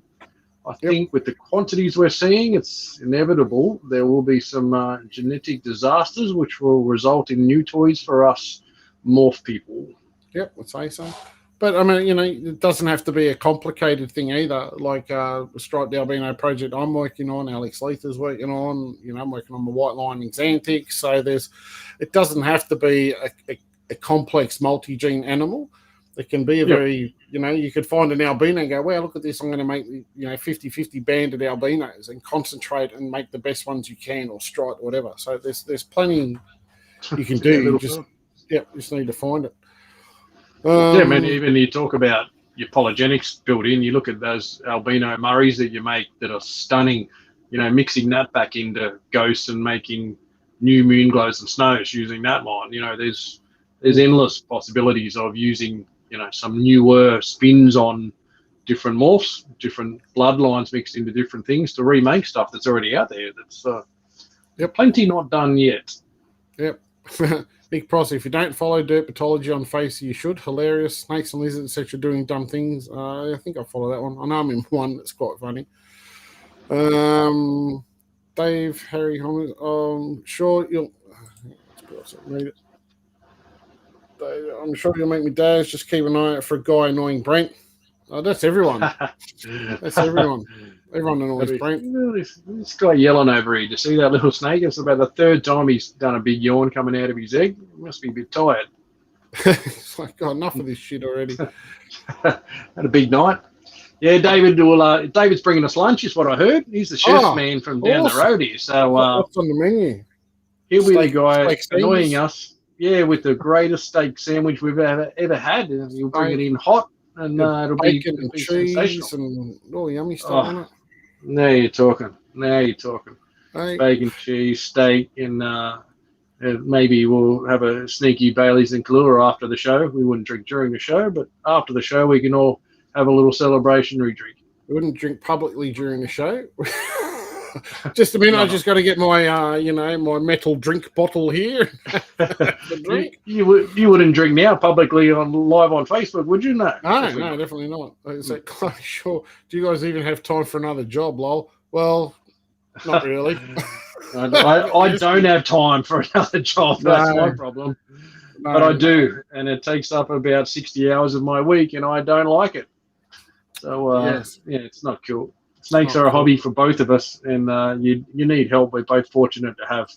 I think with the quantities we're seeing, it's inevitable there will be some genetic disasters which will result in new toys for us morph people. Yep, I'd say so. But, I mean, it doesn't have to be a complicated thing either. Like the Striped Albino project I'm working on, Alex Leither's working on, I'm working on the white line Xanthic. So it doesn't have to be a complex multi-gene animal. It can be a very, you could find an albino and go, well, look at this, I'm going to make, 50-50 banded albinos and concentrate and make the best ones you can, or striped, whatever. So there's plenty you can do. You just need to find it. Even you talk about your polygenics built in, you look at those albino Murrays that you make that are stunning, mixing that back into ghosts and making new Moonglows and Snows using that line. There's endless possibilities of using, some newer spins on different morphs, different bloodlines mixed into different things to remake stuff that's already out there. That's plenty not done yet. Yep. Nick Pross, if you don't follow Derpetology on Face, you should. Hilarious. Snakes and lizards, etc. doing dumb things. I think I follow that one. I know I'm in one that's quite funny. Dave, Harry, sure you'll read it. Dave, I'm sure you'll make me dash. Just keep an eye out for a guy annoying Brent. That's everyone. That's everyone. Everyone annoys Brent. This guy yelling over here. Do you see that little snake? It's about the 3rd time he's done a big yawn coming out of his egg. He must be a bit tired. It's like, God, enough of this shit already. Had a big night. Yeah, David's bringing us lunch, is what I heard. He's the chef man from down the road here. So what's on the menu? He'll be the guy annoying us. Yeah, with the greatest steak sandwich we've ever had. And he'll bring it in hot. And it'll be cheese and all yummy stuff on it. Now you're talking. Hey. Bacon, cheese, steak, and maybe we'll have a sneaky Bailey's and Kahlua after the show. We wouldn't drink during the show, but after the show we can all have a little celebratory drink. We wouldn't drink publicly during the show. Just a minute, no. I just got to get my, my metal drink bottle here. Drink. You wouldn't drink now publicly live on Facebook, would you? No, definitely not. Is that quite sure? Do you guys even have time for another job, lol? Well, not really. I don't have time for another job. That's my problem. No, but I do, and it takes up about 60 hours of my week, and I don't like it. So, it's not cool. Snakes are a hobby for both of us, and you need help. We're both fortunate to have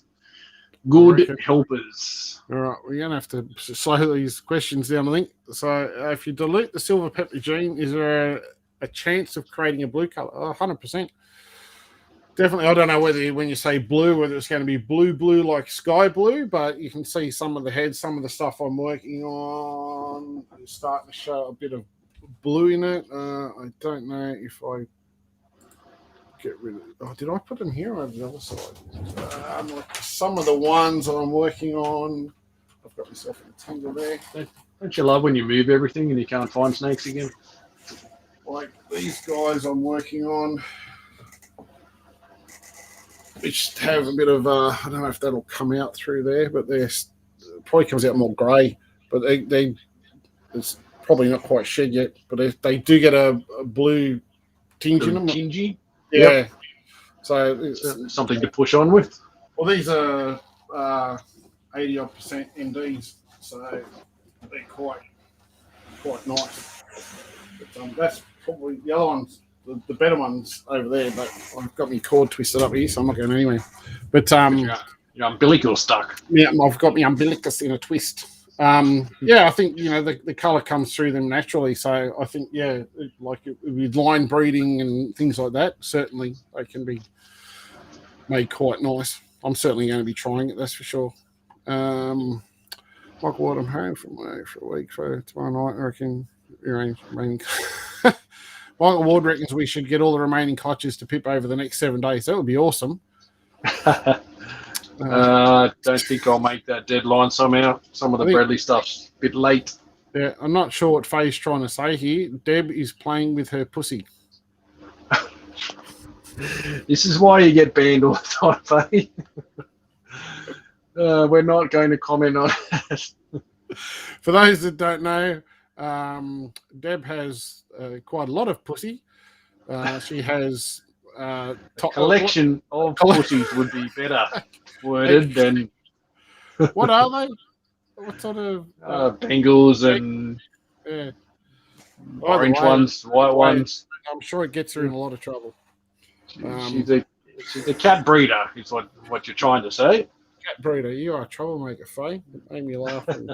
good helpers. All right, we're going to have to slow these questions down, I think. So if you dilute the silver pepper gene, is there a chance of creating a blue color? 100%. definitely. I don't know whether when you say blue, whether it's going to be blue like sky blue, but you can see some of the heads, some of the stuff I'm working on is starting to show a bit of blue in it. I don't know if I get rid of. Oh, did I put them here or on the other side? Some of the ones that I'm working on, I've got myself in a tangle there. Don't you love when you move everything and you can't find snakes again? Like these guys I'm working on, which have a bit of, I don't know if that'll come out through there, but they're probably comes out more grey. But it's probably not quite shed yet, but they do get a blue tinge in them. Tingy? Yeah. Yep. So it's something to push on with. Well, these are 80-odd% MDs, so they're quite nice. But, that's probably the other ones, the better ones over there. But I've got my cord twisted up here, so I'm not going anywhere. But your umbilical stuck. Yeah, I've got my umbilicus in a twist. Yeah, I think the colour comes through them naturally. So I think like with line breeding and things like that, certainly they can be made quite nice. I'm certainly going to be trying it. That's for sure. Michael Ward, I'm home from work for a week for tomorrow night. I reckon remaining. Michael Ward reckons we should get all the remaining clutches to Pip over the next 7 days. That would be awesome. Don't think I'll make that deadline somehow. Some of the Bradley stuff's a bit late. Yeah, I'm not sure what Faye's trying to say here. Deb is playing with her pussy. This is why you get banned all the time, Faye. We're not going to comment on it. For those that don't know, Deb has quite a lot of pussy. She has collection of pussies would be better worded than. What are they? What sort of Bengals and orange ones, white ones? I'm sure it gets her in a lot of trouble. She's a cat breeder, is what you're trying to say. Cat breeder, you are a troublemaker, Faye. It made me laugh, and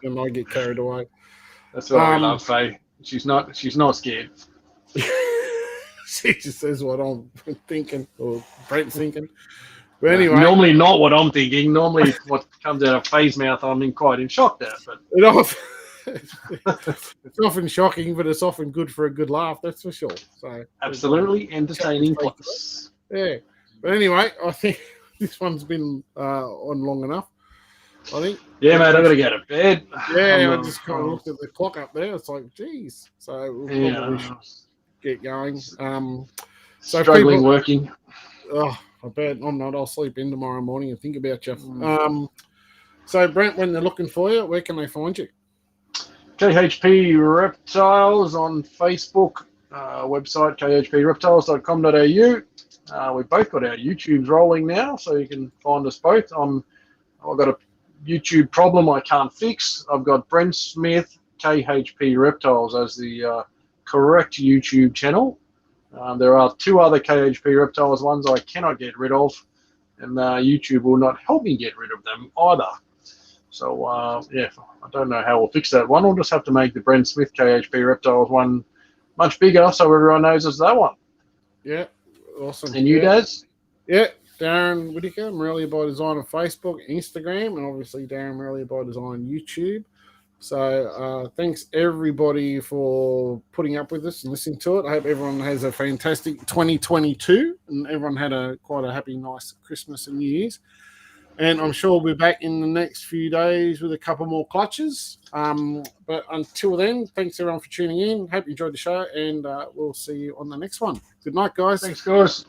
then I get carried away. That's what I love, Faye. She's not scared. She just says what I'm thinking, or Brent's thinking. But anyway, normally not what I'm thinking. Normally, what comes out of Faye's mouth, I'm quite in shock at. But it's often shocking, but it's often good for a good laugh. That's for sure. So absolutely entertaining plus. Yeah, but anyway, I think this one's been on long enough. I think. Yeah, mate, I'm gonna go to bed. Yeah, I just kind of looked at the clock up there. It's like, geez. So we'll probably get going. So struggling working. Oh, I bet I'm not. I'll sleep in tomorrow morning and think about you. So Brent, when they're looking for you, where can they find you? KHP Reptiles on Facebook, website khpreptiles.com.au. We've both got our YouTubes rolling now, so you can find us both. I've got a YouTube problem I can't fix. I've got Brent Smith KHP Reptiles as the correct YouTube channel. There are 2 other KHP Reptiles ones I cannot get rid of, and YouTube will not help me get rid of them either. So, I don't know how we'll fix that one. We'll just have to make the Brent Smith KHP Reptiles one much bigger so everyone knows it's that one. Yeah, awesome. And you, Daz? Yeah, Darren Whitaker, Morelia by Design on Facebook, Instagram, and obviously Darren Morelia by Design YouTube. So thanks everybody for putting up with us and listening to it. I hope everyone has a fantastic 2022 and everyone had quite a happy, nice Christmas and New Year's. And I'm sure we'll be back in the next few days with a couple more clutches. But until then, thanks everyone for tuning in. Hope you enjoyed the show, and we'll see you on the next one. Good night, guys. Thanks, guys.